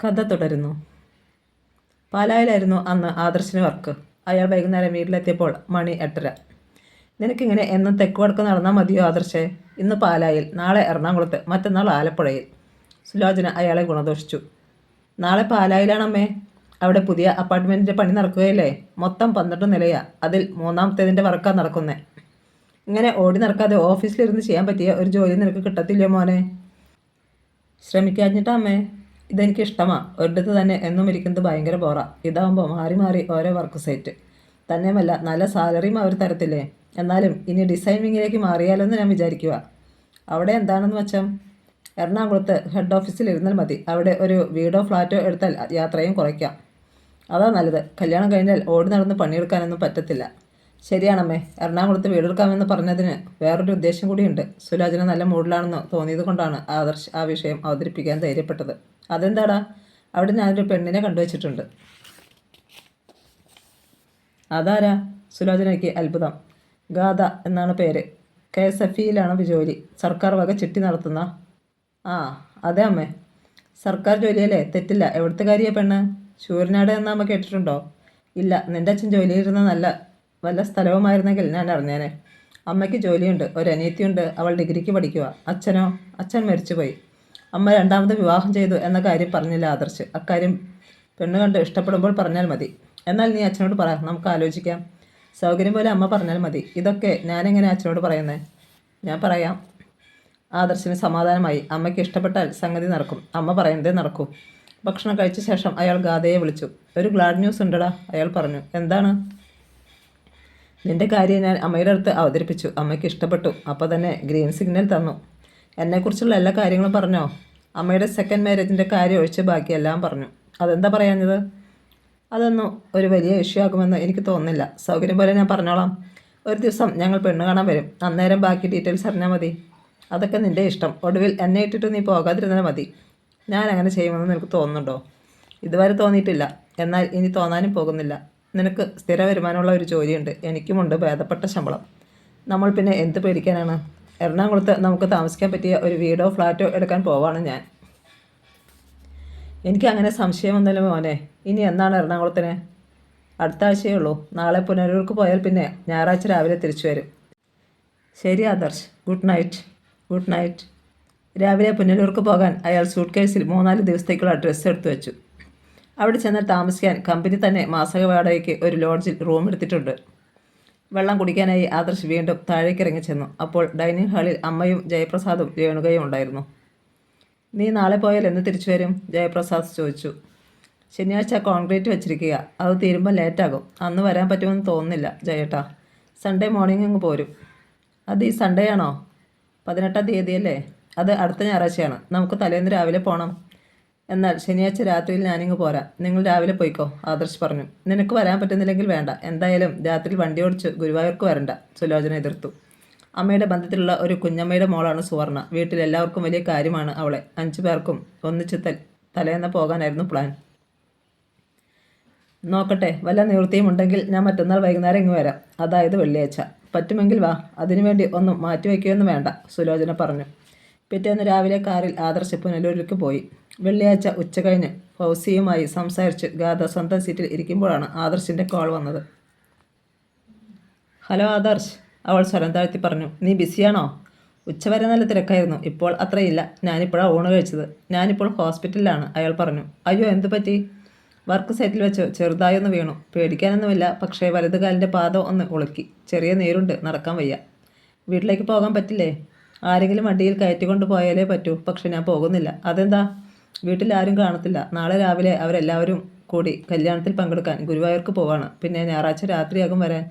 കഥ തുടരുന്നു. പാലായിലായിരുന്നു അന്ന് ആദർശിന് വർക്ക്. അയാൾ വൈകുന്നേരം വീട്ടിലെത്തിയപ്പോൾ മണി 8:30. നിനക്കിങ്ങനെ എന്നും തെക്ക് വടക്ക് നടന്നാൽ മതിയോ ആദർശേ? ഇന്ന് പാലായിൽ, നാളെ എറണാകുളത്ത്, മറ്റന്നാൾ ആലപ്പുഴയിൽ. സുലോചന അയാളെ ഗുണദോഷിച്ചു. നാളെ പാലായിലാണമ്മേ. അവിടെ പുതിയ അപ്പാർട്ട്മെൻറ്റിൻ്റെ പണി നടക്കുകയല്ലേ? മൊത്തം 12 നിലയാ. അതിൽ 3ാമത്തേതിൻ്റെ വർക്കാണ് നടക്കുന്നത്. ഇങ്ങനെ ഓടി നടക്കാതെ ഓഫീസിലിരുന്ന് ചെയ്യാൻ പറ്റിയ ഒരു ജോലി നിനക്ക് കിട്ടത്തില്ലയോ മോനെ? ശ്രമിക്കാഞ്ഞിട്ടാ അമ്മേ. ഇതെനിക്ക് ഇഷ്ടമാണ്. ഒരിടത്ത് തന്നെ എന്നും ഇരിക്കുന്നത് ഭയങ്കര ബോറാ. ഇതാവുമ്പോൾ മാറി മാറി ഓരോ വർക്ക് സൈറ്റ്. തന്നെയുമല്ല നല്ല സാലറിയും അവർ തരത്തില്ലേ. എന്നാലും ഇനി ഡിസൈനിങ്ങിലേക്ക് മാറിയാലോന്ന് ഞാൻ വിചാരിക്കുക. അവിടെ എന്താണെന്ന് വെച്ചാൽ എറണാകുളത്ത് ഹെഡ് ഓഫീസിൽ ഇരുന്നാൽ മതി. അവിടെ ഒരു വീടോ ഫ്ലാറ്റോ എടുത്താൽ യാത്രയും കുറയ്ക്കാം. അതാ നല്ലത്. കല്യാണം കഴിഞ്ഞാൽ ഓടി നടന്ന് പണിയെടുക്കാനൊന്നും പറ്റത്തില്ല. ശരിയാണമ്മേ. എറണാകുളത്ത് വീടെടുക്കാമെന്ന് പറഞ്ഞതിന് വേറൊരു ഉദ്ദേശം കൂടിയുണ്ട്. സുലോചന നല്ല മൂഡിലാണെന്ന് തോന്നിയത് കൊണ്ടാണ് ആദർശ് ആ വിഷയം അവതരിപ്പിക്കാൻ ധൈര്യപ്പെട്ടത്. അതെന്താടാ? അവിടെ ഞാനൊരു പെണ്ണിനെ കണ്ടുവച്ചിട്ടുണ്ട്. അതാരാ? സുലോചനയ്ക്ക് അത്ഭുതം. ഗാഥ എന്നാണ് പേര്. KSFE-യിലാണ് ജോലി. സർക്കാർ വക ചിട്ടി നടത്തുന്ന. ആ അതെ അമ്മേ. സർക്കാർ ജോലിയല്ലേ, തെറ്റില്ല. എവിടുത്തെ കാര്യമാണ് പെണ്ണ്? ശൂരനാട് എന്ന അമ്മ കേട്ടിട്ടുണ്ടോ? ഇല്ല. നിൻ്റെ അച്ഛൻ ജോലിയിരുന്ന നല്ല വല്ല സ്ഥലവുമായിരുന്നെങ്കിൽ ഞാൻ അറിഞ്ഞേനെ. അമ്മയ്ക്ക് ജോലിയുണ്ട്. ഒരനിയത്തിയുണ്ട്. അവൾ ഡിഗ്രിക്ക് പഠിക്കുക. അച്ഛനോ? അച്ഛൻ മരിച്ചുപോയി. അമ്മ 2ാമത് വിവാഹം ചെയ്തു എന്ന കാര്യം പറഞ്ഞില്ല ആദർശ്. അക്കാര്യം പെണ്ണ് കണ്ട് ഇഷ്ടപ്പെടുമ്പോൾ പറഞ്ഞാൽ മതി. എന്നാൽ നീ അച്ഛനോട് പറ, നമുക്ക് ആലോചിക്കാം. സൗകര്യം പോലെ അമ്മ പറഞ്ഞാൽ മതി. ഇതൊക്കെ ഞാനെങ്ങനെ അച്ഛനോട് പറയുന്നത്? ഞാൻ പറയാം. ആദർശിന് സമാധാനമായി. അമ്മയ്ക്ക് ഇഷ്ടപ്പെട്ടാൽ സംഗതി നടക്കും. അമ്മ പറയുന്നതേ നടക്കൂ. ഭക്ഷണം കഴിച്ച ശേഷം അയാൾ ഗാഥയെ വിളിച്ചു. ഒരു ഗ്ലാഡ് ന്യൂസ് ഉണ്ടടാ, അയാൾ പറഞ്ഞു. എന്താണ്? നിന്റെ കാര്യം ഞാൻ അമ്മയുടെ അടുത്ത് അവതരിപ്പിച്ചു. അമ്മയ്ക്ക് ഇഷ്ടപ്പെട്ടു. അപ്പോൾ തന്നെ ഗ്രീൻ സിഗ്നൽ തന്നു. എന്നെക്കുറിച്ചുള്ള എല്ലാ കാര്യങ്ങളും പറഞ്ഞോ? അമ്മയുടെ സെക്കൻഡ് മാരേജിൻ്റെ കാര്യം ഒഴിച്ച് ബാക്കിയെല്ലാം പറഞ്ഞു. അതെന്താ പറയാഞ്ഞത്? അതൊന്നും ഒരു വലിയ ഇഷ്യൂ ആകുമെന്ന് എനിക്ക് തോന്നുന്നില്ല. സൗകര്യം പോലെ ഞാൻ പറഞ്ഞോളാം. ഒരു ദിവസം ഞങ്ങൾ പെണ്ണ് കാണാൻ വരും. അന്നേരം ബാക്കി ഡീറ്റെയിൽസ് അറിഞ്ഞാൽ മതി. അതൊക്കെ നിൻ്റെ ഇഷ്ടം. ഒടുവിൽ എന്നെ ഇട്ടിട്ട് നീ പോകാതിരുന്നാൽ മതി. ഞാൻ അങ്ങനെ ചെയ്യുമെന്ന് നിനക്ക് തോന്നുന്നുണ്ടോ? ഇതുവരെ തോന്നിയിട്ടില്ല. എന്നാൽ ഇനി തോന്നാനും പോകുന്നില്ല. നിനക്ക് സ്ഥിര വരുമാനമുള്ള ഒരു ജോലിയുണ്ട്. എനിക്കുമുണ്ട് ഭേദപ്പെട്ട ശമ്പളം. നമ്മൾ പിന്നെ എന്ത് പേടിക്കാനാണ്? എറണാകുളത്ത് നമുക്ക് താമസിക്കാൻ പറ്റിയ ഒരു വീടോ ഫ്ലാറ്റോ എടുക്കാൻ പോവാണ് ഞാൻ. എനിക്ക് അങ്ങനെ സംശയമൊന്നുമില്ല മോനെ. ഇനി എന്നാണ് എറണാകുളത്തിന്? അടുത്ത ആഴ്ചയേ ഉള്ളൂ. നാളെ പുനലൂർക്ക് പോയാൽ പിന്നെ ഞായറാഴ്ച രാവിലെ തിരിച്ചു വരും. ശരി Adarsh. Good night. Good night. രാവിലെ പുനലൂർക്ക് പോകാൻ അയാൾ സൂട്ട് കേസിൽ 3-4 ദിവസത്തേക്കുള്ള ഡ്രസ്സ് എടുത്തു വെച്ചു. അവിടെ ചെന്ന് താമസിക്കാൻ കമ്പനി തന്നെ മാസക വാടകയ്ക്ക് ഒരു ലോഡ്ജിൽ റൂം എടുത്തിട്ടുണ്ട്. വെള്ളം കുടിക്കാനായി ആദർശ് വീണ്ടും താഴേക്കിറങ്ങി ചെന്നു. അപ്പോൾ ഡൈനിങ് ഹാളിൽ അമ്മയും ജയപ്രസാദും രേണുകയും ഉണ്ടായിരുന്നു. നീ നാളെ പോയാൽ എന്ന് തിരിച്ചു വരും? ജയപ്രസാദ് ചോദിച്ചു. ശനിയാഴ്ച കോൺക്രീറ്റ് വെച്ചിരിക്കുക. അത് തീരുമ്പോൾ ലേറ്റാകും. അന്ന് വരാൻ പറ്റുമെന്ന് തോന്നുന്നില്ല ജയേട്ടാ. സൺഡേ മോർണിംഗ് അങ്ങ് പോരും. അത് ഈ സൺഡേ ആണോ? 18-ാം തീയതിയല്ലേ? അത് അടുത്ത ഞായറാഴ്ചയാണ്. നമുക്ക് തലേന്ന് രാവിലെ പോകണം. എന്നാൽ ശനിയാഴ്ച രാത്രിയിൽ ഞാനിങ്ങ് പോരാം. നിങ്ങൾ രാവിലെ പോയിക്കോ, ആദർശ് പറഞ്ഞു. നിനക്ക് വരാൻ പറ്റുന്നില്ലെങ്കിൽ വേണ്ട. എന്തായാലും രാത്രി വണ്ടി ഓടിച്ച് ഗുരുവായൂർക്ക് വരണ്ട, സുലോചന എതിർത്തു. അമ്മയുടെ ബന്ധത്തിലുള്ള ഒരു കുഞ്ഞമ്മയുടെ മോളാണ് സുവർണ. വീട്ടിൽ എല്ലാവർക്കും വലിയ കാര്യമാണ് അവളെ. 5 പേർക്കും ഒന്നിച്ച് തലേന്ന് പോകാനായിരുന്നു പ്ലാൻ. നോക്കട്ടെ, വല്ല നിവൃത്തിയും ഉണ്ടെങ്കിൽ ഞാൻ മറ്റന്നാൾ വൈകുന്നേരം ഇങ്ങ് വരാം. അതായത് വെള്ളിയാഴ്ച. പറ്റുമെങ്കിൽ വാ. അതിനുവേണ്ടി ഒന്നും മാറ്റിവെക്കുകയൊന്നും വേണ്ട, സുലോചന പറഞ്ഞു. പിറ്റേന്ന് രാവിലെ കാറിൽ ആദർശ് പുനലൂരിലേക്ക് പോയി. വെള്ളിയാഴ്ച ഉച്ചകഴിഞ്ഞ് ഫൗസിയുമായി സംസാരിച്ച് ഗാഥ സ്വന്തം സീറ്റിൽ ഇരിക്കുമ്പോഴാണ് ആദർശിൻ്റെ കോൾ വന്നത്. ഹലോ ആദർശ്, അവൾ സ്വരം താഴ്ത്തി പറഞ്ഞു. നീ ബിസിയാണോ? ഉച്ചവരെ നല്ല തിരക്കായിരുന്നു. ഇപ്പോൾ അത്രയില്ല. ഞാനിപ്പോഴാണ് ഊണ് കഴിച്ചത്. ഞാനിപ്പോൾ ഹോസ്പിറ്റലിലാണ്, അയാൾ പറഞ്ഞു. അയ്യോ, എന്തു പറ്റി? വർക്ക് സൈറ്റിൽ വെച്ച് ചെറുതായൊന്ന് വീണു. പേടിക്കാനൊന്നുമില്ല. പക്ഷേ വലതുകാലിൻ്റെ പാദം ഒന്ന് ഉളുക്കി. ചെറിയ നീരുണ്ട്. നടക്കാൻ വയ്യ. വീട്ടിലേക്ക് പോകാൻ പറ്റില്ലേ? ആരെങ്കിലും വണ്ടിയിൽ കയറ്റിക്കൊണ്ട് പോയാലേ പറ്റൂ. പക്ഷെ ഞാൻ പോകുന്നില്ല. അതെന്താ? വീട്ടിൽ ആരും കാണത്തില്ല. നാളെ രാവിലെ അവരെല്ലാവരും കൂടി കല്യാണത്തിൽ പങ്കെടുക്കാൻ ഗുരുവായൂർക്ക് പോവാണ്. പിന്നെ ഞായറാഴ്ച രാത്രിയാകും വരാൻ.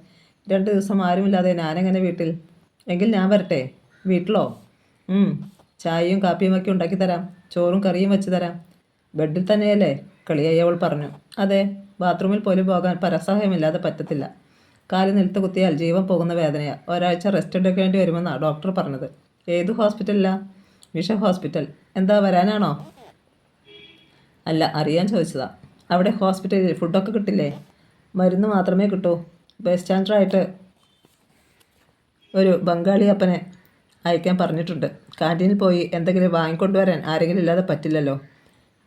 2 ദിവസം ആരുമില്ലാതെ ഞാനെങ്ങനെ വീട്ടിൽ? എങ്കിൽ ഞാൻ വരട്ടെ? വീട്ടിലോ? ചായയും കാപ്പിയും ഒക്കെ ഉണ്ടാക്കി തരാം. ചോറും കറിയും വെച്ച് തരാം. ബെഡിൽ തന്നെയല്ലേ? കളിയായി അവൾ പറഞ്ഞു. അതെ. ബാത്റൂമിൽ പോലും പോകാൻ പരസഹായമില്ലാതെ പറ്റത്തില്ല. കാല് നിലത്ത് കുത്തിയാൽ ജീവൻ പോകുന്ന വേദനയാണ്. ഒരാഴ്ച റെസ്റ്റ് എടുക്കേണ്ടി വരുമെന്നാണ് ഡോക്ടർ പറഞ്ഞത്. ഏത് ഹോസ്പിറ്റലിലാ? വിഷ ഹോസ്പിറ്റൽ. എന്താ, വരാനാണോ? അല്ല, അറിയാൻ ചോദിച്ചതാ. അവിടെ ഹോസ്പിറ്റലിൽ ഫുഡൊക്കെ കിട്ടില്ലേ? മരുന്ന് മാത്രമേ കിട്ടൂ. ബസ് സ്റ്റാൻഡറായിട്ട് ഒരു ബംഗാളി അപ്പനെ അയക്കാൻ പറഞ്ഞിട്ടുണ്ട്. കാൻറ്റീനിൽ പോയി എന്തെങ്കിലും വാങ്ങിക്കൊണ്ടുവരാൻ ആരെങ്കിലും ഇല്ലാതെ പറ്റില്ലല്ലോ.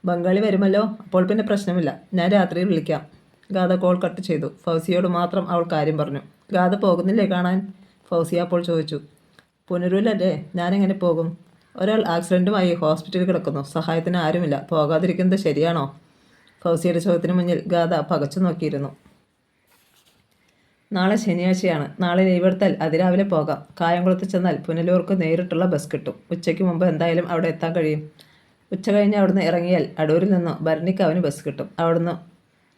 ബംഗാളി വരുമല്ലോ, അപ്പോൾ പിന്നെ പ്രശ്നമില്ല. ഞാൻ രാത്രിയിൽ വിളിക്കാം. ഗാഥ കോൾ കട്ട് ചെയ്തു. ഫൗസിയോട് മാത്രം അവൾ കാര്യം പറഞ്ഞു. ഗാഥ പോകുന്നില്ലേ കാണാൻ? ഫൗസിയ അപ്പോൾ ചോദിച്ചു. പുനരൂലല്ലേ, ഞാനെങ്ങനെ പോകും? ഒരാൾ ആക്സിഡൻറ്റുമായി ഹോസ്പിറ്റലിൽ കിടക്കുന്നു. സഹായത്തിന് ആരുമില്ല. പോകാതിരിക്കുന്നത് ശരിയാണോ? ഫൗസിയുടെ ചോദ്യത്തിന് മുന്നിൽ ഗാഥ പകച്ചു നോക്കിയിരുന്നു. നാളെ ശനിയാഴ്ചയാണ്. നാളെ ലീവ് എടുത്താൽ അതിരാവിലെ പോകാം. കായംകുളത്ത് ചെന്നാൽ പുനലൂർക്ക് നേരിട്ടുള്ള ബസ് കിട്ടും. ഉച്ചയ്ക്ക് മുമ്പ് എന്തായാലും അവിടെ എത്താൻ കഴിയും. ഉച്ച കഴിഞ്ഞ് അവിടുന്ന് ഇറങ്ങിയാൽ അടൂരിൽ നിന്നോ ഭരണിക്കാവിന് ബസ് കിട്ടും. അവിടുന്ന്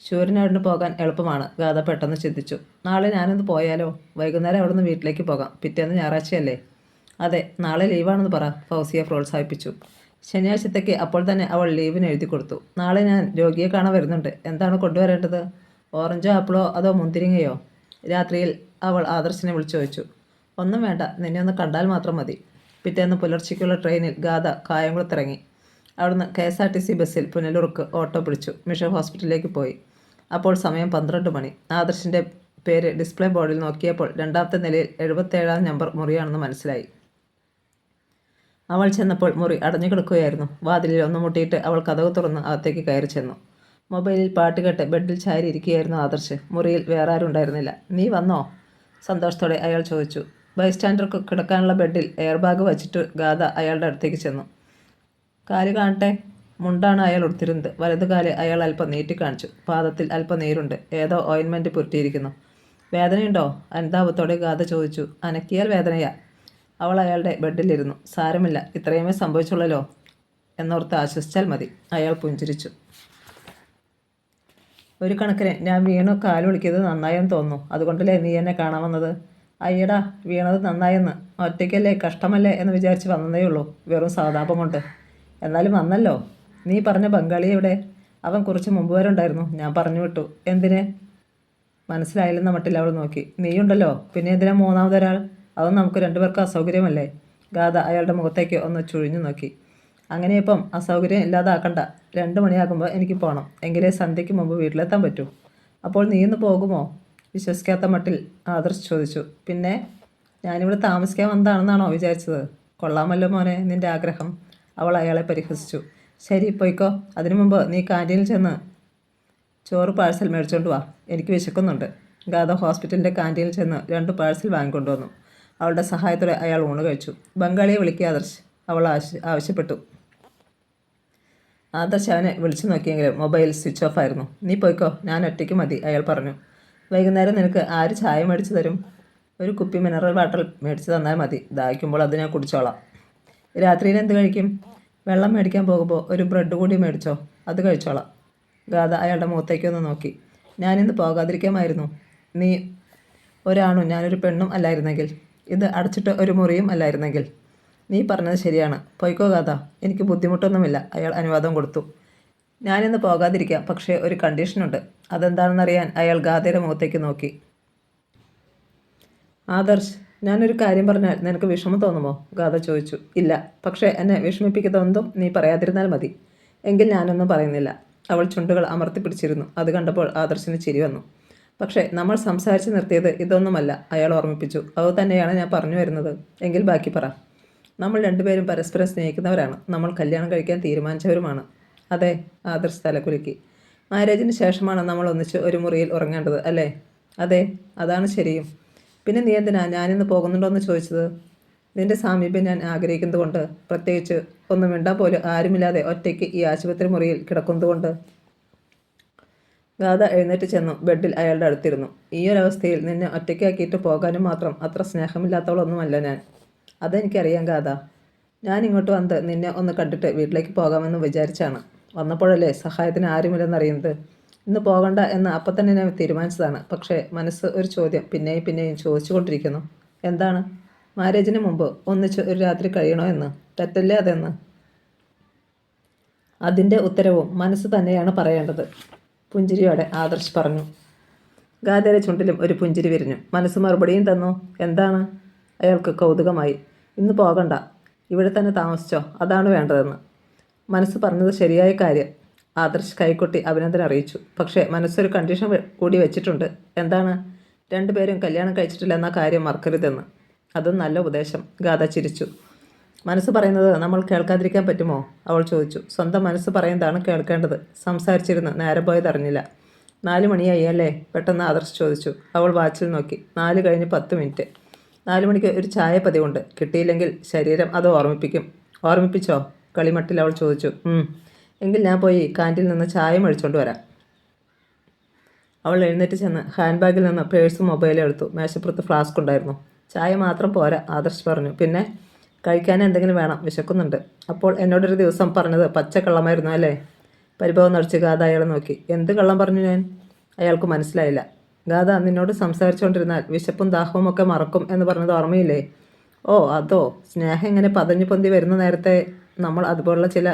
ശൂരനാടിന് പോകാൻ എളുപ്പമാണ്. ഗാഥ പെട്ടെന്ന് ചിന്തിച്ചു. നാളെ ഞാനൊന്ന് പോയാലോ? വൈകുന്നേരം അവിടുന്ന് വീട്ടിലേക്ക് പോകാം. പിറ്റേന്ന് ഞായറാഴ്ചയല്ലേ? അതെ, നാളെ ലീവാണെന്ന് പറ, ഫൗസിയെ പ്രോത്സാഹിപ്പിച്ചു. ശനിയാഴ്ചത്തേക്ക് അപ്പോൾ തന്നെ അവൾ ലീവിന് എഴുതി കൊടുത്തു. നാളെ ഞാൻ രോഗിയെ കാണാൻ വരുന്നുണ്ട്. എന്താണ് കൊണ്ടുവരേണ്ടത്? ഓറഞ്ചോ ആപ്പിളോ അതോ മുന്തിരിങ്ങയോ? രാത്രിയിൽ അവൾ ആദർശിനെ വിളിച്ചു ചോദിച്ചു. ഒന്നും വേണ്ട, നിന്നെ ഒന്ന് കണ്ടാൽ മാത്രം മതി. പിറ്റേന്ന് പുലർച്ചയ്ക്കുള്ള ട്രെയിനിൽ ഗാഥ കായംകുളത്തിറങ്ങി. അവിടുന്ന് KSRTC ബസ്സിൽ പുനലൂർക്ക് ഓട്ടോ പിടിച്ചു മിഷൻ ഹോസ്പിറ്റലിലേക്ക് പോയി. അപ്പോൾ സമയം 12 മണി. ആദർശിൻ്റെ പേര് ഡിസ്പ്ലേ ബോർഡിൽ നോക്കിയപ്പോൾ രണ്ടാമത്തെ നിലയിൽ 77-ാം നമ്പർ മുറിയാണെന്ന് മനസ്സിലായി. അവൾ ചെന്നപ്പോൾ മുറി അടഞ്ഞു കിടക്കുകയായിരുന്നു. വാതിലിൽ ഒന്ന് മുട്ടിയിട്ട് അവൾ കതക് തുറന്ന് അകത്തേക്ക് കയറി ചെന്നു. മൊബൈലിൽ പാട്ട് കേട്ട് ബെഡിൽ ചാരി ഇരിക്കുകയായിരുന്നു ആദർശ്. മുറിയിൽ വേറെ ആരും ഉണ്ടായിരുന്നില്ല. നീ വന്നോ? സന്തോഷത്തോടെ അയാൾ ചോദിച്ചു. ബൈസ്റ്റാൻഡർക്ക് കിടക്കാനുള്ള ബെഡിൽ എയർ ബാഗ് വച്ചിട്ട് ഗാഥ അയാളുടെ അടുത്തേക്ക് ചെന്നു. കാല് കാണട്ടെ. മുണ്ടാണ് അയാൾ ഉടുത്തിരുന്നത്. വലതുകാല് അയാൾ അല്പം നീട്ടി കാണിച്ചു. പാദത്തിൽ അല്പം നീരുണ്ട്. ഏതോ ഓയിൻമെൻറ്റ് പുരട്ടിയിരിക്കുന്നു. വേദനയുണ്ടോ? അനുതാപത്തോടെ ഗാഥ ചോദിച്ചു. അനക്കിയാൽ വേദനയാ. അവൾ അയാളുടെ ബെഡിലിരുന്നു. സാരമില്ല, ഇത്രയുമേ സംഭവിച്ചുള്ളല്ലോ എന്നോർത്ത് ആശ്വസിച്ചാൽ മതി. അയാൾ പുഞ്ചിരിച്ചു. ഒരു കണക്കിന് ഞാൻ വീണു കാല് വിളിക്കുന്നത് നന്നായെന്ന് തോന്നുന്നു. അതുകൊണ്ടല്ലേ നീ എന്നെ കാണാൻ വന്നത്? അയ്യടാ, വീണത് നന്നായെന്ന്. ഒറ്റയ്ക്കല്ലേ, കഷ്ടമല്ലേ എന്ന് വിചാരിച്ച് വന്നതേ ഉള്ളൂ. വെറും സഹതാപം കൊണ്ട്. എന്നാലും വന്നല്ലോ. നീ പറഞ്ഞ ബംഗാളി എവിടെ? അവൻ കുറച്ച് മുമ്പ് വരെ ഉണ്ടായിരുന്നു. ഞാൻ പറഞ്ഞു വിട്ടു. എന്തിന്? മനസ്സിലായില്ലെന്ന മട്ടിൽ അവൾ നോക്കി. നീയുണ്ടല്ലോ, പിന്നെ എന്തിനാ മൂന്നാമതൊരാൾ? അത് നമുക്ക് രണ്ടുപേർക്ക് അസൗകര്യമല്ലേ? ഗാഥ അയാളുടെ മുഖത്തേക്ക് ഒന്ന് ചുഴിഞ്ഞു നോക്കി. അങ്ങനെ ഇപ്പം അസൗകര്യം ഇല്ലാതാക്കണ്ട. 2 മണിയാകുമ്പോൾ എനിക്ക് പോകണം. എങ്കിലേ സന്ധ്യയ്ക്ക് മുമ്പ് വീട്ടിലെത്താൻ പറ്റൂ. അപ്പോൾ നീ ഇന്ന് പോകുമോ? വിശ്വസിക്കാത്ത മട്ടിൽ ആദർശ് ചോദിച്ചു. പിന്നെ ഞാനിവിടെ താമസിക്കാൻ വന്നതാണെന്നാണോ വിചാരിച്ചത്? കൊള്ളാമല്ലോ മോനെ നിൻ്റെ ആഗ്രഹം. അവൾ അയാളെ പരിഹസിച്ചു. ശരി, പോയിക്കോ. അതിനു മുമ്പ് നീ കാൻറ്റീനിൽ ചെന്ന് ചോറ് പാഴ്സൽ മേടിച്ചുകൊണ്ട് വാ. എനിക്ക് വിശക്കുന്നുണ്ട്. ഗാഥ ഹോസ്പിറ്റലിൻ്റെ കാൻറ്റീനിൽ ചെന്ന് 2 പാഴ്സൽ വാങ്ങിക്കൊണ്ടുവന്നു. അവളുടെ സഹായത്തോടെ അയാൾ ഊണ് കഴിച്ചു. ബംഗാളിയെ വിളിക്കുക ആദർശ്, അവൾ ആവശ്യപ്പെട്ടു. ആദർശ് അവനെ വിളിച്ചു നോക്കിയെങ്കിലും മൊബൈൽ സ്വിച്ച് ഓഫ് ആയിരുന്നു. നീ പോയിക്കോ, ഞാൻ ഒറ്റയ്ക്ക് മതി, അയാൾ പറഞ്ഞു. വൈകുന്നേരം നിനക്ക് ആര് ചായ മേടിച്ചു തരും? ഒരു കുപ്പി മിനറൽ വാട്ടർ മേടിച്ച് തന്നാൽ മതി. ദാഹിക്കുമ്പോൾ അത് ഞാൻ കുടിച്ചോളാം. രാത്രിയിൽ എന്ത് കഴിക്കും? വെള്ളം മേടിക്കാൻ പോകുമ്പോൾ ഒരു ബ്രെഡ് കൂടി മേടിച്ചോ, അത് കഴിച്ചോളാം. ഗാഥ അയാളുടെ മുഖത്തേക്കൊന്ന് നോക്കി. ഞാനിന്ന് പോകാതിരിക്കാമായിരുന്നു. നീ ഒരാണും ഞാനൊരു പെണ്ണും അല്ലായിരുന്നെങ്കിൽ, ഇത് അടച്ചിട്ട് ഒരു മുറിയും അല്ലായിരുന്നെങ്കിൽ. നീ പറഞ്ഞത് ശരിയാണ്. പോയിക്കോ ഗാഥ, എനിക്ക് ബുദ്ധിമുട്ടൊന്നുമില്ല, അയാൾ അനുവാദം കൊടുത്തു. ഞാനിന്ന് പോകാതിരിക്കാം, പക്ഷേ ഒരു കണ്ടീഷനുണ്ട്. അതെന്താണെന്നറിയാൻ അയാൾ ഗാഥയുടെ മുഖത്തേക്ക് നോക്കി. ആദർശ്, ഞാനൊരു കാര്യം പറഞ്ഞാൽ നിനക്ക് വിഷമം തോന്നുമോ? ഗാഥ ചോദിച്ചു. ഇല്ല, പക്ഷേ എന്നെ വിഷമിപ്പിക്കുന്നതൊന്നും നീ പറയാതിരുന്നാൽ മതി. എങ്കിൽ ഞാനൊന്നും പറയുന്നില്ല. അവൾ ചുണ്ടുകൾ അമർത്തി പിടിച്ചിരുന്നു. അത് കണ്ടപ്പോൾ ആദർശിന് ചിരി വന്നു. പക്ഷേ നമ്മൾ സംസാരിച്ച് നിർത്തിയത് ഇതൊന്നുമല്ല, അയാൾ ഓർമ്മിപ്പിച്ചു. അതുതന്നെയാണ് ഞാൻ പറഞ്ഞു വരുന്നത്. എങ്കിൽ ബാക്കി പറ. നമ്മൾ രണ്ടുപേരും പരസ്പരം സ്നേഹിക്കുന്നവരാണ്. നമ്മൾ കല്യാണം കഴിക്കാൻ തീരുമാനിച്ചവരുമാണ്. അതെ, ആദർശ് തലകുലുക്കി. മാരേജിന് ശേഷമാണ് നമ്മൾ ഒന്നിച്ച് ഒരു മുറിയിൽ ഉറങ്ങേണ്ടത്, അല്ലേ? അതെ, അതാണ് ശരിയും. പിന്നെ നീ എന്തിനാ ഞാനിന്ന് പോകുന്നുണ്ടോ എന്ന് ചോദിച്ചത്? നിന്റെ സാമീപ്യം ഞാൻ ആഗ്രഹിക്കുന്നത് കൊണ്ട്, പ്രത്യേകിച്ച് ഒന്നും മിണ്ടാൻ പോലും ആരുമില്ലാതെ ഒറ്റയ്ക്ക് ഈ ആശുപത്രി മുറിയിൽ കിടക്കുന്നതുകൊണ്ട്. ഗാഥ എഴുന്നേറ്റ് ചെന്നു ബെഡിൽ അയാളുടെ അടുത്തിരുന്നു. ഈയൊരവസ്ഥയിൽ നിന്നെ ഒറ്റയ്ക്കാക്കിയിട്ട് പോകാനും മാത്രം അത്ര സ്നേഹമില്ലാത്തവളൊന്നുമല്ല ഞാൻ. അതെനിക്കറിയാം ഗാഥ. ഞാൻ ഇങ്ങോട്ട് വന്ന് നിന്നെ ഒന്ന് കണ്ടിട്ട് വീട്ടിലേക്ക് പോകാമെന്ന് വിചാരിച്ചാണ്. വന്നപ്പോഴല്ലേ സഹായത്തിന് ആരുമില്ലെന്നറിയുന്നത്. ഇന്ന് പോകണ്ട എന്ന് അപ്പം തന്നെ ഞാൻ തീരുമാനിച്ചതാണ്. പക്ഷേ മനസ്സ് ഒരു ചോദ്യം പിന്നെയും പിന്നെയും ചോദിച്ചുകൊണ്ടിരിക്കുന്നു. എന്താണ്? മാരേജിന് മുമ്പ് ഒന്നിച്ച് ഒരു രാത്രി കഴിയണോ എന്ന്. തെറ്റല്ലേ അതെന്ന്? അതിൻ്റെ ഉത്തരവും മനസ്സ് തന്നെയാണ് പറയേണ്ടത്, പുഞ്ചിരിയോടെ ആദർശ് പറഞ്ഞു. ഗാഥയുടെ ചുണ്ടിലും ഒരു പുഞ്ചിരി വിരിഞ്ഞു. മനസ്സ് മറുപടിയും തന്നു. എന്താണ്? അയാൾക്ക് കൗതുകമായി. ഇന്ന് പോകണ്ട, ഇവിടെ തന്നെ താമസിച്ചോ, അതാണ് വേണ്ടതെന്ന്. മനസ്സ് പറഞ്ഞത് ശരിയായ കാര്യം. ആദർശ് കൈകൊട്ടി അഭിനന്ദനം അറിയിച്ചു. പക്ഷേ മനസ്സൊരു കണ്ടീഷൻ കൂടി വെച്ചിട്ടുണ്ട്. എന്താണ്? 2 പേരും കല്യാണം കഴിച്ചിട്ടില്ല എന്ന കാര്യം മറക്കരുതെന്ന്. അതും നല്ല ഉപദേശം. ഗാഥ ചിരിച്ചു. മനസ്സ് പറയുന്നത് നമ്മൾ കേൾക്കാതിരിക്കാൻ പറ്റുമോ? അവൾ ചോദിച്ചു. സ്വന്തം മനസ്സ് പറയുന്നതാണ് കേൾക്കേണ്ടത്. സംസാരിച്ചിരുന്ന് നേരം പോയതറിഞ്ഞില്ല. 4 മണിയായി അല്ലേ? പെട്ടെന്ന് ആദർശ് ചോദിച്ചു. അവൾ വാച്ചിൽ നോക്കി. 4 കഴിഞ്ഞ് 10 മിനിറ്റ്. 4 മണിക്ക് ഒരു ചായ പതിവുണ്ട്. കിട്ടിയില്ലെങ്കിൽ ശരീരം അത് ഓർമ്മിപ്പിക്കും. ഓർമ്മിപ്പിച്ചോ? കളിമട്ടിൽ അവൾ ചോദിച്ചു. എങ്കിൽ ഞാൻ പോയി കാൻറ്റീനിൽ നിന്ന് ചായ മേടിച്ചുകൊണ്ട് വരാം. അവൾ എഴുന്നേറ്റ് ചെന്ന് ഹാൻഡ് ബാഗിൽ നിന്ന് പേഴ്സും മൊബൈലും എടുത്തു. മേശപ്പുറത്ത് ഫ്ലാസ്ക് ഉണ്ടായിരുന്നു. ചായ മാത്രം പോരാ, ആദർശ് പറഞ്ഞു. പിന്നെ കഴിക്കാൻ എന്തെങ്കിലും വേണം, വിശക്കുന്നുണ്ട്. അപ്പോൾ എന്നോടൊരു ദിവസം പറഞ്ഞത് പച്ചക്കള്ളമായിരുന്നു അല്ലേ? പരിഭവം നടിച്ച് ഗാഥ അയാളെ നോക്കി. എന്ത് കള്ളം പറഞ്ഞു ഞാൻ? അയാൾക്ക് മനസ്സിലായില്ല. ഗാഥ, നിന്നോട് സംസാരിച്ചുകൊണ്ടിരുന്നാൽ വിശപ്പും ദാഹവും ഒക്കെ മറക്കും എന്ന് പറഞ്ഞത് ഓർമ്മയില്ലേ? ഓ അതോ. സ്നേഹം ഇങ്ങനെ പതഞ്ഞു പൊന്തി വരുന്ന നേരത്തെ നമ്മൾ അതുപോലുള്ള ചില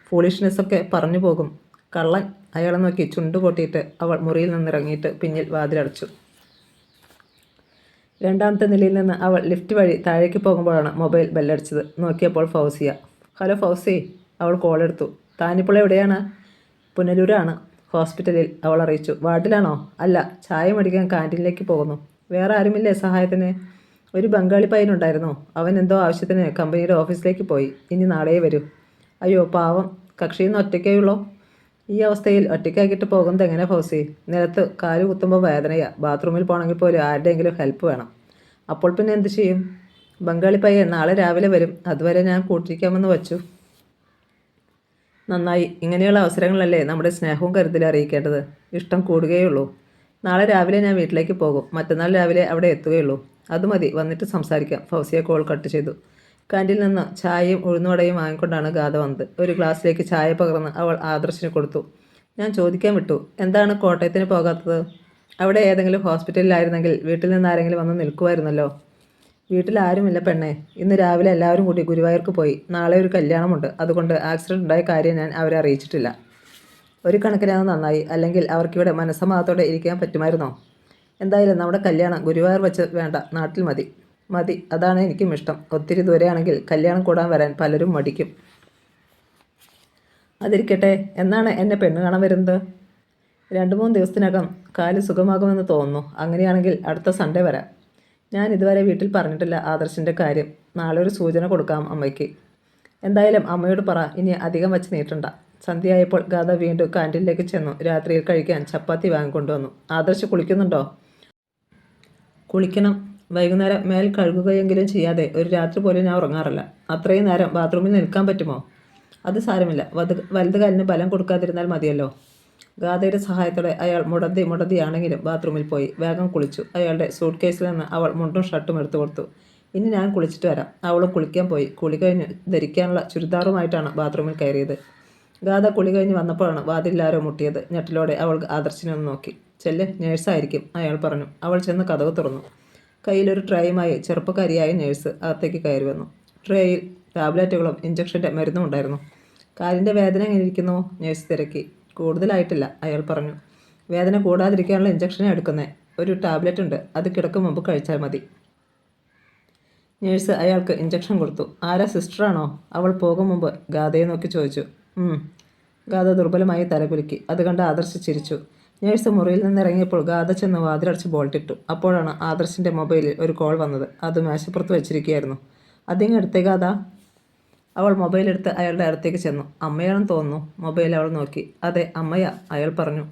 ഫൂളിഷ്നെസ്സൊക്കെ പറഞ്ഞു പോകും. കള്ളൻ. അയാളെ നോക്കി ചുണ്ടു പൊട്ടിയിട്ട് അവൾ മുറിയിൽ നിന്നിറങ്ങിയിട്ട് പിന്നിൽ വാതിലടച്ചു. 2ാമത്തെ നിലയിൽ നിന്ന് അവൾ ലിഫ്റ്റ് വഴി താഴേക്ക് പോകുമ്പോഴാണ് മൊബൈൽ ബെല്ലടിച്ചത്. നോക്കിയപ്പോൾ ഫൗസിയ. Hello Fauci. അവൾ കോളെടുത്തു. താനിപ്പോൾ എവിടെയാണ്? പുനലൂരാണ്. ഹോസ്പിറ്റലിൽ, അവൾ അറിയിച്ചു. വാർഡിലാണോ? അല്ല, ചായ മേടിക്കാൻ കാൻറ്റീനിലേക്ക് പോകുന്നു. വേറെ ആരുമില്ലേ സഹായത്തിന്? ഒരു ബംഗാളി പയ്യനുണ്ടായിരുന്നു. അവൻ എന്തോ ആവശ്യത്തിന് കമ്പനിയുടെ ഓഫീസിലേക്ക് പോയി. ഇനി നാളെ വരൂ. അയ്യോ പാവം. കക്ഷിയിൽ നിന്ന് ഒറ്റയ്ക്കേയുള്ളൂ. ഈ അവസ്ഥയിൽ ഒറ്റയ്ക്കാക്കിയിട്ട് പോകുന്നത് എങ്ങനെ ഫൗസി? നിലത്ത് കാല് കുത്തുമ്പോൾ വേദനയാ. ബാത്റൂമിൽ പോകണമെങ്കിൽ പോലും ആരുടെയെങ്കിലും ഹെൽപ്പ് വേണം. അപ്പോൾ പിന്നെ എന്ത് ചെയ്യും? ബംഗാളി പയ്യൻ നാളെ രാവിലെ വരും. അതുവരെ ഞാൻ കൂട്ടിരിക്കാമെന്ന് വച്ചു. നന്നായി. ഇങ്ങനെയുള്ള അവസരങ്ങളല്ലേ നമ്മുടെ സ്നേഹവും കരുതലും അറിയിക്കേണ്ടത്. ഇഷ്ടം കൂടുകയുള്ളൂ. നാളെ രാവിലെ ഞാൻ വീട്ടിലേക്ക് പോകും. മറ്റന്നാൾ രാവിലെ അവിടെ എത്തുകയുള്ളൂ. അത് മതി, വന്നിട്ട് സംസാരിക്കാം. ഫൗസിയ കോൾ കട്ട് ചെയ്തു. കാൻറ്റീനിൽ നിന്ന് ചായയും ഉഴുന്നുവടയും വാങ്ങിക്കൊണ്ടാണ് ഗാഥ വന്നത്. ഒരു ഗ്ലാസ്സിലേക്ക് ചായ പകർന്ന് അവൾ ആദർശിന് കൊടുത്തു. ഞാൻ ചോദിക്കാൻ വിട്ടു, എന്താണ് കോട്ടയത്തിന് പോകാത്തത്? അവിടെ ഏതെങ്കിലും ഹോസ്പിറ്റലിലായിരുന്നെങ്കിൽ വീട്ടിൽ നിന്ന് ആരെങ്കിലും വന്ന് നിൽക്കുമായിരുന്നല്ലോ. വീട്ടിൽ ആരുമില്ല പെണ്ണേ. ഇന്ന് രാവിലെ എല്ലാവരും കൂടി ഗുരുവായൂർക്ക് പോയി. നാളെ ഒരു കല്യാണമുണ്ട്. അതുകൊണ്ട് ആക്സിഡൻ്റ് ഉണ്ടായ കാര്യം ഞാൻ അവരെ അറിയിച്ചിട്ടില്ല. ഒരു കണക്കിനത് നന്നായി. അല്ലെങ്കിൽ അവർക്കിവിടെ മനസ്സമാധത്തോടെ ഇരിക്കാൻ പറ്റുമായിരുന്നോ? എന്തായാലും നമ്മുടെ കല്യാണം ഗുരുവായൂർ വെച്ച് വേണ്ട, നാട്ടിൽ മതി. മതി, അതാണ് എനിക്കും ഇഷ്ടം. ഒത്തിരി ദൂരെയാണെങ്കിൽ കല്യാണം കൂടാൻ വരാൻ പലരും മടിക്കും. അതിരിക്കട്ടെ, എന്നാണ് എന്നെ പെണ്ണ് കാണാൻ വരുന്നത്? 2-3 ദിവസത്തിനകം കാല് സുഖമാകുമെന്ന് തോന്നുന്നു. അങ്ങനെയാണെങ്കിൽ അടുത്ത സൺഡേ വരാം. ഞാൻ ഇതുവരെ വീട്ടിൽ പറഞ്ഞിട്ടില്ല ആദർശിൻ്റെ കാര്യം. നാളെ ഒരു സൂചന കൊടുക്കാം അമ്മയ്ക്ക്. എന്തായാലും അമ്മയോട് പറ, ഇനി അധികം വച്ച് നീട്ടണ്ട. സന്ധ്യയായപ്പോൾ ഗാഥ വീണ്ടും കാൻറ്റീനിലേക്ക് ചെന്നു. രാത്രിയിൽ കഴിക്കാൻ ചപ്പാത്തി വാങ്ങിക്കൊണ്ടുവന്നു. ആദർശ് കുളിക്കുന്നുണ്ടോ? കുളിക്കണം. വൈകുന്നേരം മേൽ കഴുകുകയെങ്കിലും ചെയ്യാതെ ഒരു രാത്രി പോലും ഞാൻ ഉറങ്ങാറില്ല. അത്രയും നേരം ബാത്റൂമിൽ നിൽക്കാൻ പറ്റുമോ? അത് സാരമില്ല. വലത് കാലിന് ബലം കൊടുക്കാതിരുന്നാൽ മതിയല്ലോ. ഗാഥയുടെ സഹായത്തോടെ അയാൾ മുടന്തിയാണെങ്കിലും ബാത്റൂമിൽ പോയി വേഗം കുളിച്ചു. അയാളുടെ സൂട്ട് കേസിൽ നിന്ന് അവൾ മുണ്ടും ഷർട്ടും എടുത്തു കൊടുത്തു. ഇനി ഞാൻ കുളിച്ചിട്ട് വരാം. അവളും കുളിക്കാൻ പോയി. കുളി കഴിഞ്ഞ് ധരിക്കാനുള്ള ചുരിദാറുമായിട്ടാണ് ബാത്റൂമിൽ കയറിയത്. ഗാഥ കുളി കഴിഞ്ഞ് വന്നപ്പോഴാണ് വാതിലാരോ മുട്ടിയത്. ഞെട്ടലോടെ അവൾ ആദർശിനെ ഒന്ന് നോക്കി. ചെല്ല്, നേഴ്സായിരിക്കും, അയാൾ പറഞ്ഞു. അവൾ ചെന്ന് കതക് തുറന്നു. കയ്യിലൊരു ട്രേയുമായി ചെറുപ്പക്കാരിയായ നേഴ്സ് അകത്തേക്ക് കയറി വന്നു. ട്രേയിൽ ടാബ്ലറ്റുകളും ഇഞ്ചക്ഷൻ്റെ മരുന്നും ഉണ്ടായിരുന്നു. കാലിൻ്റെ വേദന എങ്ങനെ ഇരിക്കുന്നു? നേഴ്സ് തിരക്കി. കൂടുതലായിട്ടില്ല, അയാൾ പറഞ്ഞു. വേദന കൂടാതിരിക്കാനുള്ള ഇഞ്ചക്ഷനെ എടുക്കുന്നേ. ഒരു ടാബ്ലറ്റ് ഉണ്ട്, അത് കിടക്കും മുമ്പ് കഴിച്ചാൽ മതി. നേഴ്സ് അയാൾക്ക് ഇഞ്ചക്ഷൻ കൊടുത്തു. ആരാ, സിസ്റ്ററാണോ? അവൾ പോകും മുമ്പ് ഗാഥയെ നോക്കി ചോദിച്ചു. ഗാഥ ദുർബലമായി തലകുലുക്കി. അത് കണ്ട് ആദർശ് ചിരിച്ചു. നേഴ്സ് മുറിയിൽ നിന്നിറങ്ങിയപ്പോൾ ഗാഥ ചെന്ന് വാതിലടച്ച് ബോൾട്ടിട്ടു. അപ്പോഴാണ് ആദർശിൻ്റെ മൊബൈലിൽ ഒരു കോൾ വന്നത്. അത് മേശപ്പുറത്ത് വെച്ചിരിക്കുകയായിരുന്നു. അതിങ്ങടുത്തേ ഗാഥ. അവൾ മൊബൈലെടുത്ത് അയാളുടെ അടുത്തേക്ക് ചെന്നു. അമ്മയാണെന്ന് തോന്നുന്നു. മൊബൈൽ അവൾ നോക്കി. അതെ, അമ്മയാ, അയാൾ പറഞ്ഞു.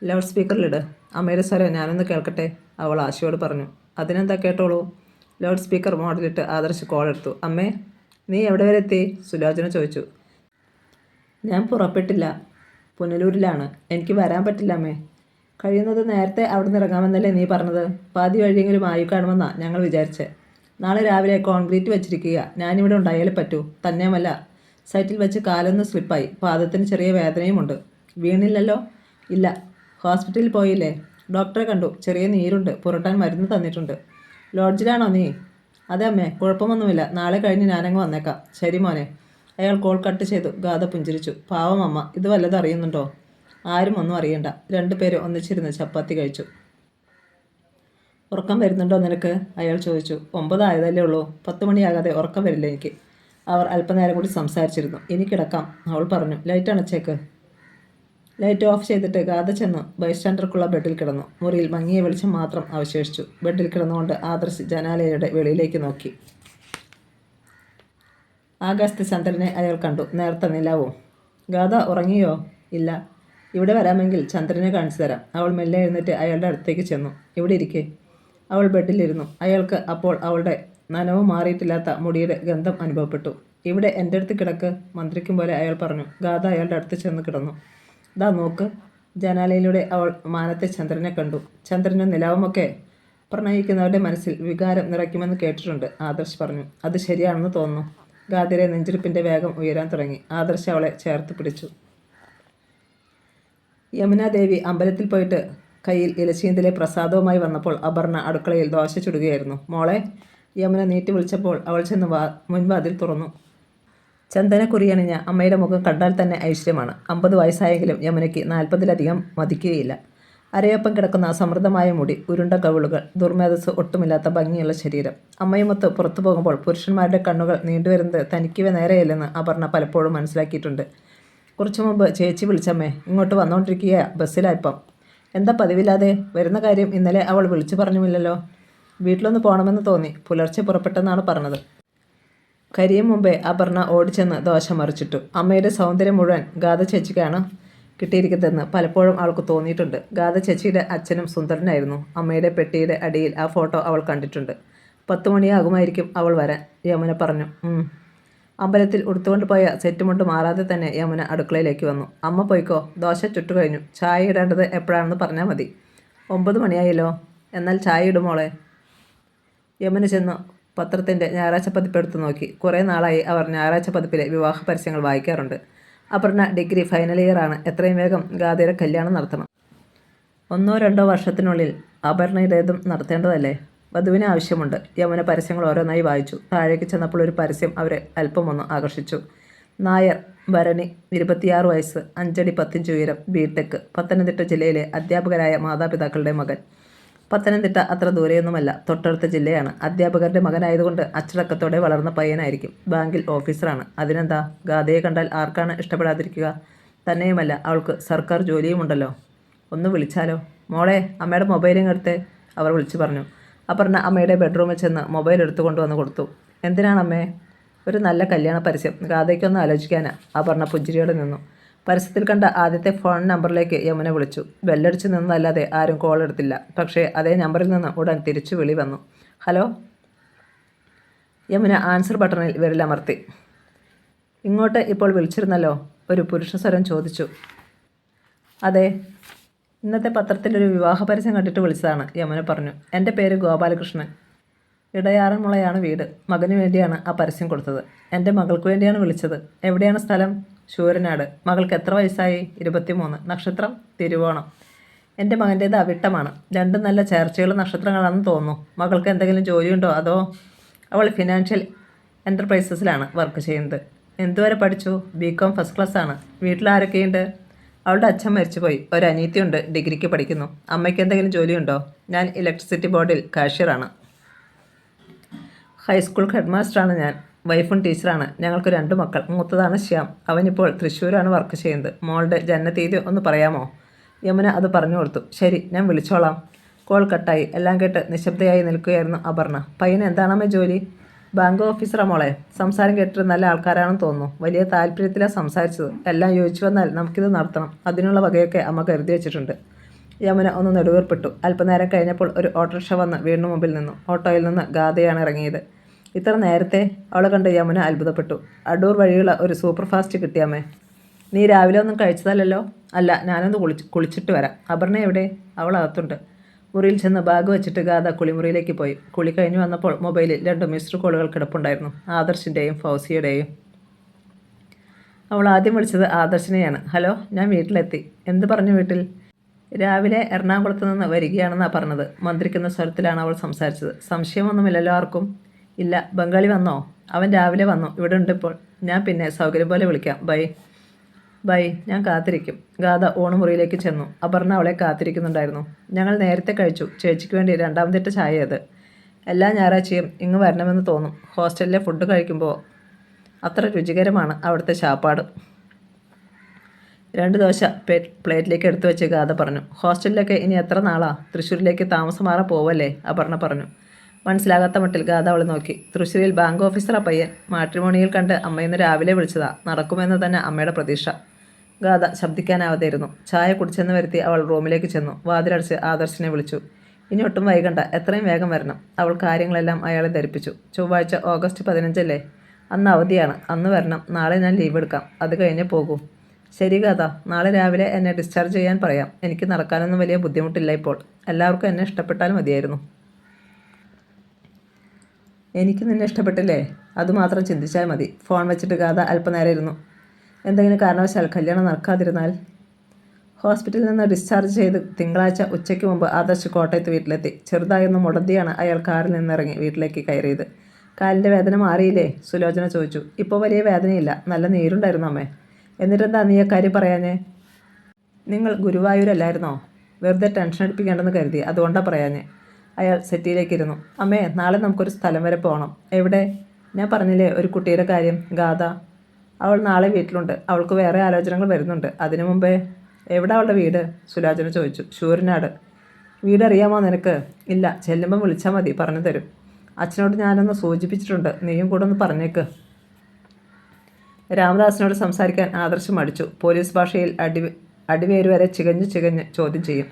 ലൗഡ് സ്പീക്കറിലിട്. അമ്മയുടെ സ്വരം ഞാനൊന്ന് കേൾക്കട്ടെ, അവൾ ആശയോട് പറഞ്ഞു. അതിനെന്താ, കേട്ടോളൂ. ലൗഡ് സ്പീക്കർ മോഡിലിട്ട് ആദർശ് കോൾ എടുത്തു. അമ്മേ, നീ എവിടെ വരെ എത്തി? സുലോചന ചോദിച്ചു. ഞാൻ പുറപ്പെട്ടില്ല, പുനലൂരിലാണ്. എനിക്ക് വരാൻ പറ്റില്ല അമ്മേ. കഴിയുന്നത് നേരത്തെ അവിടെ നിന്ന് ഇറങ്ങാമെന്നല്ലേ നീ പറഞ്ഞത്? പാതി വഴിയെങ്കിലും ആയി കാണുമെന്നാണ് ഞങ്ങൾ വിചാരിച്ചത്. നാളെ രാവിലെ കോൺക്രീറ്റ് വെച്ചിരിക്കുക. ഞാനിവിടെ ഉണ്ടായാലേ പറ്റൂ. തന്നെയുമല്ല, സൈറ്റിൽ വെച്ച് കാലൊന്ന് സ്ലിപ്പായി. പാദത്തിന് ചെറിയ വേദനയുമുണ്ട്. വീണില്ലല്ലോ? ഇല്ല. ഹോസ്പിറ്റലിൽ പോയില്ലേ? ഡോക്ടറെ കണ്ടു. ചെറിയ നീരുണ്ട്. പുരട്ടാൻ മരുന്ന് തന്നിട്ടുണ്ട്. ലോഡ്ജിലാണോ നീ? അതെ അമ്മേ, കുഴപ്പമൊന്നുമില്ല. നാളെ കഴിഞ്ഞ് ഞാനങ്ങ് വന്നേക്കാം. ശരി മോനെ. അയാൾ കോൾ കട്ട് ചെയ്തു. ഗാഥ പുഞ്ചിരിച്ചു. പാവം അമ്മ. ഇത് വല്ലതും അറിയുന്നുണ്ടോ? ആരും ഒന്നും അറിയണ്ട. 2 പേരും ഒന്നിച്ചിരുന്ന് ചപ്പാത്തി കഴിച്ചു. ഉറക്കം വരുന്നുണ്ടോ നിനക്ക്? അയാൾ ചോദിച്ചു. 9 ആയതല്ലേ ഉള്ളൂ. 10 മണിയാകാതെ ഉറക്കം വരില്ല എനിക്ക്. അവർ അല്പനേരം കൂടി സംസാരിച്ചിരുന്നു. ഇനി കിടക്കാം, അവൾ പറഞ്ഞു. ലൈറ്റ് അണച്ചേക്ക്. ലൈറ്റ് ഓഫ് ചെയ്തിട്ട് ഗാഥ ചെന്ന് ബൈസ്റ്റാൻഡർക്കുള്ള ബെഡിൽ കിടന്നു. മുറിയിൽ മങ്ങിയ വെളിച്ചം മാത്രം അവശേഷിച്ചു. ബെഡിൽ കിടന്നുകൊണ്ട് ആദർശ് ജനാലയുടെ വെളിയിലേക്ക് നോക്കി. ആകാശത്ത് ചന്ദ്രനെ അയാൾ കണ്ടു. നേർത്ത നിലാവും. ഗാഥ ഉറങ്ങിയോ? ഇല്ല. ഇവിടെ വരാമെങ്കിൽ ചന്ദ്രനെ കാണിച്ചു തരാം. അവൾ മെല്ലെ എഴുന്നേറ്റ് അയാളുടെ അടുത്തേക്ക് ചെന്നു. ഇവിടെ ഇരിക്കേ. അവൾ ബെഡിലിരുന്നു. അയാൾക്ക് അപ്പോൾ അവളുടെ നനവ് മാറിയിട്ടില്ലാത്ത മുടിയുടെ ഗന്ധം അനുഭവപ്പെട്ടു. ഇവിടെ എൻ്റെ അടുത്ത് കിടക്ക്, മന്ത്രിക്കും പോലെ അയാൾ പറഞ്ഞു. ഗാഥ അയാളുടെ അടുത്ത് ചെന്ന് കിടന്നു. ദാ നോക്ക്. ജനാലയിലൂടെ അവൾ മാനത്തെ ചന്ദ്രനെ കണ്ടു. ചന്ദ്രനും നിലാവുമൊക്കെ പ്രണയിക്കുന്നവരുടെ മനസ്സിൽ വികാരം നിറയ്ക്കുമെന്ന് കേട്ടിട്ടുണ്ട്, ആദർശ് പറഞ്ഞു. അത് ശരിയാണെന്ന് തോന്നുന്നു. ഗാഥയുടെ നെഞ്ചിരിപ്പിൻ്റെ വേഗം ഉയരാൻ തുടങ്ങി. ആദർശ് അവളെ ചേർത്ത് പിടിച്ചു. യമുനാദേവി അമ്പലത്തിൽ പോയിട്ട് കയ്യിൽ ഇലച്ചീന്തിലെ പ്രസാദവുമായി വന്നപ്പോൾ അപർണ അടുക്കളയിൽ ദോശ ചുടുകയായിരുന്നു. മോളെ, യമുന നീട്ടി വിളിച്ചപ്പോൾ അവൾ ചെന്ന് മുൻവാതിൽ തുറന്നു. ചന്ദനക്കുറിയണിഞ്ഞ അമ്മയുടെ മുഖം കണ്ടാൽ തന്നെ ഐശ്വര്യമാണ്. 50 വയസ്സായെങ്കിലും യമുനയ്ക്ക് 40-ലധികം മതിക്കുകയില്ല. അരയൊപ്പം കിടക്കുന്ന സമൃദ്ധമായ മുടി, ഉരുണ്ട കവിളുകൾ, ദുർമേധസ് ഒട്ടുമില്ലാത്ത ഭംഗിയുള്ള ശരീരം. അമ്മയുമൊത്ത് പുറത്തു പോകുമ്പോൾ പുരുഷന്മാരുടെ കണ്ണുകൾ നീണ്ടുവരുന്നത് തനിക്കിവ നേരെയല്ലെന്ന് അപർണ പലപ്പോഴും മനസ്സിലാക്കിയിട്ടുണ്ട്. കുറച്ചു മുമ്പ് ചേച്ചി വിളിച്ചമ്മേ, ഇങ്ങോട്ട് വന്നുകൊണ്ടിരിക്കുക ബസ്സിലായിപ്പം. എന്താ പതിവില്ലാതെ വരുന്ന കാര്യം ഇന്നലെ അവൾ വിളിച്ചു പറഞ്ഞുമില്ലല്ലോ. വീട്ടിലൊന്ന് പോകണമെന്ന് തോന്നി, പുലർച്ചെ പുറപ്പെട്ടെന്നാണ് പറഞ്ഞത്. കരിയും മുമ്പേ അപർണ ഓടിച്ചെന്ന് ദോശ മറിച്ചിട്ടു. അമ്മയുടെ സൗന്ദര്യം മുഴുവൻ ഗാഥ ചേച്ചിക്കാണ് കിട്ടിയിരിക്കുന്നതെന്ന് പലപ്പോഴും അവൾക്ക് തോന്നിയിട്ടുണ്ട്. ഗാഥ ചേച്ചിയുടെ അച്ഛനും സുന്ദരനായിരുന്നു. അമ്മയുടെ പെട്ടിയുടെ അടിയിൽ ആ ഫോട്ടോ അവൾ കണ്ടിട്ടുണ്ട്. 10 മണിയാകുമായിരിക്കും അവൾ വരാൻ, യമുന പറഞ്ഞു. അമ്പലത്തിൽ ഉടുത്തുകൊണ്ട് പോയ സെറ്റുമുണ്ട് മാറാതെ തന്നെ യമുന അടുക്കളയിലേക്ക് വന്നു. അമ്മ പോയിക്കോ, ദോശ ചുട്ടു കഴിഞ്ഞു. ചായ ഇടേണ്ടത് എപ്പോഴാണെന്ന് പറഞ്ഞാൽ മതി. 9 മണിയായല്ലോ. എന്നാൽ ചായ ഇടുമോളെ. യമുന ചെന്നു പത്രത്തിൻ്റെ ഞായറാഴ്ച പതിപ്പ് എടുത്തു നോക്കി. കുറേ നാളായി അവർ ഞായറാഴ്ച പതിപ്പിലെ വിവാഹ പരസ്യങ്ങൾ വായിക്കാറുണ്ട്. അപർണ ഡിഗ്രി ഫൈനൽ ഇയറാണ്. എത്രയും വേഗം ഗാഥയുടെ കല്യാണം നടത്തണം. 1-2 വർഷത്തിനുള്ളിൽ അപർണയുടേതും നടത്തേണ്ടതല്ലേ. വധുവിന് ആവശ്യമുണ്ട്. യമുന പരസ്യങ്ങൾ ഓരോന്നായി വായിച്ചു. താഴേക്ക് ചെന്നപ്പോൾ ഒരു പരസ്യം അവരെ അല്പമൊന്ന് ആകർഷിച്ചു. നായർ, ഭരണി, 26 വയസ്സ്, 5 അടി 10 ഇഞ്ച് ഉയരം, ബിടെക്, പത്തനംതിട്ട ജില്ലയിലെ അധ്യാപകരായ മാതാപിതാക്കളുടെ മകൻ. പത്തനംതിട്ട അത്ര ദൂരെയൊന്നുമല്ല, തൊട്ടടുത്ത ജില്ലയാണ്. അധ്യാപകരുടെ മകനായതുകൊണ്ട് അച്ചടക്കത്തോടെ വളർന്ന പയ്യനായിരിക്കും. ബാങ്കിൽ ഓഫീസറാണ്. അതിനെന്താ, ഗാഥയെ കണ്ടാൽ ആർക്കാണ് ഇഷ്ടപ്പെടാതിരിക്കുക. തന്നെയുമല്ല, അവൾക്ക് സർക്കാർ ജോലിയുമുണ്ടല്ലോ. ഒന്ന് വിളിച്ചാലോ. മോളെ, അമ്മയുടെ മൊബൈലിങ് എടുത്തേ, അവർ വിളിച്ചു പറഞ്ഞു. അപർണ അമ്മയുടെ ബെഡ്റൂമിൽ ചെന്ന് മൊബൈൽ എടുത്തു കൊണ്ടുവന്ന് കൊടുത്തു. എന്തിനാണമ്മേ? ഒരു നല്ല കല്യാണ പരസ്യം, ഗാഥയ്ക്കൊന്ന് ആലോചിക്കാനാ. അപർണ പുഞ്ചിരിയോടെ നിന്നു. പരസ്യത്തിൽ കണ്ട ആദ്യത്തെ ഫോൺ നമ്പറിലേക്ക് യമുന വിളിച്ചു. ബെല്ലടിച്ച് നിന്നല്ലാതെ ആരും കോൾ എടുത്തില്ല. പക്ഷേ അതേ നമ്പറിൽ നിന്ന് ഉടൻ തിരിച്ചു വിളി വന്നു. ഹലോ. യമുന ആൻസർ ബട്ടണിൽ വിരലമർത്തി. ഇങ്ങോട്ട് ഇപ്പോൾ വിളിച്ചിരുന്നല്ലോ, ഒരു പുരുഷ സ്വരം ചോദിച്ചു. അതെ, ഇന്നത്തെ പത്രത്തിലൊരു വിവാഹ പരസ്യം കണ്ടിട്ട് വിളിച്ചതാണ്, യമുന പറഞ്ഞു. എൻ്റെ പേര് ഗോപാലകൃഷ്ണൻ. ഇടയാറന്മുളയാണ് വീട്. മകന് വേണ്ടിയാണ് ആ പരസ്യം കൊടുത്തത്. എൻ്റെ മകൾക്ക് വേണ്ടിയാണ് വിളിച്ചത്. എവിടെയാണ് സ്ഥലം? ശൂരനാട്. മകൾക്ക് എത്ര വയസ്സായി? 23. നക്ഷത്രം തിരുവോണം. എൻ്റെ മകൻ്റേത് അവിട്ടമാണ്. രണ്ടും നല്ല ചേർച്ചയുള്ള നക്ഷത്രങ്ങളാണെന്ന് തോന്നുന്നു. മകൾക്ക് എന്തെങ്കിലും ജോലിയുണ്ടോ? അതോ? അവൾ ഫിനാൻഷ്യൽ എൻ്റർപ്രൈസസിലാണ് വർക്ക് ചെയ്യുന്നത്. എന്തുവരെ പഠിച്ചു? BCom ഫസ്റ്റ് ക്ലാസ് ആണ്. വീട്ടിലാരൊക്കെയുണ്ട്? അവളുടെ അച്ഛൻ മരിച്ചുപോയി. ഒരു അനിയത്തിയുണ്ട്, ഡിഗ്രിക്ക് പഠിക്കുന്നു. അമ്മയ്ക്ക് എന്തെങ്കിലും ജോലിയുണ്ടോ? ഞാൻ ഇലക്ട്രിസിറ്റി ബോർഡിൽ കാഷ്യറാണ്. ഹൈസ്കൂൾ ഹെഡ് മാസ്റ്ററാണ് ഞാൻ. വൈഫും ടീച്ചറാണ്. ഞങ്ങൾക്ക് 2 മക്കൾ. മൂത്തതാണ് ശ്യാം. അവനിപ്പോൾ തൃശ്ശൂരാണ് വർക്ക് ചെയ്യുന്നത്. മോളുടെ ജനനതീയതി ഒന്ന് പറയാമോ? യമുന അത് പറഞ്ഞു കൊടുത്തു. ശരി, ഞാൻ വിളിച്ചോളാം. കോൾ കട്ടായി. എല്ലാം കേട്ട് നിശബ്ദയായി നിൽക്കുകയായിരുന്നു അപർണ. പയ്യന് എന്താണമ്മേ ജോലി? ബാങ്ക് ഓഫീസറാ മോളെ. സംസാരം കേട്ടിട്ട് നല്ല ആൾക്കാരാണെന്ന് തോന്നുന്നു. വലിയ താല്പര്യത്തിലാണ് സംസാരിച്ചത്. എല്ലാം യോജിച്ചു വന്നാൽ നമുക്കിത് നടത്തണം. അതിനുള്ള വകയൊക്കെ അമ്മ കരുതി വെച്ചിട്ടുണ്ട്. യമുന ഒന്ന് നെടുവേർപ്പെട്ടു. അല്പനേരം കഴിഞ്ഞപ്പോൾ ഒരു ഓട്ടോറിക്ഷ വന്ന് വീടിന് മുമ്പിൽ നിന്നു. ഓട്ടോയിൽ നിന്ന് ഗാഥയാണ് ഇറങ്ങിയത്. ഇത്ര നേരത്തെ? അവളെ കണ്ട് യമുന അത്ഭുതപ്പെട്ടു. അടൂർ വഴിയുള്ള ഒരു സൂപ്പർ ഫാസ്റ്റ് കിട്ടിയാമേ. നീ രാവിലെ ഒന്നും കഴിച്ചതല്ലോ? അല്ല, ഞാനൊന്ന് കുളിച്ചിട്ട് വരാം. അപർണ എവിടെ? അവൾ അകത്തുണ്ട്. മുറിയിൽ ചെന്ന് ബാഗ് വെച്ചിട്ട് ഗാഥ കുളിമുറിയിലേക്ക് പോയി. കുളി കഴിഞ്ഞ് വന്നപ്പോൾ മൊബൈലിൽ 2 മിസ്ഡ് കോളുകൾ കിടപ്പുണ്ടായിരുന്നു, ആദർശിൻ്റെയും ഫൗസിയുടെയും. അവൾ ആദ്യം വിളിച്ചത് ആദർശിനെയാണ്. ഹലോ, ഞാൻ വീട്ടിലെത്തി. എന്ത് പറഞ്ഞു വീട്ടിൽ? രാവിലെ എറണാകുളത്ത് നിന്ന് വരികയാണെന്നാണ് പറഞ്ഞത്. മന്ത്രിക്കുന്ന സ്വരത്തിലാണ് അവൾ സംസാരിച്ചത്. സംശയമൊന്നുമില്ലല്ലോ ആർക്കും? ഇല്ല. ബംഗാളി വന്നോ? അവൻ രാവിലെ വന്നു. ഇവിടെ ഉണ്ട് ഇപ്പോൾ. ഞാൻ പിന്നെ സൗകര്യം പോലെ വിളിക്കാം. ബൈ. ബൈ, ഞാൻ കാത്തിരിക്കും. ഗാഥ ഊണുമുറിയിലേക്ക് ചെന്നു. അപർണ അവളെ കാത്തിരിക്കുന്നുണ്ടായിരുന്നു. ഞങ്ങൾ നേരത്തെ കഴിച്ചു. ചേച്ചിക്ക് വേണ്ടി 2ാമത്തെ ചായ അത്. എല്ലാ ഞായറാഴ്ചയും ഇങ്ങ് വരണമെന്ന് തോന്നും. ഹോസ്റ്റലിലെ ഫുഡ് കഴിക്കുമ്പോൾ അത്ര രുചികരമാണ് അവിടുത്തെ ശാപ്പാട്. 2 ദോശ പ്ലേറ്റിലേക്ക് എടുത്തു വെച്ച് ഗാഥ പറഞ്ഞു. ഹോസ്റ്റലിലൊക്കെ ഇനി എത്ര നാളാ? തൃശ്ശൂരിലേക്ക് താമസം മാറാൻ പോവല്ലേ? അപർണ പറഞ്ഞു. മനസ്സിലാകാത്ത മട്ടിൽ ഗാഥ അവളെ നോക്കി. തൃശ്ശൂരിൽ ബാങ്ക് ഓഫീസറാ പയ്യൻ. മാട്രിമോണിയിൽ കണ്ട് അമ്മയിന്ന് രാവിലെ വിളിച്ചതാ. നടക്കുമെന്ന് തന്നെ അമ്മയുടെ പ്രതീക്ഷ. ഗാഥ ശബ്ദിക്കാനാവാതെ ഇരുന്നു. ചായ കുടിച്ചെന്ന് വരുത്തി അവൾ റൂമിലേക്ക് ചെന്നു. വാതിലടച്ച് ആദർശിനെ വിളിച്ചു. ഇനി ഒട്ടും വൈകണ്ട, എത്രയും വേഗം വരണം. അവൾ കാര്യങ്ങളെല്ലാം അയാളെ ധരിപ്പിച്ചു. ചൊവ്വാഴ്ച ഓഗസ്റ്റ് 15 അന്ന് അവധിയാണ്. അന്ന് വരണം. നാളെ ഞാൻ ലീവ് എടുക്കാം. അത് കഴിഞ്ഞേ പോകൂ. ശരി ഗാഥ, നാളെ രാവിലെ എന്നെ ഡിസ്ചാർജ് ചെയ്യാൻ പറയാം. എനിക്ക് നടക്കാനൊന്നും വലിയ ബുദ്ധിമുട്ടില്ല ഇപ്പോൾ. എല്ലാവർക്കും എന്നെ ഇഷ്ടപ്പെട്ടാൽ മതിയായിരുന്നു. എനിക്ക് നിന്നെ ഇഷ്ടപ്പെട്ടില്ലേ? അതുമാത്രം ചിന്തിച്ചാൽ മതി. ഫോൺ വെച്ചിട്ട് ഗാഥ അല്പനേരം ഇരുന്നു. എന്തെങ്കിലും കാരണവശാൽ കല്യാണം നടക്കാതിരുന്നാൽ? ഹോസ്പിറ്റലിൽ നിന്ന് ഡിസ്ചാർജ് ചെയ്ത് തിങ്കളാഴ്ച ഉച്ചയ്ക്ക് മുമ്പ് ആദർശ് കോട്ടയത്ത് വീട്ടിലെത്തി. ചെറുതായൊന്ന് മുടന്തിയാണ് അയാൾ കാറിൽ നിന്നിറങ്ങി വീട്ടിലേക്ക് കയറിയത്. കാലിൻ്റെ വേദന മാറിയില്ലേ? സുലോചന ചോദിച്ചു. ഇപ്പോൾ വലിയ വേദനയില്ല. നല്ല നീരുണ്ടായിരുന്നു അമ്മേ. എന്നിട്ടെന്താ നീ കാര്യം പറയാഞ്ഞേ? നിങ്ങൾ ഗുരുവായൂരല്ലായിരുന്നോ? വെറുതെ ടെൻഷൻ അടിപ്പിക്കേണ്ടെന്ന് കരുതി, അതുകൊണ്ടാണ് പറയാഞ്ഞേ. അയാൾ സെറ്റിയിലേക്ക് ഇരുന്നു. അമ്മേ, നാളെ നമുക്കൊരു സ്ഥലം വരെ പോകണം. എവിടെ? ഞാൻ പറഞ്ഞില്ലേ ഒരു കുട്ടിയുടെ കാര്യം. ഗാഥ. അവൾ നാളെ വീട്ടിലുണ്ട്. അവൾക്ക് വേറെ ആലോചനകൾ വരുന്നുണ്ട്. അതിനു മുമ്പേ. എവിടെ അവളുടെ വീട്? സുലോചന ചോദിച്ചു. ശൂരനാട്. വീടറിയാമോ നിനക്ക്? ഇല്ല, ചെല്ലുമ്പം വിളിച്ചാൽ മതി, പറഞ്ഞു തരും. അച്ഛനോട് ഞാനൊന്ന് സൂചിപ്പിച്ചിട്ടുണ്ട്. നീയും കൂടെ ഒന്ന് പറഞ്ഞേക്ക്. രാമദാസിനോട് സംസാരിക്കാൻ ആദർശം മടിച്ചു. പോലീസ് ഭാഷയിൽ അടിവേര് വരെ ചികഞ്ഞ് ചോദ്യം ചെയ്യും.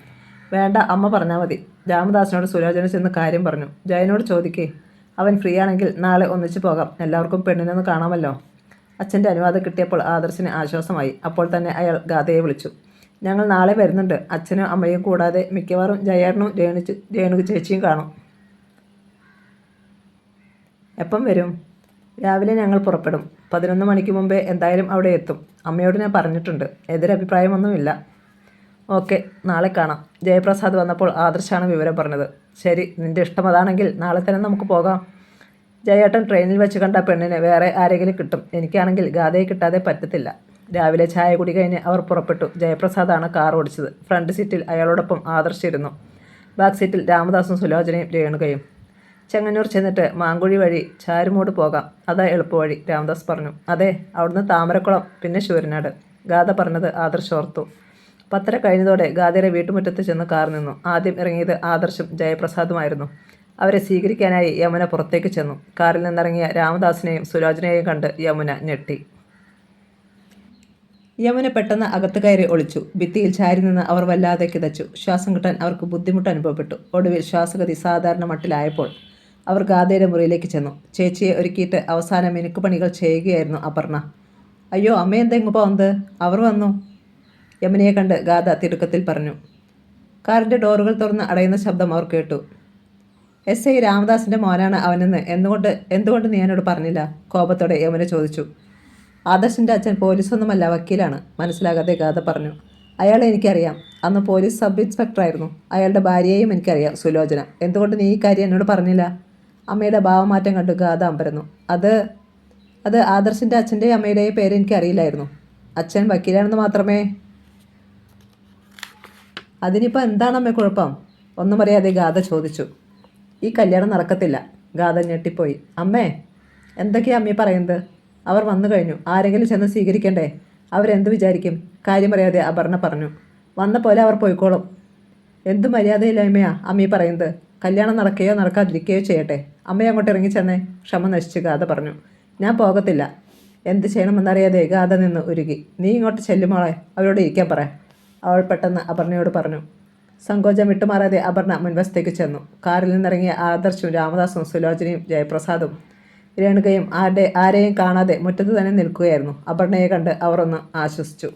വേണ്ട, അമ്മ പറഞ്ഞാൽ മതി. രാമദാസിനോട് സുലോചന ചെന്ന് കാര്യം പറഞ്ഞു. ജയനോട് ചോദിക്കേ. അവൻ ഫ്രീ ആണെങ്കിൽ നാളെ ഒന്നിച്ച് പോകാം. എല്ലാവർക്കും പെണ്ണിനൊന്ന് കാണാമല്ലോ. അച്ഛൻ്റെ അനുവാദം കിട്ടിയപ്പോൾ ആദർശിന് ആശ്വാസമായി. അപ്പോൾ തന്നെ അയാൾ ഗാഥയെ വിളിച്ചു. ഞങ്ങൾ നാളെ വരുന്നുണ്ട്. അച്ഛനും അമ്മയും കൂടാതെ മിക്കവാറും ജയേട്ടനും രേണുക ചേച്ചിയും കാണും. എപ്പം വരും? രാവിലെ ഞങ്ങൾ പുറപ്പെടും. 11 മണിക്ക് മുമ്പേ എന്തായാലും അവിടെ എത്തും. അമ്മയോട് ഞാൻ പറഞ്ഞിട്ടുണ്ട്. എതിരഭിപ്രായമൊന്നുമില്ല. ഓക്കെ, നാളെ കാണാം. ജയപ്രസാദ് വന്നപ്പോൾ ആദർശാണ് വിവരം പറഞ്ഞത്. ശരി, നിൻ്റെ ഇഷ്ടം അതാണെങ്കിൽ നാളെ തന്നെ നമുക്ക് പോകാം. ജയേട്ടൻ ട്രെയിനിൽ വെച്ച് കണ്ട പെണ്ണിന് വേറെ ആരെങ്കിലും കിട്ടും. എനിക്കാണെങ്കിൽ ഗാഥയെ കിട്ടാതെ പറ്റത്തില്ല. രാവിലെ ചായ കുടി കഴിഞ്ഞ് അവർ പുറപ്പെട്ടു. ജയപ്രസാദാണ് കാർ ഓടിച്ചത്. ഫ്രണ്ട് സീറ്റിൽ അയാളോടൊപ്പം ആദർശിരുന്നു. ബാക്ക് സീറ്റിൽ രാമദാസും സുലോചനയും രേണുകയും. ചെങ്ങന്നൂർ ചെന്നിട്ട് മാങ്കുഴി വഴി ചാരുമൂട് പോകാം. അതാ എളുപ്പവഴി, രാമദാസ് പറഞ്ഞു. അതെ, അവിടുന്ന് താമരക്കുളം, പിന്നെ ശൂരനാട്. ഗാഥ പറഞ്ഞത് ആദർശ് ഓർത്തു. 10 കഴിഞ്ഞതോടെ ഗാഥയുടെ വീട്ടുമുറ്റത്ത് ചെന്ന് കാർ നിന്നു. ആദ്യം ഇറങ്ങിയത് ആദർശും ജയപ്രസാദുമായിരുന്നു. അവരെ സ്വീകരിക്കാനായി യമുന പുറത്തേക്ക് ചെന്നു. കാറിൽ നിന്നിറങ്ങിയ രാമദാസിനെയും സുലോചനയെയും കണ്ട് യമുന ഞെട്ടി. യമുന പെട്ടെന്ന് അകത്ത് കയറി ഒളിച്ചു. ഭിത്തിയിൽ ചാരി നിന്ന് അവർ വല്ലാതെ കിതച്ചു. ശ്വാസം കിട്ടാൻ അവർക്ക് ബുദ്ധിമുട്ട് അനുഭവപ്പെട്ടു. ഒടുവിൽ ശ്വാസഗതി സാധാരണ മട്ടിലായപ്പോൾ അവർ ഗാഥയുടെ മുറിയിലേക്ക് ചെന്നു. ചേച്ചിയെ ഒരുക്കിയിട്ട് അവസാന മിനുക്കുപണികൾ ചെയ്യുകയായിരുന്നു അപർണ. അയ്യോ, അമ്മ എന്തെങ്ങു പോകുന്നത്? അവർ വന്നു. യമുനയെ കണ്ട് ഗാഥ തിടുക്കത്തിൽ പറഞ്ഞു. കാറിൻ്റെ ഡോറുകൾ തുറന്ന് അടയുന്ന ശബ്ദം അവർ കേട്ടു. SI രാമദാസിൻ്റെ മോനാണ് അവനെന്ന് എന്തുകൊണ്ട് നീ എന്നോട് പറഞ്ഞില്ല? കോപത്തോടെ യമുന ചോദിച്ചു. ആദർശിൻ്റെ അച്ഛൻ പോലീസൊന്നുമല്ല, വക്കീലാണ്. മനസ്സിലാകാതെ ഗാഥ പറഞ്ഞു. അയാളെ എനിക്കറിയാം. അന്ന് പോലീസ് സബ് ഇൻസ്പെക്ടറായിരുന്നു. അയാളുടെ ഭാര്യയെയും എനിക്കറിയാം, സുലോചന. എന്തുകൊണ്ട് നീ ഈ കാര്യം എന്നോട് പറഞ്ഞില്ല? അമ്മയുടെ ഭാവമാറ്റം കണ്ടു ഗാഥ അമ്പരന്നു. അത് ആദർശിൻ്റെ അച്ഛൻ്റെയും അമ്മയുടെയും പേര് എനിക്കറിയില്ലായിരുന്നു. അച്ഛൻ വക്കീലാണെന്ന് മാത്രമേ. അതിനിപ്പോൾ എന്താണ് അമ്മ കുഴപ്പം? ഒന്നും അറിയാതെ ഗാഥ ചോദിച്ചു. ഈ കല്യാണം നടക്കത്തില്ല. ഗാഥ ഞെട്ടിപ്പോയി. അമ്മേ, എന്തൊക്കെയാണ് അമ്മയെ പറയുന്നത്? അവർ വന്നു കഴിഞ്ഞു. ആരെങ്കിലും ചെന്ന് സ്വീകരിക്കണ്ടേ? അവരെന്ത് വിചാരിക്കും? കാര്യം അറിയാതെ അപർണ പറഞ്ഞു. വന്ന പോലെ അവർ പോയിക്കോളും. എന്ത് മര്യാദയില്ലായ്മയാ അമ്മയെ പറയുന്നത്? കല്യാണം നടക്കുകയോ നടക്കാതിരിക്കുകയോ ചെയ്യട്ടെ. അമ്മയെ അങ്ങോട്ട് ഇറങ്ങിച്ചെന്നേ. ക്ഷമ നശിച്ച് ഗാഥ പറഞ്ഞു. ഞാൻ പോകത്തില്ല. എന്ത് ചെയ്യണമെന്നറിയാതെ ഗാഥ നിന്ന് ഉരുകി. നീ ഇങ്ങോട്ട് ചെല്ലുമോളെ, അവരോട് ഇരിക്കാൻ പറ. അവൾ പെട്ടെന്ന് അപർണയോട് പറഞ്ഞു. സങ്കോചം വിട്ടുമാറാതെ അപർണ മുൻവശത്തേക്ക് ചെന്നു. കാറിൽ നിന്നിറങ്ങിയ ആദർശും രാമദാസും സുലോചനയും ജയപ്രസാദും രേണുകയും ആരെയും കാണാതെ മുറ്റത്ത് തന്നെ നിൽക്കുകയായിരുന്നു. അപർണയെ കണ്ട് അവർ ഒന്ന് ആശ്വസിച്ചു.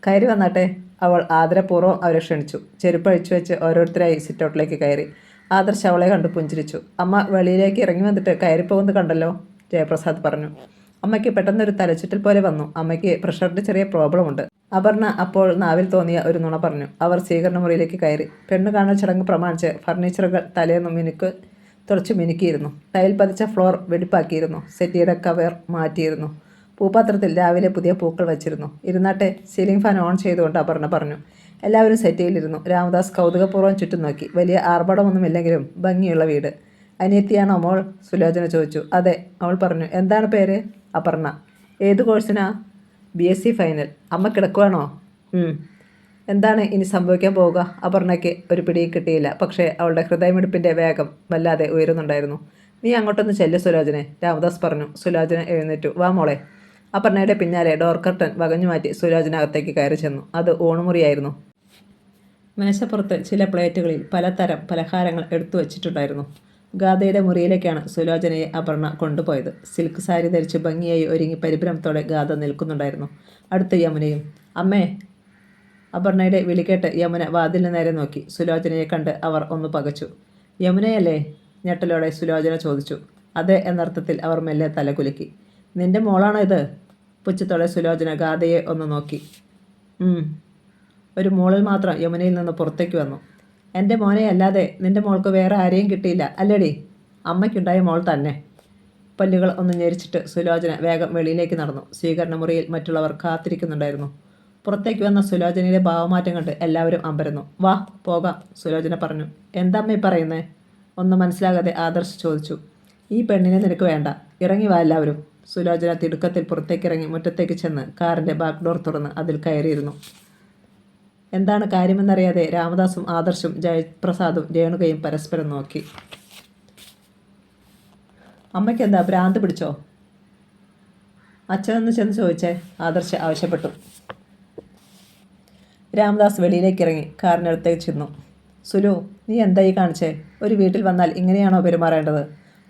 കയറി വന്നാട്ടെ. അവൾ ആദരപൂർവ്വം അവരെ ക്ഷണിച്ചു. ചെരുപ്പ് അഴിച്ചു വെച്ച് ഓരോരുത്തരായി സിറ്റൗട്ടിലേക്ക് കയറി. ആദർശ് അവളെ കണ്ട് പുഞ്ചിരിച്ചു. അമ്മ വെളിയിലേക്ക് ഇറങ്ങി വന്നിട്ട് കയറിപ്പോകുന്നത് കണ്ടല്ലോ, ജയപ്രസാദ് പറഞ്ഞു. അമ്മയ്ക്ക് പെട്ടെന്നൊരു തലച്ചുറ്റൽ പോലെ വന്നു. അമ്മയ്ക്ക് പ്രഷറിൻ്റെ ചെറിയ പ്രോബ്ലമുണ്ട്. അപർണ അപ്പോൾ നാവിൽ തോന്നിയ ഒരു നുണ പറഞ്ഞു. അവർ സ്വീകരണ മുറിയിലേക്ക് കയറി. പെണ്ണ് കാണൽ ചടങ്ങ് പ്രമാണിച്ച് ഫർണിച്ചറുകൾ തലേന്ന് തുടച്ച് മിനുക്കിയിരുന്നു. ടൈൽ പതിച്ച ഫ്ലോർ വെടിപ്പാക്കിയിരുന്നു. സെറ്റിയുടെ കവർ മാറ്റിയിരുന്നു. പൂപ്പാത്രത്തിൽ രാവിലെ പുതിയ പൂക്കൾ വച്ചിരുന്നു. ഇരുന്നാട്ടെ. സീലിംഗ് ഫാൻ ഓൺ ചെയ്തുകൊണ്ട് അപർണ പറഞ്ഞു. എല്ലാവരും സെറ്റിയിലിരുന്നു. രാമദാസ് കൗതുകപൂർവ്വം ചുറ്റും നോക്കി. വലിയ ആർഭാടമൊന്നുമില്ലെങ്കിലും ഭംഗിയുള്ള വീട്. അനിയത്തിയാണോ മോൾ? സുലോചന ചോദിച്ചു. അതെ, അവൾ പറഞ്ഞു. എന്താണ് പേര്? അപർണ. ഏത് കോഴ്സിനാ? BSc final. അമ്മ കിടക്കുവാണോ? എന്താണ് ഇനി സംഭവിക്കാൻ പോവുക? അപർണയ്ക്ക് ഒരു പിടിയും കിട്ടിയില്ല. പക്ഷേ അവളുടെ ഹൃദയമിടിപ്പിൻ്റെ വേഗം വല്ലാതെ ഉയരുന്നുണ്ടായിരുന്നു. നീ അങ്ങോട്ടൊന്ന് ചെല്ല് സുലോചനെ, രാമദാസ് പറഞ്ഞു. സുലോചന എഴുന്നേറ്റു. വാ മോളെ. അപർണയുടെ പിന്നാലെ ഡോർ കർട്ടൻ വകഞ്ഞു മാറ്റി സുലോചന അകത്തേക്ക് കയറി ചെന്നു. അത് ഊണുമുറിയായിരുന്നു. മേശപ്പുറത്ത് ചില പ്ലേറ്റുകളിൽ പലതരം പലഹാരങ്ങൾ എടുത്തു വച്ചിട്ടുണ്ടായിരുന്നു. ഗാഥയുടെ മുറിയിലേക്കാണ് സുലോചനയെ അപർണ കൊണ്ടുപോയത്. സിൽക്ക് സാരി ധരിച്ച് ഭംഗിയായി ഒരുങ്ങി പരിഭ്രമത്തോടെ ഗാഥ നിൽക്കുന്നുണ്ടായിരുന്നു. അടുത്ത് യമുനയും. അമ്മേ. അപർണയുടെ വിളിക്കേട്ട് യമുന വാതിലിന് നേരെ നോക്കി. സുലോചനയെ കണ്ട് അവർ ഒന്ന് പകച്ചു. യമുനയല്ലേ? ഞെട്ടലോടെ സുലോചന ചോദിച്ചു. അതെ എന്നർത്ഥത്തിൽ അവർ മെല്ലെ തലകുലുക്കി. നിന്റെ മോളാണോ ഇത്? പുച്ഛത്തോടെ സുലോചന ഗാഥയെ ഒന്ന് നോക്കി. ഒരു മോളിൽ മാത്രം യമുനയിൽ നിന്ന് പുറത്തേക്ക് വന്നു. എൻ്റെ മോനെ അല്ലാതെ നിന്റെ മോൾക്ക് വേറെ ആരെയും കിട്ടിയില്ല അല്ലേടി? അമ്മയ്ക്കുണ്ടായ മോൾ തന്നെ. പല്ലുകൾ ഒന്ന് ഞെരിച്ചിട്ട് സുലോചന വേഗം വെളിയിലേക്ക് നടന്നു. സ്വീകരണ മുറിയിൽ മറ്റുള്ളവർ കാത്തിരിക്കുന്നുണ്ടായിരുന്നു. പുറത്തേക്ക് വന്ന സുലോചനയിലെ ഭാവമാറ്റം കണ്ട് എല്ലാവരും അമ്പരന്നു. വാ പോകാം, സുലോചന പറഞ്ഞു. എന്താ അമ്മ ഈ പറയുന്നേ? ഒന്നും മനസ്സിലാകാതെ ആദർശ് ചോദിച്ചു. ഈ പെണ്ണിനെ നിനക്ക് വേണ്ട, ഇറങ്ങി വാ എല്ലാവരും. സുലോചന തിടുക്കത്തിൽ പുറത്തേക്കിറങ്ങി മുറ്റത്തേക്ക് ചെന്ന് കാറിൻ്റെ ബാക്ക് ഡോർ തുറന്ന് അതിൽ കയറിയിരുന്നു. എന്താണ് കാര്യമെന്നറിയാതെ രാമദാസും ആദർശും ജയപ്രസാദും രേണുകയും പരസ്പരം നോക്കി. അമ്മയ്ക്ക് എന്താ ഭ്രാന്ത് പിടിച്ചോ? അച്ഛനൊന്ന് ചെന്ന് ചോദിച്ചേ, ആദർശ് ആവശ്യപ്പെട്ടു. രാമദാസ് വെളിയിലേക്ക് ഇറങ്ങി കാറിനടുത്തേക്ക് ചെന്നു. സുലു, നീ എന്തായി കാണിച്ചേ? ഒരു വീട്ടിൽ വന്നാൽ ഇങ്ങനെയാണോ പെരുമാറേണ്ടത്?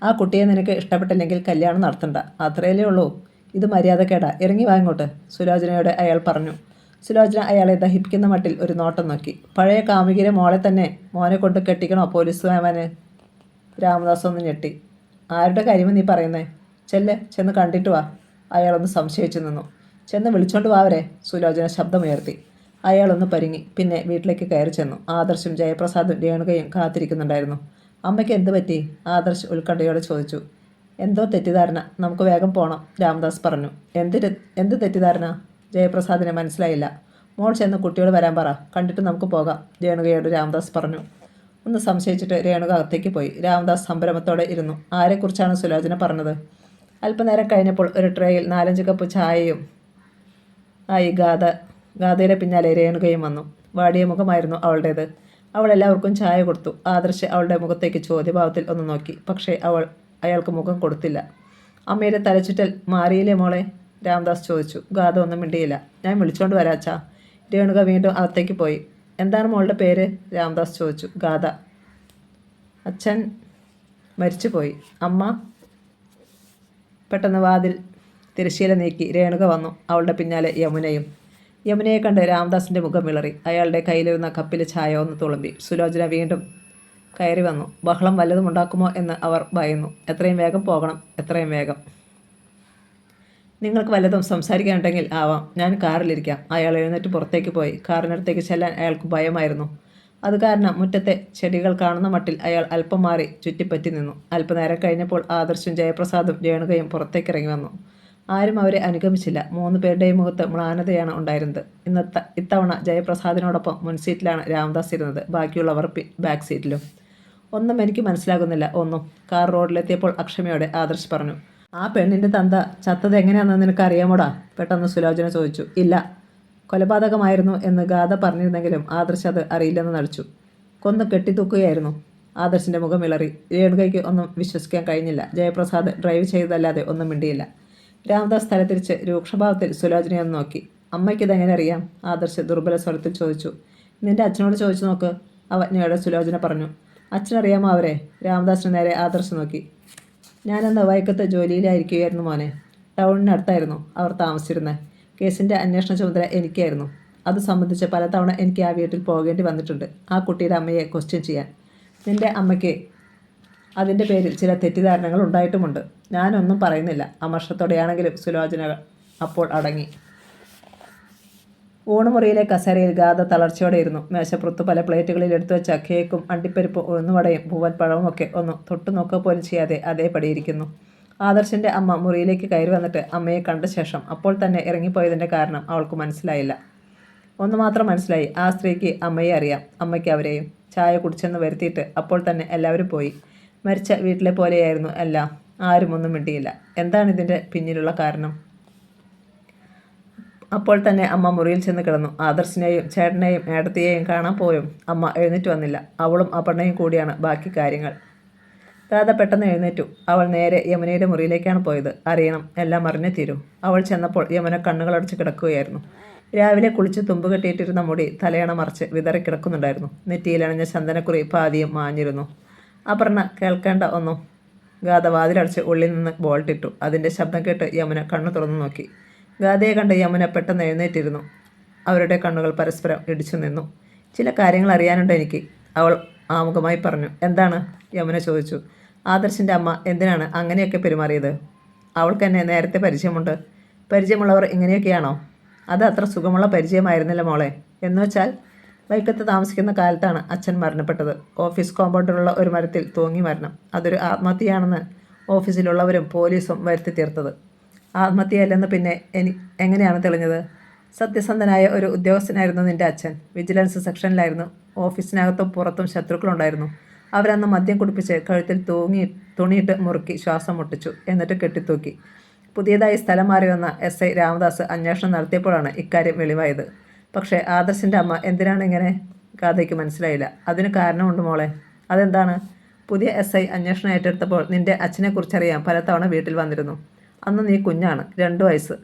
ആ കുട്ടിയെ നിനക്ക് ഇഷ്ടപ്പെട്ടില്ലെങ്കിൽ കല്യാണം നടത്തണ്ട, അത്രയല്ലേ ഉള്ളൂ. ഇത് മര്യാദക്കേടാ, ഇറങ്ങി വാ ഇങ്ങോട്ട്, സുലോചനയോട് അയാൾ പറഞ്ഞു. സുലോചന അയാളെ ദഹിപ്പിക്കുന്ന മട്ടിൽ ഒരു നോട്ടം നോക്കി. പഴയ കാമുകിയുടെ മോളെ തന്നെ മോനെ കൊണ്ട് കെട്ടിക്കണോ പോലീസ് വേവാന്? രാമദാസ് ഒന്ന് ഞെട്ടി. ആരുടെ കാര്യമാണ് നീ പറയുന്നേ? ചെന്ന് കണ്ടിട്ട് വാ. അയാളൊന്ന് സംശയിച്ചു നിന്നു. ചെന്ന് വിളിച്ചോണ്ട് വാ അവരെ, സുലോചന ശബ്ദമുയർത്തി. അയാളൊന്ന് പരിങ്ങി. പിന്നെ വീട്ടിലേക്ക് കയറി ചെന്നു. ആദർശും ജയപ്രസാദും രേണുകയും കാത്തിരിക്കുന്നുണ്ടായിരുന്നു. അമ്മയ്ക്ക് എന്ത് പറ്റി? ആദർശ് ഉത്കണ്ഠയോടെ ചോദിച്ചു. എന്തോ തെറ്റിദ്ധാരണ, നമുക്ക് വേഗം പോകണം, രാമദാസ് പറഞ്ഞു. എന്ത് തെറ്റിദ്ധാരണ? ജയപ്രസാദിനെ മനസ്സിലായില്ല. മോൾ ചെന്ന് കുട്ടിയോട് വരാൻ പറ, കണ്ടിട്ട് നമുക്ക് പോകാം, രേണുകയോട് രാമദാസ് പറഞ്ഞു. ഒന്ന് സംശയിച്ചിട്ട് രേണുക അകത്തേക്ക് പോയി. രാമദാസ് സംഭ്രമത്തോടെ ഇരുന്നു. ആരെക്കുറിച്ചാണ് സുലോചന പറഞ്ഞത്? അല്പനേരം കഴിഞ്ഞപ്പോൾ ഒരു ട്രേയിൽ 4-5 കപ്പ് ചായയും ആയി ഗാഥയുടെ പിന്നാലെ രേണുകയും വന്നു. വാടിയ മുഖമായിരുന്നു അവളുടേത്. അവൾ എല്ലാവർക്കും ചായ കൊടുത്തു. ആദർശ് അവളുടെ മുഖത്തേക്ക് ചോദ്യഭാവത്തിൽ ഒന്ന് നോക്കി. പക്ഷേ അയാൾക്ക് മുഖം കൊടുത്തില്ല. അമ്മയുടെ തലച്ചുറ്റൽ മാറിയില്ലേ മോളെ? രാമദാസ് ചോദിച്ചു. ഗാഥ ഒന്നും മിണ്ടിയില്ല. ഞാൻ വിളിച്ചോണ്ട് വരാച്ചാ. രേണുക വീണ്ടും അകത്തേക്ക് പോയി. എന്താണ് മോളുടെ പേര്? രാമദാസ് ചോദിച്ചു. ഗാഥ. അച്ഛൻ മരിച്ചുപോയി. അമ്മ? പെട്ടെന്ന് വാതിൽ തിരശ്ശീല നീക്കി രേണുക വന്നു. അവളുടെ പിന്നാലെ യമുനയും. യമുനയെ കണ്ട് രാമദാസിൻ്റെ മുഖം വിളറി. അയാളുടെ കയ്യിലിരുന്ന കപ്പിൽ ചായ ഒന്ന് തുളുമ്പി. സുലോചന വീണ്ടും കയറി വന്നു. ബഹളം വല്ലതും ഉണ്ടാക്കുമോ എന്ന് അവർ ഭയന്നു. എത്രയും വേഗം പോകണം, എത്രയും വേഗം. നിങ്ങൾക്ക് വല്ലതും സംസാരിക്കാനുണ്ടെങ്കിൽ ആവാം, ഞാൻ കാറിലിരിക്കാം. അയാൾ എഴുന്നേറ്റ് പുറത്തേക്ക് പോയി. കാറിനടുത്തേക്ക് ചെല്ലാൻ അയാൾക്ക് ഭയമായിരുന്നു. അത് കാരണം മുറ്റത്തെ ചെടികൾ കാണുന്ന മട്ടിൽ അയാൾ അല്പം മാറി ചുറ്റിപ്പറ്റി നിന്നു. അല്പനേരം കഴിഞ്ഞപ്പോൾ ആദർശും ജയപ്രസാദും രേണുകയും പുറത്തേക്കിറങ്ങി വന്നു. ആരും അവരെ അനുഗമിച്ചില്ല. 3 പേരുടെയും മുഖത്ത് മ്ലാനതയാണ് ഉണ്ടായിരുന്നത്. ഇത്തവണ ജയപ്രസാദിനോടൊപ്പം മുൻസീറ്റിലാണ് രാമദാസ് ഇരുന്നത്. ബാക്കിയുള്ളവർ ബാക്ക് സീറ്റിലും. ഒന്നും എനിക്ക് മനസ്സിലാകുന്നില്ല, ഒന്നും. കാർ റോഡിലെത്തിയപ്പോൾ അക്ഷമയോടെ ആദർശ് പറഞ്ഞു. ആ പെണ്ണിൻ്റെ തന്ത ചത്തത് എങ്ങനെയാണെന്ന് നിനക്ക് അറിയാമോടാ? പെട്ടെന്ന് സുലോചന ചോദിച്ചു. ഇല്ല, കൊലപാതകമായിരുന്നു എന്ന് ഗാഥ പറഞ്ഞിരുന്നെങ്കിലും ആദർശ് അത് അറിയില്ലെന്ന് നടിച്ചു. കൊന്ന് കെട്ടിത്തൂക്കുകയായിരുന്നു. ആദർശിൻ്റെ മുഖം വിളറി. രേണുകയ്ക്ക് ഒന്നും വിശ്വസിക്കാൻ കഴിഞ്ഞില്ല. ജയപ്രസാദ് ഡ്രൈവ് ചെയ്തതല്ലാതെ ഒന്നും മിണ്ടിയില്ല. രാമദാസ് തലതിരിച്ച് രൂക്ഷഭാവത്തിൽ സുലോചനയൊന്ന് നോക്കി. അമ്മയ്ക്കിതെങ്ങനെ അറിയാം? ആദർശ് ദുർബല സ്വരത്തിൽ ചോദിച്ചു. നിന്റെ അച്ഛനോട് ചോദിച്ചു നോക്ക്, അവജ്ഞയോടെ സുലോചന പറഞ്ഞു. അച്ഛനറിയാമോ അവരെ? രാമദാസിന് നേരെ ആദർശ് നോക്കി. ഞാനന്ന് വൈക്കത്ത് ജോലിയിലായിരിക്കുകയായിരുന്നു മോനെ. ടൗണിനടുത്തായിരുന്നു അവർ താമസിച്ചിരുന്നത്. കേസിൻ്റെ അന്വേഷണ ചുമതല എനിക്കായിരുന്നു. അത് സംബന്ധിച്ച് പലതവണ എനിക്ക് ആ വീട്ടിൽ പോകേണ്ടി വന്നിട്ടുണ്ട്, ആ കുട്ടിയുടെ അമ്മയെ ക്വസ്റ്റ്യൻ ചെയ്യാൻ. നിൻ്റെ അമ്മയ്ക്ക് അതിൻ്റെ പേരിൽ ചില തെറ്റിദ്ധാരണകൾ ഉണ്ടായിട്ടുമുണ്ട്. ഞാനൊന്നും പറയുന്നില്ല. അമർഷത്തോടെയാണെങ്കിലും സുലോചന അപ്പോൾ അടങ്ങി. ഊണുമുറിയിലെ കസേരയിൽ ഗാഥ തളർച്ചയോടെ ഇരുന്നു. മേശപ്പുറത്ത് പല പ്ലേറ്റുകളിൽ എടുത്തു വെച്ച കേക്കും അണ്ടിപ്പരിപ്പും ഉഴുന്നുവടയും പൂവൻ പഴവുമൊക്കെ ഒന്ന് തൊട്ടു നോക്കുക പോലും ചെയ്യാതെ അതേപടിയിരിക്കുന്നു. ആദർശിൻ്റെ അമ്മ മുറിയിലേക്ക് കയറി വന്നിട്ട് അമ്മയെ കണ്ട ശേഷം അപ്പോൾ തന്നെ ഇറങ്ങിപ്പോയതിൻ്റെ കാരണം അവൾക്ക് മനസ്സിലായില്ല. ഒന്ന് മാത്രം മനസ്സിലായി, ആ സ്ത്രീക്ക് അമ്മയെ അറിയാം, അമ്മയ്ക്ക് അവരെയും. ചായ കുടിച്ചെന്ന് വരുത്തിയിട്ട് അപ്പോൾ തന്നെ എല്ലാവരും പോയി. മരിച്ച വീട്ടിലെ പോലെയായിരുന്നു എല്ലാം. ആരും ഒന്നും മിണ്ടിയില്ല. എന്താണ് ഇതിൻ്റെ പിന്നിലുള്ള കാരണം? അപ്പോൾ തന്നെ അമ്മ മുറിയിൽ ചെന്ന് കിടന്നു. ആദർശിനെയും ചേട്ടനെയും ഏടത്തിയെയും കാണാൻ പോയും അമ്മ എഴുന്നേറ്റ് വന്നില്ല. അവളും അപർണയും കൂടിയാണ് ബാക്കി കാര്യങ്ങൾ. രാധ പെട്ടെന്ന് എഴുന്നേറ്റു. അവൾ നേരെ യമുനയുടെ മുറിയിലേക്കാണ് പോയത്. അറിയണം, എല്ലാം അറിഞ്ഞേ തീരൂ. അവൾ ചെന്നപ്പോൾ യമുന കണ്ണുകളടച്ച് കിടക്കുകയായിരുന്നു. രാവിലെ കുളിച്ച് തുമ്പ് കെട്ടിയിട്ടിരുന്ന മുടി തലയണ മറിച്ച് വിതറി കിടക്കുന്നുണ്ടായിരുന്നു. നെറ്റിയിലണിഞ്ഞ ചന്ദനക്കുറി പാതിയും മാഞ്ഞിരുന്നു. അപർണ കേൾക്കേണ്ട ഒന്നും. ഗാഥ വാതിലടച്ച് ഉള്ളിൽ നിന്ന് ബോൾട്ടിട്ടു. അതിൻ്റെ ശബ്ദം കേട്ട് യമുന കണ്ണു തുറന്നു നോക്കി. ഗാഥയെ കണ്ട് യമുന പെട്ടെന്ന് എഴുന്നേറ്റിരുന്നു. അവരുടെ കണ്ണുകൾ പരസ്പരം ഇടിച്ചു നിന്നു. ചില കാര്യങ്ങൾ അറിയാനുണ്ട് എനിക്ക്, അവൾ ആമുഖമായി പറഞ്ഞു. എന്താണ്? യമുന ചോദിച്ചു. ആദർശിൻ്റെ അമ്മ എന്തിനാണ് അങ്ങനെയൊക്കെ പെരുമാറിയത്? അവൾക്ക് എന്നെ നേരത്തെ പരിചയമുണ്ട്. പരിചയമുള്ളവർ ഇങ്ങനെയൊക്കെയാണോ? അത് അത്ര സുഖമുള്ള പരിചയമായിരുന്നില്ല മോളെ. എന്നുവെച്ചാൽ വൈക്കത്ത് താമസിക്കുന്ന കാലത്താണ് അച്ഛൻ മരണപ്പെട്ടത്. ഓഫീസ് കോമ്പൗണ്ടിലുള്ള ഒരു മരത്തിൽ തൂങ്ങി മരണം. അതൊരു ആത്മഹത്യയാണെന്ന് ഓഫീസിലുള്ളവരും പോലീസും വരുത്തി തീർത്തത്. ആത്മഹത്യയല്ലെന്ന് പിന്നെ എങ്ങനെയാണ് തെളിഞ്ഞത്? സത്യസന്ധനായ ഒരു ഉദ്യോഗസ്ഥനായിരുന്നു നിൻ്റെ അച്ഛൻ. വിജിലൻസ് സെക്ഷനിലായിരുന്നു. ഓഫീസിനകത്തും പുറത്തും ശത്രുക്കളുണ്ടായിരുന്നു. അവരന്ന് മദ്യം കുടിപ്പിച്ച് കഴുത്തിൽ തുണിയിട്ട് മുറുക്കി ശ്വാസം മുട്ടിച്ചു. എന്നിട്ട് കെട്ടിത്തൂക്കി. പുതിയതായി സ്ഥലം മാറി വന്ന SI രാമദാസ് അന്വേഷണം നടത്തിയപ്പോഴാണ് ഇക്കാര്യം വെളിവായത്. പക്ഷേ ആദർശിൻ്റെ അമ്മ എന്തിനാണ് ഇങ്ങനെ? ഗാഥയ്ക്ക് മനസ്സിലായില്ല. അതിന് കാരണമുണ്ട് മോളെ. അതെന്താണ്? പുതിയ SI അന്വേഷണം ഏറ്റെടുത്തപ്പോൾ നിൻ്റെ അച്ഛനെക്കുറിച്ചറിയാൻ പലതവണ വീട്ടിൽ വന്നിരുന്നു. അന്ന് നീ കുഞ്ഞാണ്, 2 വയസ്സ്.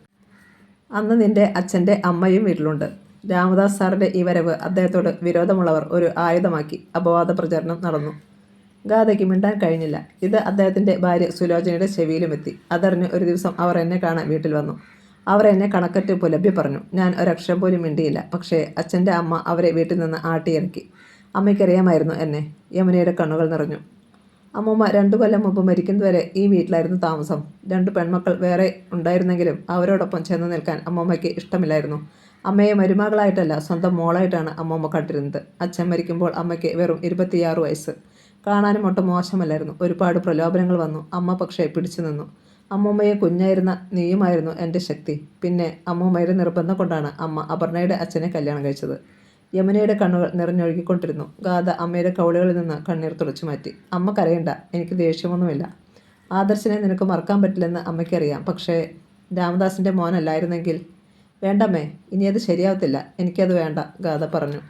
അന്ന് നിൻ്റെ അച്ഛൻ്റെ അമ്മയും വീട്ടിലുണ്ട്. രാമദാസ് സാറിൻ്റെ ഈ വരവ് അദ്ദേഹത്തോട് വിരോധമുള്ളവർ ഒരു ആയുധമാക്കി. അപവാദ പ്രചരണം നടന്നു. ഗാഥയ്ക്ക് മിണ്ടാൻ കഴിഞ്ഞില്ല. ഇത് അദ്ദേഹത്തിൻ്റെ ഭാര്യ സുലോചനയുടെ ചെവിയിലുമെത്തി. അതറിഞ്ഞ് ഒരു ദിവസം അവർ എന്നെ കാണാൻ വീട്ടിൽ വന്നു. അവർ എന്നെ കണക്കറ്റ് പുലമ്പി പറഞ്ഞു. ഞാൻ ഒരക്ഷരം പോലും മിണ്ടിയില്ല. പക്ഷേ അച്ഛൻ്റെ അമ്മ അവരെ വീട്ടിൽ നിന്ന് ആട്ടിയിറക്കി. അമ്മയ്ക്കറിയാമായിരുന്നു എന്നെ. യമുനയുടെ കണ്ണുകൾ നിറഞ്ഞു. അമ്മൂമ്മ 2 കൊല്ലം മുമ്പ് മരിക്കുന്നതുവരെ ഈ വീട്ടിലായിരുന്നു താമസം. 2 പെൺമക്കൾ വേറെ ഉണ്ടായിരുന്നെങ്കിലും അവരോടൊപ്പം ചെന്ന് നിൽക്കാൻ അമ്മൂമ്മയ്ക്ക് ഇഷ്ടമില്ലായിരുന്നു. അമ്മയെ മരുമകളായിട്ടല്ല, സ്വന്തം മോളായിട്ടാണ് അമ്മൂമ്മ കണ്ടിരുന്നത്. അച്ഛൻ മരിക്കുമ്പോൾ അമ്മയ്ക്ക് വെറും 26 വയസ്സ്. കാണാനും ഒട്ടും മോശമല്ലായിരുന്നു. ഒരുപാട് പ്രലോഭനങ്ങൾ വന്നു. അമ്മ പക്ഷേ പിടിച്ചു നിന്നു. അമ്മൂമ്മയെ കുഞ്ഞായിരുന്ന നീയുമായിരുന്നു എൻ്റെ ശക്തി. പിന്നെ അമ്മൂമ്മയുടെ നിർബന്ധം കൊണ്ടാണ് അമ്മ അപർണയുടെ അച്ഛനെ കല്യാണം കഴിച്ചത്. യമുനയുടെ കണ്ണുകൾ നിറഞ്ഞൊഴുകിക്കൊണ്ടിരുന്നു. ഗാഥ അമ്മയുടെ കൗളുകളിൽ നിന്ന് കണ്ണീർ തുടച്ചു മാറ്റി. അമ്മ കരയണ്ട, എനിക്ക് ദേഷ്യമൊന്നുമില്ല. ആദർശിനെ നിനക്ക് മറക്കാൻ പറ്റില്ലെന്ന് അമ്മയ്ക്കറിയാം. പക്ഷേ രാമദാസിൻ്റെ മോനല്ലായിരുന്നെങ്കിൽ. വേണ്ടമ്മേ, ഇനി അത് ശരിയാവത്തില്ല. എനിക്കത് വേണ്ട, ഗാഥ പറഞ്ഞു.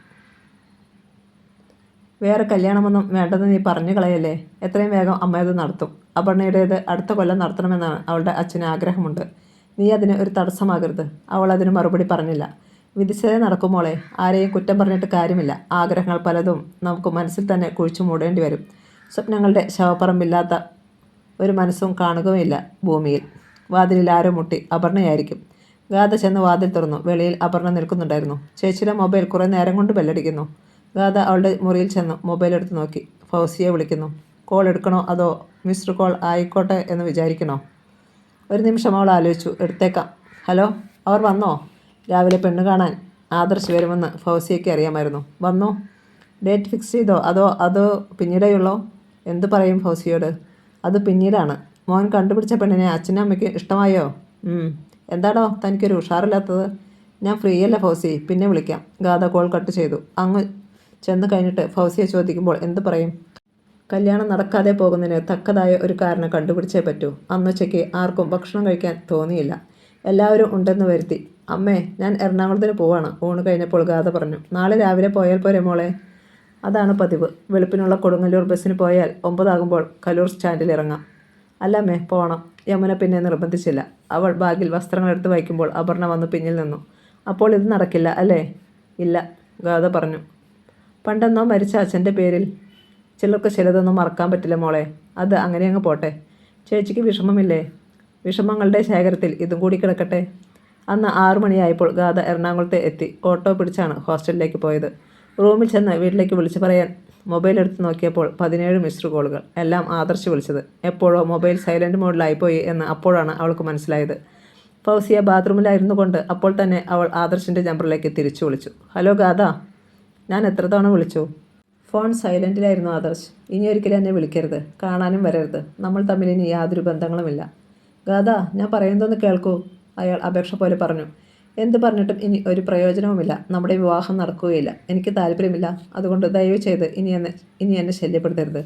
വേറെ കല്യാണമൊന്നും വേണ്ടെന്ന് നീ പറഞ്ഞു കളയല്ലേ. എത്രയും വേഗം അമ്മ അത് നടത്തും. അപർണയുടേത് അടുത്ത കൊല്ലം നടത്തണമെന്നാണ് അവളുടെ അച്ഛന് ആഗ്രഹമുണ്ട്. നീ അതിന് ഒരു തടസ്സമാകരുത്. അവൾ അതിന് മറുപടി പറഞ്ഞില്ല. വിധിച്ചതേ നടക്കുമോളെ. ആരെയും കുറ്റം പറഞ്ഞിട്ട് കാര്യമില്ല. ആഗ്രഹങ്ങൾ പലതും നമുക്ക് മനസ്സിൽ തന്നെ കുഴിച്ചു മൂടേണ്ടി വരും. സ്വപ്നങ്ങളുടെ ശവപ്പറമ്പില്ലാത്ത ഒരു മനസ്സും കാണുകയുമില്ല ഭൂമിയിൽ. വാതിലിൽ ആരോ മുട്ടി. അപർണയായിരിക്കും. ഗാഥ ചെന്ന് വാതിൽ തുറന്നു. വെളിയിൽ അപർണ നിൽക്കുന്നുണ്ടായിരുന്നു. ചേച്ചിയുടെ മൊബൈൽ കുറേ നേരം കൊണ്ട് ബെല്ലടിക്കുന്നു. ഗാഥ അവളുടെ മുറിയിൽ ചെന്ന് മൊബൈൽ എടുത്ത് നോക്കി. ഫൗസിയെ വിളിക്കുന്നു. കോൾ എടുക്കണോ അതോ മിസ്ഡ് കോൾ ആയിക്കോട്ടെ എന്ന് വിചാരിക്കണോ? ഒരു നിമിഷം അവൾ ആലോചിച്ചു. എടുത്തേക്കാം. ഹലോ, അവർ വന്നോ? രാവിലെ പെണ്ണ് കാണാൻ ആദർശ് വരുമെന്ന് ഫൗസിയയ്ക്ക് അറിയാമായിരുന്നു. വന്നോ? ഡേറ്റ് ഫിക്സ് ചെയ്തോ അതോ പിന്നീടേയുള്ളോ? എന്തു പറയും ഫൗസിയോട്? അത് പിന്നീടാണ്. മോൻ കണ്ടുപിടിച്ച പെണ്ണിനെ അച്ഛനും അമ്മയ്ക്ക് ഇഷ്ടമായോ? എന്താണോ തനിക്കൊരു ഉഷാറില്ലാത്തത്? ഞാൻ ഫ്രീ അല്ല ഫൗസി, പിന്നെ വിളിക്കാം. ഗാഥ കോൾ കട്ട് ചെയ്തു. അങ്ങ് ചെന്ന് കഴിഞ്ഞിട്ട് ഫൗസിയെ ചോദിക്കുമ്പോൾ എന്തു പറയും? കല്യാണം നടക്കാതെ പോകുന്നതിന് തക്കതായ ഒരു കാരണം കണ്ടുപിടിച്ചേ പറ്റൂ. അന്നുച്ചയ്ക്ക് ആർക്കും ഭക്ഷണം കഴിക്കാൻ തോന്നിയില്ല. എല്ലാവരും ഉണ്ടെന്ന് വരുത്തി. അമ്മേ, ഞാൻ എറണാകുളത്തിന് പോവാണ്. ഊണ് കഴിഞ്ഞപ്പോൾ ഗാഥ പറഞ്ഞു. നാളെ രാവിലെ പോയാൽ പോരെ മോളെ? അതാണ് പതിവ്. വെളുപ്പിനുള്ള കൊടുങ്ങല്ലൂർ ബസ്സിന് പോയാൽ 9 ആകുമ്പോൾ കലൂർ സ്റ്റാൻഡിൽ ഇറങ്ങാം. അല്ല അമ്മേ, പോകണം. യമുന പിന്നെ നിർബന്ധിച്ചില്ല. അവൾ ബാഗിൽ വസ്ത്രങ്ങൾ എടുത്ത് വയ്ക്കുമ്പോൾ അപർണ വന്ന് പിന്നിൽ നിന്നു. അപ്പോൾ ഇത് നടക്കില്ല അല്ലേ? ഇല്ല, ഗാഥ പറഞ്ഞു. പണ്ടെന്നോ മരിച്ച അച്ഛൻ്റെ പേരിൽ ചിലർക്ക് ചിലതൊന്നും മറക്കാൻ പറ്റില്ല മോളെ. അത് അങ്ങനെ അങ്ങ് പോട്ടെ. ചേച്ചിക്ക് വിഷമമില്ലേ? വിഷമങ്ങളുടെ ശേഖരത്തിൽ ഇതും കൂടി കിടക്കട്ടെ. അന്ന് 6 മണിയായപ്പോൾ ഗാഥ എറണാകുളത്തെ എത്തി. ഓട്ടോ പിടിച്ചാണ് ഹോസ്റ്റലിലേക്ക് പോയത്. റൂമിൽ ചെന്ന് വീട്ടിലേക്ക് വിളിച്ചു പറയാൻ മൊബൈൽ എടുത്ത് നോക്കിയപ്പോൾ 17 മിസ്ഡ് കോളുകൾ. എല്ലാം ആദർശ് വിളിച്ചത്. എപ്പോഴോ മൊബൈൽ സൈലൻറ്റ് മോഡിലായിപ്പോയി എന്ന് അപ്പോഴാണ് അവൾക്ക് മനസ്സിലായത്. ഫൗസിയ ബാത്റൂമിലായിരുന്നു കൊണ്ട് അപ്പോൾ തന്നെ അവൾ ആദർശിൻ്റെ നമ്പറിലേക്ക് തിരിച്ചു വിളിച്ചു. ഹലോ ഗാഥ, ഞാൻ എത്ര തവണ വിളിച്ചു? ഫോൺ സൈലൻറ്റിലായിരുന്നു ആദർശ്. ഇനി ഒരിക്കലും എന്നെ വിളിക്കരുത്, കാണാനും വരരുത്. നമ്മൾ തമ്മിൽ ഇനി യാതൊരു ബന്ധങ്ങളുമില്ല. ഗാഥ, ഞാൻ പറയുന്നതൊന്ന് കേൾക്കൂ, അയാൾ അപേക്ഷ പോലെ പറഞ്ഞു. എന്ത് പറഞ്ഞിട്ടും ഇനി ഒരു പ്രയോജനവുമില്ല. നമ്മുടെ വിവാഹം നടക്കുകയില്ല. എനിക്ക് താല്പര്യമില്ല. അതുകൊണ്ട് ദയവ് ചെയ്ത് ഇനി എന്നെ ശല്യപ്പെടുത്തരുത്.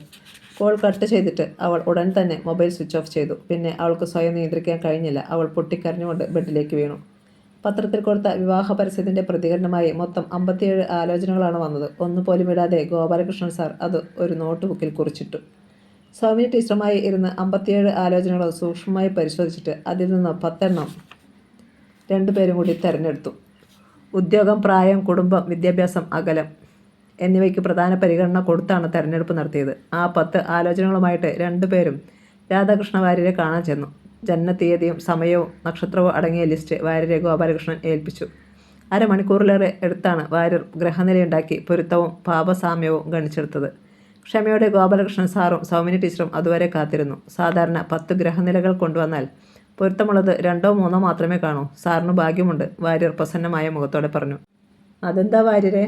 കോൾ കട്ട് ചെയ്തിട്ട് അവൾ ഉടൻ തന്നെ മൊബൈൽ സ്വിച്ച് ഓഫ് ചെയ്തു. പിന്നെ അവൾക്ക് സ്വയം നിയന്ത്രിക്കാൻ കഴിഞ്ഞില്ല. അവൾ പൊട്ടിക്കരഞ്ഞുകൊണ്ട് ബെഡിലേക്ക് വീണു. പത്രത്തിൽ കൊടുത്ത വിവാഹ പരസ്യത്തിൻ്റെ പ്രതികരണമായി മൊത്തം 57 ആലോചനകളാണ് വന്നത്. ഒന്നുപോലും ഇടാതെ ഗോപാലകൃഷ്ണൻ സാർ അത് ഒരു നോട്ട് ബുക്കിൽ കുറിച്ചിട്ടു. സൗമ്യ ടീച്ചറുമായി ഇരുന്ന് 57 ആലോചനകളും സൂക്ഷ്മമായി പരിശോധിച്ചിട്ട് അതിൽ നിന്ന് 10 എണ്ണം രണ്ടുപേരും കൂടി തിരഞ്ഞെടുത്തു. ഉദ്യോഗം, പ്രായം, കുടുംബം, വിദ്യാഭ്യാസം, അകലം എന്നിവയ്ക്ക് പ്രധാന പരിഗണന കൊടുത്താണ് തെരഞ്ഞെടുപ്പ് നടത്തിയത്. ആ 10 ആലോചനകളുമായിട്ട് രണ്ടുപേരും രാധാകൃഷ്ണ വാര്യരെ കാണാൻ ചെന്നു. ജനനത്തീയതിയും സമയവും നക്ഷത്രവും അടങ്ങിയ ലിസ്റ്റ് വാര്യരെ ഗോപാലകൃഷ്ണൻ ഏൽപ്പിച്ചു. അരമണിക്കൂറിലേറെ എടുത്താണ് വാര്യർ ഗ്രഹനിലയുണ്ടാക്കി പൊരുത്തവും പാപസാമ്യവും ഗണിച്ചെടുത്തത്. ക്ഷമയോടെ ഗോപാലകൃഷ്ണൻ സാറും സൗമിനി ടീച്ചറും അതുവരെ കാത്തിരുന്നു. സാധാരണ 10 ഗ്രഹനിലകൾ കൊണ്ടുവന്നാൽ പൊരുത്തമുള്ളത് 2 3 മാത്രമേ കാണൂ. സാറിന് ഭാഗ്യമുണ്ട്, വാര്യർ പ്രസന്നമായ മുഖത്തോടെ പറഞ്ഞു. അതെന്താ വാര്യരെ?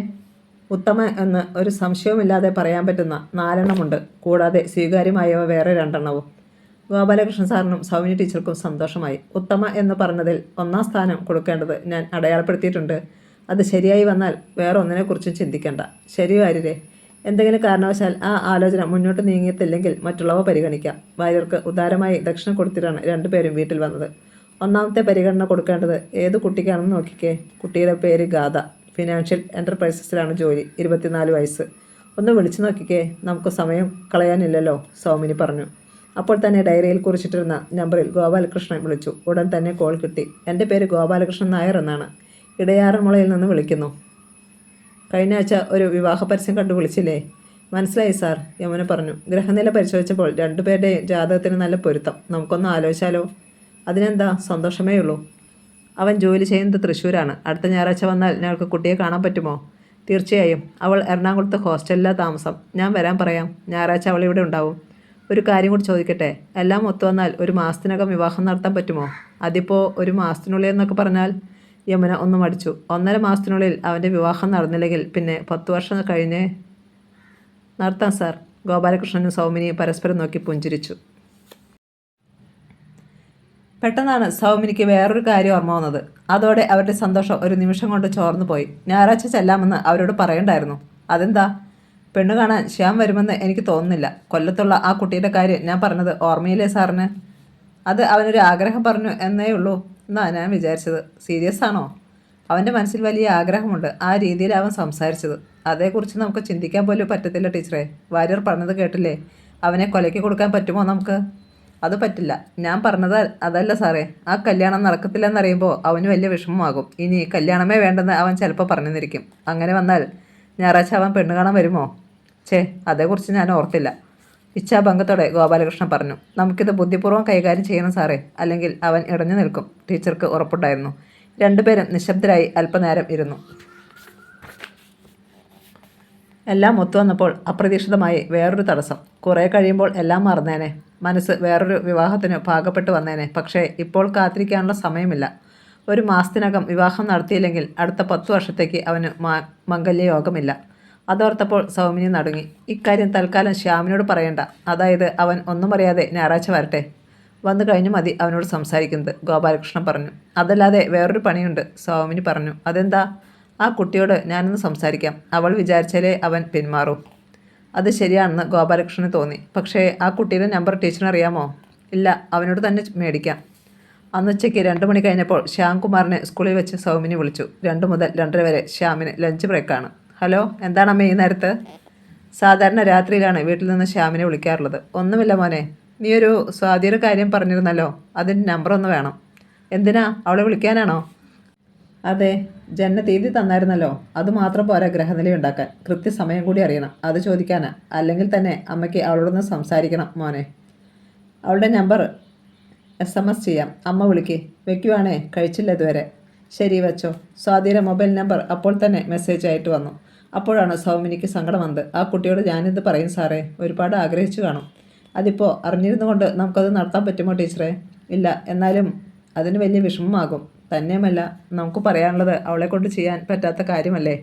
ഉത്തമ എന്ന് ഒരു സംശയവുമില്ലാതെ പറയാൻ പറ്റുന്ന 4 എണ്ണമുണ്ട്. കൂടാതെ സ്വീകാര്യമായവ വേറെ 2 എണ്ണവും. ഗോപാലകൃഷ്ണൻ സാറിനും സൗമിനി ടീച്ചർക്കും സന്തോഷമായി. ഉത്തമ എന്ന് പറഞ്ഞതിൽ 1-ാം സ്ഥാനം കൊടുക്കേണ്ടത് ഞാൻ അടയാളപ്പെടുത്തിയിട്ടുണ്ട്. അത് ശരിയായി വന്നാൽ വേറെ ഒന്നിനെക്കുറിച്ചും ചിന്തിക്കേണ്ട. ശരി വാര്യരെ, എന്തെങ്കിലും കാരണവശാൽ ആ ആലോചന മുന്നോട്ട് നീങ്ങിയിട്ടില്ലെങ്കിൽ മറ്റുള്ളവ പരിഗണിക്കാം. വാര്യർക്ക് ഉദാരമായി ദക്ഷിണ കൊടുത്തിട്ടാണ് രണ്ടുപേരും വീട്ടിൽ വന്നത്. 1-ാമത്തെ പരിഗണന കൊടുക്കേണ്ടത് ഏത് കുട്ടിക്കാണെന്ന് നോക്കിക്കേ. കുട്ടിയുടെ പേര് ഗാഥ. ഫിനാൻഷ്യൽ എൻ്റർപ്രൈസസിലാണ് ജോലി. 24 വയസ്സ്. ഒന്ന് വിളിച്ചു നോക്കിക്കേ, നമുക്ക് സമയം കളയാനില്ലല്ലോ, സൗമിനി പറഞ്ഞു. അപ്പോൾ തന്നെ ഡയറിയിൽ കുറിച്ചിട്ടിരുന്ന നമ്പറിൽ ഗോപാലകൃഷ്ണൻ വിളിച്ചു. ഉടൻ തന്നെ കോൾ കിട്ടി. എൻ്റെ പേര് ഗോപാലകൃഷ്ണൻ നായർ എന്നാണ്. ഇടയാറന്മുളയിൽ നിന്ന് വിളിക്കുന്നു. കഴിഞ്ഞ ആഴ്ച ഒരു വിവാഹ പരസ്യം കണ്ടു വിളിച്ചില്ലേ? മനസ്സിലായി സാർ, യമുന പറഞ്ഞു. ഗ്രഹനില പരിശോധിച്ചപ്പോൾ രണ്ടുപേരുടെയും ജാതകത്തിന് നല്ല പൊരുത്തം. നമുക്കൊന്ന് ആലോചിച്ചാലോ? അതിനെന്താ, സന്തോഷമേ ഉള്ളൂ. അവൻ ജോലി ചെയ്യുന്നത് തൃശ്ശൂരാണ്. അടുത്ത ഞായറാഴ്ച വന്നാൽ ഞങ്ങൾക്ക് കുട്ടിയെ കാണാൻ പറ്റുമോ? തീർച്ചയായും. അവൾ എറണാകുളത്ത് ഹോസ്റ്റലിലാണ് താമസം. ഞാൻ വരാൻ പറയാം. ഞായറാഴ്ച അവൾ ഇവിടെ ഉണ്ടാവും. ഒരു കാര്യം കൂടി ചോദിക്കട്ടെ, എല്ലാം ഒത്തുവന്നാൽ ഒരു മാസത്തിനകം വിവാഹം നടത്താൻ പറ്റുമോ? അതിപ്പോൾ ഒരു മാസത്തിനുള്ളിൽ എന്നൊക്കെ പറഞ്ഞാൽ? യമുന ഒന്ന് മടിച്ചു. 1.5 മാസത്തിനുള്ളിൽ അവൻ്റെ വിവാഹം നടന്നില്ലെങ്കിൽ പിന്നെ 10 വർഷം കഴിഞ്ഞേ നടത്താം സാർ. ഗോപാലകൃഷ്ണനും സൗമിനിയും പരസ്പരം നോക്കി പുഞ്ചിരിച്ചു. പെട്ടെന്നാണ് സൗമിനിക്ക് വേറൊരു കാര്യം ഓർമ്മ വന്നത്. അതോടെ അവരുടെ സന്തോഷം ഒരു നിമിഷം കൊണ്ട് ചോർന്നു പോയി. ഞായറാഴ്ച ചെല്ലാമെന്ന് അവരോട് പറയണ്ടായിരുന്നു. അതെന്താ? പെണ്ണു കാണാൻ ശ്യാം വരുമെന്ന് എനിക്ക് തോന്നുന്നില്ല. കൊല്ലത്തുള്ള ആ കുട്ടിയുടെ കാര്യം ഞാൻ പറഞ്ഞത് ഓർമ്മയില്ലേ സാറിന്? അത് അവനൊരു ആഗ്രഹം പറഞ്ഞു എന്നേ ഉള്ളൂ എന്നാ ഞാൻ വിചാരിച്ചത്. സീരിയസ് ആണോ? അവൻ്റെ മനസ്സിൽ വലിയ ആഗ്രഹമുണ്ട്. ആ രീതിയിൽ അവൻ സംസാരിച്ചത്. അതേക്കുറിച്ച് നമുക്ക് ചിന്തിക്കാൻ പോലും പറ്റത്തില്ല ടീച്ചറെ. വാര്യർ പറഞ്ഞത് കേട്ടില്ലേ? അവനെ കൊലയ്ക്ക് കൊടുക്കാൻ പറ്റുമോ നമുക്ക്? അത് പറ്റില്ല. ഞാൻ പറഞ്ഞത് അതല്ല സാറേ. ആ കല്യാണം നടക്കത്തില്ലെന്നറിയുമ്പോൾ അവന് വലിയ വിഷമമാകും. ഇനി കല്യാണമേ വേണ്ടെന്ന് അവൻ ചിലപ്പോൾ പറഞ്ഞെന്നിരിക്കും. അങ്ങനെ വന്നാൽ ഞായറാഴ്ച അവൻ പെണ്ണു കാണാൻ വരുമോ? അതേക്കുറിച്ച് ഞാൻ ഓർത്തില്ല. ഇച്ഛാഭംഗത്തോടെ ഗോപാലകൃഷ്ണൻ പറഞ്ഞു. നമുക്കിത് ബുദ്ധിപൂർവ്വം കൈകാര്യം ചെയ്യണം സാറേ, അല്ലെങ്കിൽ അവൻ ഇടഞ്ഞു നിൽക്കും. ടീച്ചർക്ക് ഉറപ്പുണ്ടായിരുന്നു. രണ്ടുപേരും നിശബ്ദരായി അല്പനേരം ഇരുന്നു. എല്ലാം ഒത്തുവന്നപ്പോൾ അപ്രതീക്ഷിതമായി വേറൊരു തടസ്സം. കുറേ കഴിയുമ്പോൾ എല്ലാം മറന്നേനെ. മനസ്സ് വേറൊരു വിവാഹത്തിന് പാകപ്പെട്ടു വന്നേനെ. പക്ഷേ ഇപ്പോൾ കാത്തിരിക്കാനുള്ള സമയമില്ല. ഒരു മാസത്തിനകം വിവാഹം നടത്തിയില്ലെങ്കിൽ അടുത്ത 10 വർഷത്തേക്ക് അവന് മംഗല്യയോഗമില്ല. അതോർത്തപ്പോൾ സൗമിനി നടുങ്ങി. ഇക്കാര്യം തൽക്കാലം ശ്യാമിനോട് പറയണ്ട. അതായത് അവൻ ഒന്നും അറിയാതെ ഞായറാഴ്ച വരട്ടെ. വന്നു കഴിഞ്ഞു മതി അവനോട് സംസാരിക്കുന്നത്, ഗോപാലകൃഷ്ണൻ പറഞ്ഞു. അതല്ലാതെ വേറൊരു പണിയുണ്ട്, സൗമിനി പറഞ്ഞു. അതെന്താ? ആ കുട്ടിയോട് ഞാനൊന്ന് സംസാരിക്കാം. അവൾ വിചാരിച്ചാലേ അവൻ പിന്മാറൂ. അത് ശരിയാണെന്ന് ഗോപാലകൃഷ്ണന് തോന്നി. പക്ഷേ ആ കുട്ടിയുടെ നമ്പർ ടീച്ചറിന് അറിയാമോ? ഇല്ല, അവനോട് തന്നെ മേടിക്കാം. അന്നുച്ചയ്ക്ക് 2 മണി കഴിഞ്ഞപ്പോൾ ശ്യാംകുമാറിനെ സ്കൂളിൽ വെച്ച് സൗമിനി വിളിച്ചു. 2 മുതൽ 2:30 വരെ ശ്യാമിന് ലഞ്ച് ബ്രേക്കാണ്. ഹലോ, എന്താണമ്മേ ഈ നേരത്ത്? സാധാരണ രാത്രിയിലാണ് വീട്ടിൽ നിന്ന് ശ്യാമിനെ വിളിക്കാറുള്ളത്. ഒന്നുമില്ല മോനെ, നീ ഒരു സ്വാതിയുടെ കാര്യം പറഞ്ഞിരുന്നല്ലോ. അതിൻ്റെ നമ്പർ ഒന്ന് വേണം. എന്തിനാ, അവളെ വിളിക്കാനാണോ? അതെ, ജനനത്തീയതി തന്നായിരുന്നല്ലോ. അതുമാത്രം പോരാ ഗ്രഹനില ഉണ്ടാക്കാൻ, കൃത്യസമയം കൂടി അറിയണം. അത് ചോദിക്കാനാ. അല്ലെങ്കിൽ തന്നെ അമ്മയ്ക്ക് അവളോടൊന്ന് സംസാരിക്കണം മോനെ. അവളുടെ നമ്പർ SMS ചെയ്യാം. അമ്മ വിളിക്ക്. വെക്കുവാണേ, കഴിച്ചില്ല ഇതുവരെ. ശരി, വെച്ചോ. സ്വാതിയുടെ മൊബൈൽ നമ്പർ അപ്പോൾ തന്നെ മെസ്സേജ് ആയിട്ട് വന്നു. അപ്പോഴാണ് സൗമിനിക്ക് സങ്കടം വന്നത്. ആ കുട്ടിയോട് ഞാനിത് പറയും സാറേ. ഒരുപാട് ആഗ്രഹിച്ചു കാണും. അതിപ്പോൾ അറിഞ്ഞിരുന്നു കൊണ്ട് നമുക്കത് നടത്താൻ പറ്റുമോ ടീച്ചറെ? ഇല്ല, എന്നാലും അതിന് വലിയ വിഷമമാകും. തന്നെയുമല്ല, നമുക്ക് പറയാനുള്ളത് അവളെ കൊണ്ട് ചെയ്യാൻ പറ്റാത്ത കാര്യമല്ലേ.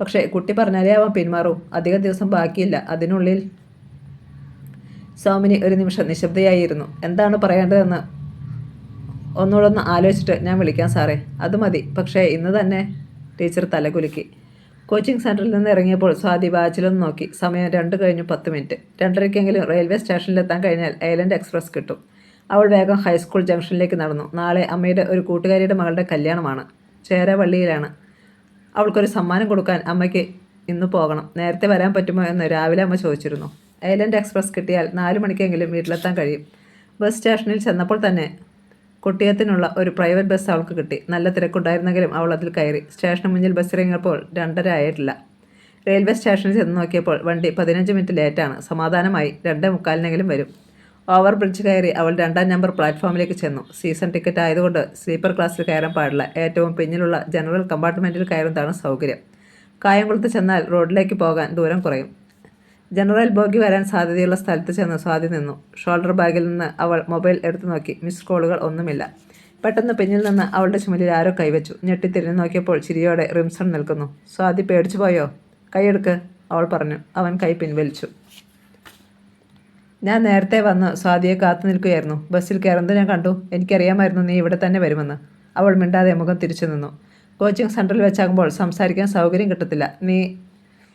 പക്ഷേ കുട്ടി പറഞ്ഞാലേ അവൻ പിന്മാറൂ. അധിക ദിവസം ബാക്കിയില്ല. അതിനുള്ളിൽ സൗമിനി ഒരു നിമിഷം നിശബ്ദയായിരുന്നു. എന്താണ് പറയേണ്ടതെന്ന് ഒന്നുകൂടെ ആലോചിച്ചിട്ട് ഞാൻ വിളിക്കാം സാറേ. അത് മതി. പക്ഷേ ഇന്ന് തന്നെ. ടീച്ചർ തലകുലുക്കി. കോച്ചിങ് സെൻറ്ററിൽ നിന്ന് ഇറങ്ങിയപ്പോൾ സ്വാതി വാച്ചിലൊന്ന് നോക്കി. സമയം 2:10 2:30 റെയിൽവേ സ്റ്റേഷനിലെത്താൻ കഴിഞ്ഞാൽ ഐലൻഡ് എക്സ്പ്രസ് കിട്ടും. അവൾ വേഗം ഹൈസ്കൂൾ ജംഗ്ഷനിലേക്ക് നടന്നു. നാളെ അമ്മയുടെ ഒരു കൂട്ടുകാരിയുടെ മകളുടെ കല്യാണമാണ്. ചേരവള്ളിയിലാണ്. അവൾക്കൊരു സമ്മാനം കൊടുക്കാൻ അമ്മയ്ക്ക് ഇന്ന് പോകണം. നേരത്തെ വരാൻ പറ്റുമോ എന്ന് രാവിലെ അമ്മ ചോദിച്ചിരുന്നു. ഐലൻഡ് എക്സ്പ്രസ് കിട്ടിയാൽ 4 മണിക്കെങ്കിലും വീട്ടിലെത്താൻ കഴിയും. ബസ് സ്റ്റേഷനിൽ ചെന്നപ്പോൾ തന്നെ കുട്ടിയത്തിനുള്ള ഒരു പ്രൈവറ്റ് ബസ് അവൾക്ക് കിട്ടി. നല്ല തിരക്കുണ്ടായിരുന്നെങ്കിലും അവൾ അതിൽ കയറി. സ്റ്റേഷന് മുന്നിൽ ബസ് ഇറങ്ങിയപ്പോൾ 2:30 ആയിട്ടില്ല. റെയിൽവേ സ്റ്റേഷനിൽ ചെന്ന് നോക്കിയപ്പോൾ വണ്ടി 15 മിനിറ്റ് ലേറ്റാണ്. സമാധാനമായി 2:45 വരും. ഓവർ ബ്രിഡ്ജ് കയറി അവൾ 2-ാം നമ്പർ പ്ലാറ്റ്ഫോമിലേക്ക് ചെന്നു. സീസൺ ടിക്കറ്റ് ആയതുകൊണ്ട് സ്ലീപ്പർ ക്ലാസ്സിൽ കയറാൻ പാടില്ല. ഏറ്റവും പിന്നിലുള്ള ജനറൽ കമ്പാർട്ട്മെൻറ്റിൽ കയറുന്നതാണ് സൗകര്യം. കായംകുളത്ത് ചെന്നാൽ റോഡിലേക്ക് പോകാൻ ദൂരം കുറയും. ജനറൽ ബോഗി വരാൻ സാധ്യതയുള്ള സ്ഥലത്ത് ചെന്ന് സ്വാതി നിന്നു. ഷോൾഡർ ബാഗിൽ നിന്ന് അവൾ മൊബൈൽ എടുത്തു നോക്കി. മിസ്ഡ് കോളുകൾ ഒന്നുമില്ല. പെട്ടെന്ന് പിന്നിൽ നിന്ന് അവളുടെ ചുമലിൽ ആരോ കൈവച്ചു. ഞെട്ടിത്തിരിഞ്ഞു നോക്കിയപ്പോൾ ചിരിയോടെ റിംസൺ നിൽക്കുന്നു. സ്വാതി പേടിച്ചു പോയോ? കൈയെടുക്ക്, അവൾ പറഞ്ഞു. അവൻ കൈ പിൻവലിച്ചു. ഞാൻ നേരത്തെ വന്ന് സ്വാതിയെ കാത്തു നിൽക്കുകയായിരുന്നു. ബസ്സിൽ കയറുന്നത് ഞാൻ കണ്ടു. എനിക്കറിയാമായിരുന്നു നീ ഇവിടെ തന്നെ വരുമെന്ന്. അവൾ മിണ്ടാതെ മുഖം തിരിച്ചു നിന്നു. കോച്ചിങ് സെൻറ്ററിൽ വെച്ചാകുമ്പോൾ സംസാരിക്കാൻ സൗകര്യം കിട്ടത്തില്ല. നീ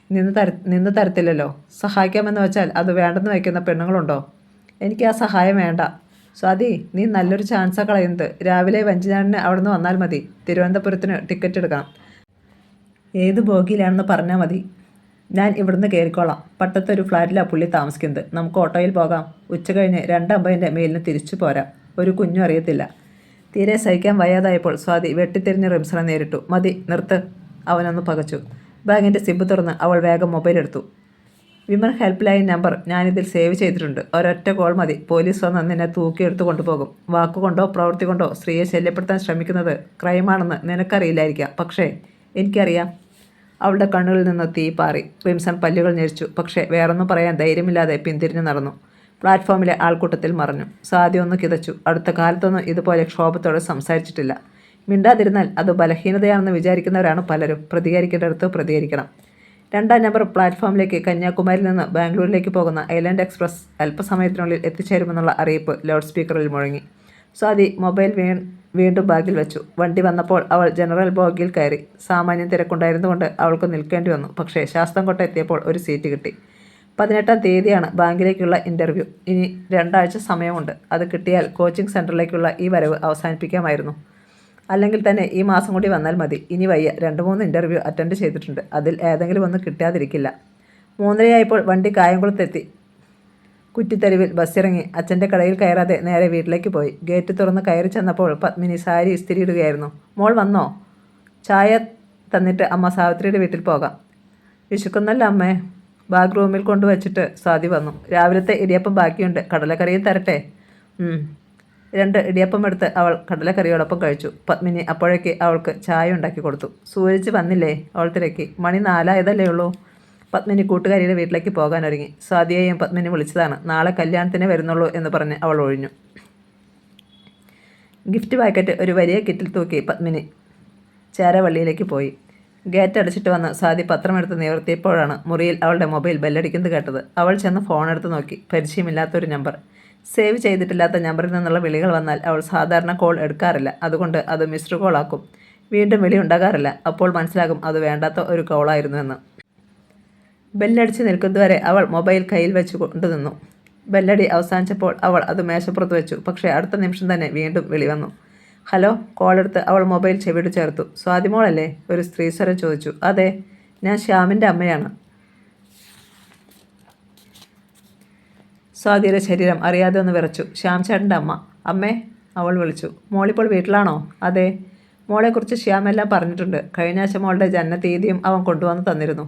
നിന്ന് തരത്തില്ലല്ലോ. സഹായിക്കാമെന്ന് വെച്ചാൽ അത് വേണ്ടെന്ന് വയ്ക്കുന്ന പെണ്ണുങ്ങളുണ്ടോ? എനിക്ക് ആ സഹായം വേണ്ട. സ്വാതി, നീ നല്ലൊരു ചാൻസാണ് കളയുന്നത്. രാവിലെ വഞ്ചിനാടിന് അവിടെ നിന്ന് വന്നാൽ മതി. തിരുവനന്തപുരത്തിന് ടിക്കറ്റ് എടുക്കണം. ഏത് ബോഗിയിലാണെന്ന് പറഞ്ഞാൽ മതി. ഞാൻ ഇവിടുന്ന് കയറിക്കോളാം. പട്ടത്തൊരു ഫ്ലാറ്റിലാണ് പുള്ളി താമസിക്കുന്നത്. നമുക്ക് ഓട്ടോയിൽ പോകാം. ഉച്ച കഴിഞ്ഞ് 2:50 മേലിന് തിരിച്ചു പോരാം. ഒരു കുഞ്ഞും അറിയത്തില്ല. തീരെ സഹിക്കാൻ വയ്യാതായപ്പോൾ സ്വാതി വെട്ടിത്തിരിഞ്ഞ് റിംസണെ നേരിട്ടു. മതി, നിർത്ത്. അവനൊന്ന് പകച്ചു. ബാഗിൻ്റെ സിബ് തുറന്ന് അവൾ വേഗം മൊബൈൽ എടുത്തു. വിമൻ ഹെൽപ്പ് ലൈൻ നമ്പർ ഞാനിതിൽ സേവ് ചെയ്തിട്ടുണ്ട്. ഒരൊറ്റ കോൾ മതി. പോലീസ് വന്ന് നിന്നെ തൂക്കിയെടുത്ത് കൊണ്ടുപോകും. വാക്കുകൊണ്ടോ പ്രവൃത്തി കൊണ്ടോ സ്ത്രീയെ ശല്യപ്പെടുത്താൻ ശ്രമിക്കുന്നത് ക്രൈമാണെന്ന് നിനക്കറിയില്ലായിരിക്കാം. പക്ഷേ എനിക്കറിയാം. അവളുടെ കണ്ണുകളിൽ നിന്ന് തീ പാറി. റിംസൺ പല്ലുകൾ ഞെരിച്ചു. പക്ഷേ വേറൊന്നും പറയാൻ ധൈര്യമില്ലാതെ പിന്തിരിഞ്ഞു നടന്നു. പ്ലാറ്റ്ഫോമിലെ ആൾക്കൂട്ടത്തിൽ മറഞ്ഞു. സാധ്യ ഒന്ന് കിതച്ചു. അടുത്ത കാലത്തൊന്നും ഇതുപോലെ ക്ഷോഭത്തോടെ സംസാരിച്ചിട്ടില്ല. മിണ്ടാതിരുന്നാൽ അത് ബലഹീനതയാണെന്ന് വിചാരിക്കുന്നവരാണ് പലരും. പ്രതികരിക്കേണ്ടടുത്ത് പ്രതികരിക്കണം. 2-ാം നമ്പർ പ്ലാറ്റ്ഫോമിലേക്ക് കന്യാകുമാരിയിൽ നിന്ന് ബാംഗ്ലൂരിലേക്ക് പോകുന്ന ഐലൻഡ് എക്സ്പ്രസ് അല്പസമയത്തിനുള്ളിൽ എത്തിച്ചേരുമെന്നുള്ള അറിയിപ്പ് ലൗഡ് സ്പീക്കറിൽ മുഴങ്ങി. സ്വാതി മൊബൈൽ വീണ്ടും ബാഗിൽ വെച്ചു. വണ്ടി വന്നപ്പോൾ അവൾ ജനറൽ ബോഗിയിൽ കയറി. സാമാന്യം തിരക്കുണ്ടായിരുന്നുകൊണ്ട് അവൾക്ക് നിൽക്കേണ്ടി വന്നു. പക്ഷേ ശാസ്താംകോട്ട എത്തിയപ്പോൾ ഒരു സീറ്റ് കിട്ടി. 18-ാം തീയതിയാണ് ബാങ്കിലേക്കുള്ള ഇൻ്റർവ്യൂ. ഇനി 2 ആഴ്ച സമയമുണ്ട്. അത് കിട്ടിയാൽ കോച്ചിങ് സെൻറ്ററിലേക്കുള്ള ഈ വരവ് അവസാനിപ്പിക്കാമായിരുന്നു. അല്ലെങ്കിൽ തന്നെ ഈ മാസം കൂടി വന്നാൽ മതി. ഇനി വയ്യ. 2-3 ഇൻ്റർവ്യൂ അറ്റൻഡ് ചെയ്തിട്ടുണ്ട്. അതിൽ ഏതെങ്കിലും ഒന്ന് കിട്ടാതിരിക്കില്ല. 3:30 വണ്ടി കായംകുളത്തെത്തി. കുറ്റിത്തെരുവിൽ ബസ്സിറങ്ങി അച്ഛൻ്റെ കടയിൽ കയറാതെ നേരെ വീട്ടിലേക്ക് പോയി. ഗേറ്റ് തുറന്ന് കയറി ചെന്നപ്പോൾ പത്മിനി സാരി ഇസ്തിരിയിടുകയായിരുന്നു. മോൾ വന്നോ? ചായ തന്നിട്ട് അമ്മ സാവിത്രിയുടെ വീട്ടിൽ പോകാം. വിശക്കുന്നല്ല അമ്മേ. ബാഗ് റൂമിൽ കൊണ്ടുവച്ചിട്ട് സ്വാതി വന്നു. രാവിലത്തെ ഇടിയപ്പം ബാക്കിയുണ്ട്. കടലക്കറിയും തരട്ടെ? 2 ഇടിയപ്പം എടുത്ത് അവൾ കടലക്കറിയോടൊപ്പം കഴിച്ചു. പത്മിനി അപ്പോഴേക്ക് അവൾക്ക് ചായ ഉണ്ടാക്കി കൊടുത്തു. സൂരജ് വന്നില്ലേ? അവൾ തിരക്കി. മണി 4 ആയതല്ലേ ഉള്ളൂ. പത്മിനി കൂട്ടുകാരിയുടെ വീട്ടിലേക്ക് പോകാൻ ഒരുങ്ങി. സ്വാതിയെയും പത്മിനി വിളിച്ചതാണ്. നാളെ കല്യാണത്തിനേ വരുന്നുള്ളൂ എന്ന് പറഞ്ഞ് അവൾ ഒഴിഞ്ഞു. ഗിഫ്റ്റ് പാക്കറ്റ് ഒരു വലിയ കിറ്റിൽ തൂക്കി പത്മിനി ചേരവള്ളിയിലേക്ക് പോയി. ഗേറ്റ് അടച്ചിട്ട് വന്ന് സ്വാതി പത്രമെടുത്ത് നിവർത്തിയപ്പോഴാണ് മുറിയിൽ അവളുടെ മൊബൈൽ ബെല്ലടിക്കുന്നത് കേട്ടത്. അവൾ ചെന്ന് ഫോണെടുത്ത് നോക്കി. പരിചയമില്ലാത്തൊരു നമ്പർ. സേവ് ചെയ്തിട്ടില്ലാത്ത നമ്പറിൽ നിന്നുള്ള വിളികൾ വന്നാൽ അവൾ സാധാരണ കോൾ എടുക്കാറില്ല. അതുകൊണ്ട് അത് മിസ്ഡ് കോൾ ആക്കും. വീണ്ടും വിളി ഉണ്ടാകാറില്ല. അപ്പോൾ മനസ്സിലാകും അത് വേണ്ടാത്ത ഒരു കോളായിരുന്നു എന്ന്. ബെല്ലടിച്ച് നിൽക്കുന്നതുവരെ അവൾ മൊബൈൽ കയ്യിൽ വെച്ച് കൊണ്ടുനിന്നു. ബെല്ലടി അവസാനിച്ചപ്പോൾ അവൾ അത് മേശപ്പുറത്ത് വെച്ചു. പക്ഷേ അടുത്ത നിമിഷം തന്നെ വീണ്ടും വിളി വന്നു. ഹലോ. കോളെടുത്ത് അവൾ മൊബൈൽ ചെവിയോട് ചേർത്തു. സ്വാതിമോളല്ലേ? ഒരു സ്ത്രീസ്വരം ചോദിച്ചു. അതെ, ഞാൻ ശ്യാമിൻ്റെ അമ്മയാണ്. സ്വാതിയുടെ ശരീരം അറിയാതെ ഒന്ന് വിറച്ചു. ശ്യാം ചേട്ടൻ്റെ അമ്മ. അമ്മേ, അവൾ വിളിച്ചു. മോളിപ്പോൾ വീട്ടിലാണോ? അതെ. മോളെക്കുറിച്ച് ശ്യാമെല്ലാം പറഞ്ഞിട്ടുണ്ട്. കഴിഞ്ഞ ആഴ്ച മോളുടെ ജനനത്തീയതിയും അവൻ കൊണ്ടുവന്ന് തന്നിരുന്നു.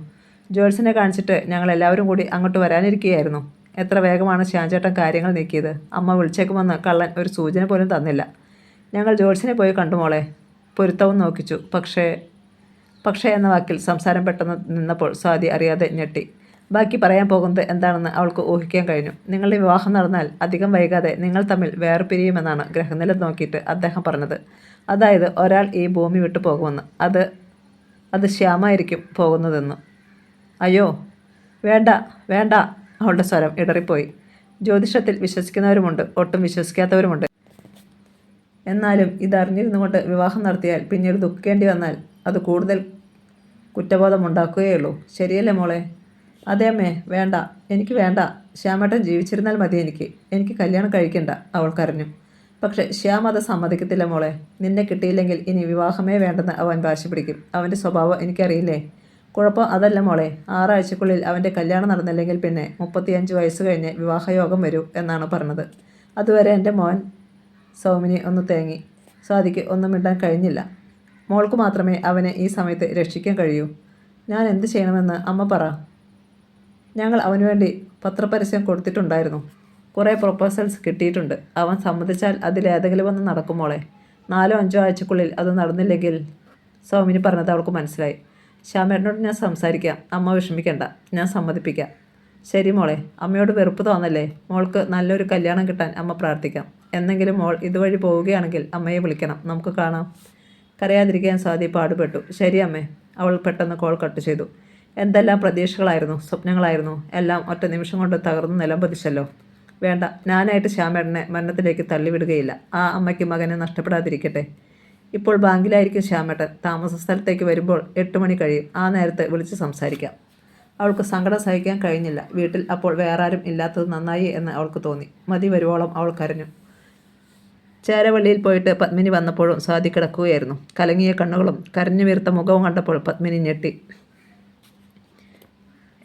ജോൾസിനെ കാണിച്ചിട്ട് ഞങ്ങളെല്ലാവരും കൂടി അങ്ങോട്ട് വരാനിരിക്കുകയായിരുന്നു. എത്ര വേഗമാണ് ശ്യാംചേട്ടൻ കാര്യങ്ങൾ നീക്കിയത്. അമ്മ വിളിച്ചേക്കുമെന്ന് കള്ളൻ ഒരു സൂചന പോലും തന്നില്ല. ഞങ്ങൾ ജോൾസിനെ പോയി കണ്ടു മോളെ. പൊരുത്തവും നോക്കിച്ചു. പക്ഷേ എന്ന വാക്കിൽ സംസാരം പെട്ടെന്ന് നിന്നപ്പോൾ സ്വാതി അറിയാതെ ഞെട്ടി. ബാക്കി പറയാൻ പോകുന്നത് എന്താണെന്ന് അവൾക്ക് ഊഹിക്കാൻ കഴിഞ്ഞു. നിങ്ങളുടെ വിവാഹം നടന്നാൽ അധികം വൈകാതെ നിങ്ങൾ തമ്മിൽ വേർപിരിയുമെന്നാണ് ഗ്രഹനില നോക്കിയിട്ട് അദ്ദേഹം പറഞ്ഞത്. അതായത് ഒരാൾ ഈ ഭൂമി വിട്ടു പോകുമെന്ന്. അത് ശ്യാമായിരിക്കും പോകുന്നതെന്ന്. അയ്യോ, വേണ്ട വേണ്ട. അവളുടെ സ്വരം ഇടറിപ്പോയി. ജ്യോതിഷത്തിൽ വിശ്വസിക്കുന്നവരുമുണ്ട്, ഒട്ടും വിശ്വസിക്കാത്തവരുമുണ്ട്. എന്നാലും ഇതറിഞ്ഞിരുന്നു കൊണ്ട് വിവാഹം നടത്തിയാൽ പിന്നീട് ദുഃഖിക്കേണ്ടി വന്നാൽ അത് കൂടുതൽ കുറ്റബോധം ഉണ്ടാക്കുകയുള്ളൂ. ശരിയല്ലേ മോളെ? അതേ അമ്മേ, വേണ്ട, എനിക്ക് വേണ്ട. ശ്യാമേട്ടൻ ജീവിച്ചിരുന്നാൽ മതി. എനിക്ക് കല്യാണം കഴിക്കണ്ട, അവൾ കരഞ്ഞു. പക്ഷെ ശ്യാം അത് സമ്മതിക്കത്തില്ല മോളെ. നിന്നെ കിട്ടിയില്ലെങ്കിൽ ഇനി വിവാഹമേ വേണ്ടെന്ന് അവൻ വാശി പിടിക്കും. അവൻ്റെ സ്വഭാവം എനിക്കറിയില്ലേ. കുഴപ്പം അതല്ല മോളെ. 6 ആഴ്ചക്കുള്ളിൽ അവൻ്റെ കല്യാണം നടന്നില്ലെങ്കിൽ പിന്നെ 35 വയസ്സ് കഴിഞ്ഞ് വിവാഹയോഗം വരൂ എന്നാണ് പറഞ്ഞത്. അതുവരെ എൻ്റെ മോൻ. സൗമിനി ഒന്ന് തേങ്ങി. സ്വാതിക്ക് ഒന്നും മിണ്ടാൻ കഴിഞ്ഞില്ല. മോൾക്ക് മാത്രമേ അവനെ ഈ സമയത്ത് രക്ഷിക്കാൻ കഴിയൂ. ഞാൻ എന്ത് ചെയ്യണമെന്ന് അമ്മ പറ. ഞങ്ങൾ അവന് വേണ്ടി പത്രപരസ്യം കൊടുത്തിട്ടുണ്ടായിരുന്നു. കുറേ പ്രൊപ്പോസൽസ് കിട്ടിയിട്ടുണ്ട്. അവൻ സമ്മതിച്ചാൽ അതിലേതെങ്കിലും ഒന്ന് നടക്കും മോളെ. 4-5 ആഴ്ചക്കുള്ളിൽ അത് നടന്നില്ലെങ്കിൽ. സൗമിനി പറഞ്ഞത് അവൾക്ക് മനസ്സിലായി. ശ്യാമേട്ടനോട് ഞാൻ സംസാരിക്കാം, അമ്മ വിഷമിക്കണ്ട, ഞാൻ സമ്മതിപ്പിക്കാം. ശരി മോളെ, അമ്മയോട് വെറുപ്പ് തോന്നല്ലേ. മോൾക്ക് നല്ലൊരു കല്യാണം കിട്ടാൻ അമ്മ പ്രാർത്ഥിക്കാം. എന്നെങ്കിലും മോൾ ഇതുവഴി പോവുകയാണെങ്കിൽ അമ്മയെ വിളിക്കണം, നമുക്ക് കാണാം. കരയാതിരിക്കാൻ സ്വാതി പാടുപെട്ടു. ശരി അമ്മേ. അവൾ പെട്ടെന്ന് കോൾ കട്ട് ചെയ്തു. എന്തെല്ലാം പ്രതീക്ഷകളായിരുന്നു, സ്വപ്നങ്ങളായിരുന്നു, എല്ലാം ഒറ്റ നിമിഷം കൊണ്ട് തകർന്നു നിലംപതിച്ചല്ലോ. വേണ്ട, ഞാനായിട്ട് ശ്യാമേട്ടനെ മരണത്തിലേക്ക് തള്ളിവിടുകയില്ല. ആ അമ്മയ്ക്ക് മകനെ നഷ്ടപ്പെടാതിരിക്കട്ടെ. ഇപ്പോൾ ബാങ്കിലായിരിക്കും ശ്യാമേട്ടൻ. താമസ സ്ഥലത്തേക്ക് വരുമ്പോൾ 8 മണി കഴിയും. ആ നേരത്തെ വിളിച്ച് സംസാരിക്കാം. അവൾക്ക് സങ്കടം സഹിക്കാൻ കഴിഞ്ഞില്ല. വീട്ടിൽ അപ്പോൾ വേറെ ആരും ഇല്ലാത്തത് നന്നായി എന്ന് അവൾക്ക് തോന്നി. മതി വരുവോളം അവൾ കരഞ്ഞു. ചേരവള്ളിയിൽ പോയിട്ട് പത്മിനി വന്നപ്പോഴും സ്വാതി കിടക്കുകയായിരുന്നു. കലങ്ങിയ കണ്ണുകളും കരഞ്ഞു വീർത്ത മുഖവും കണ്ടപ്പോൾ പത്മിനി ഞെട്ടി.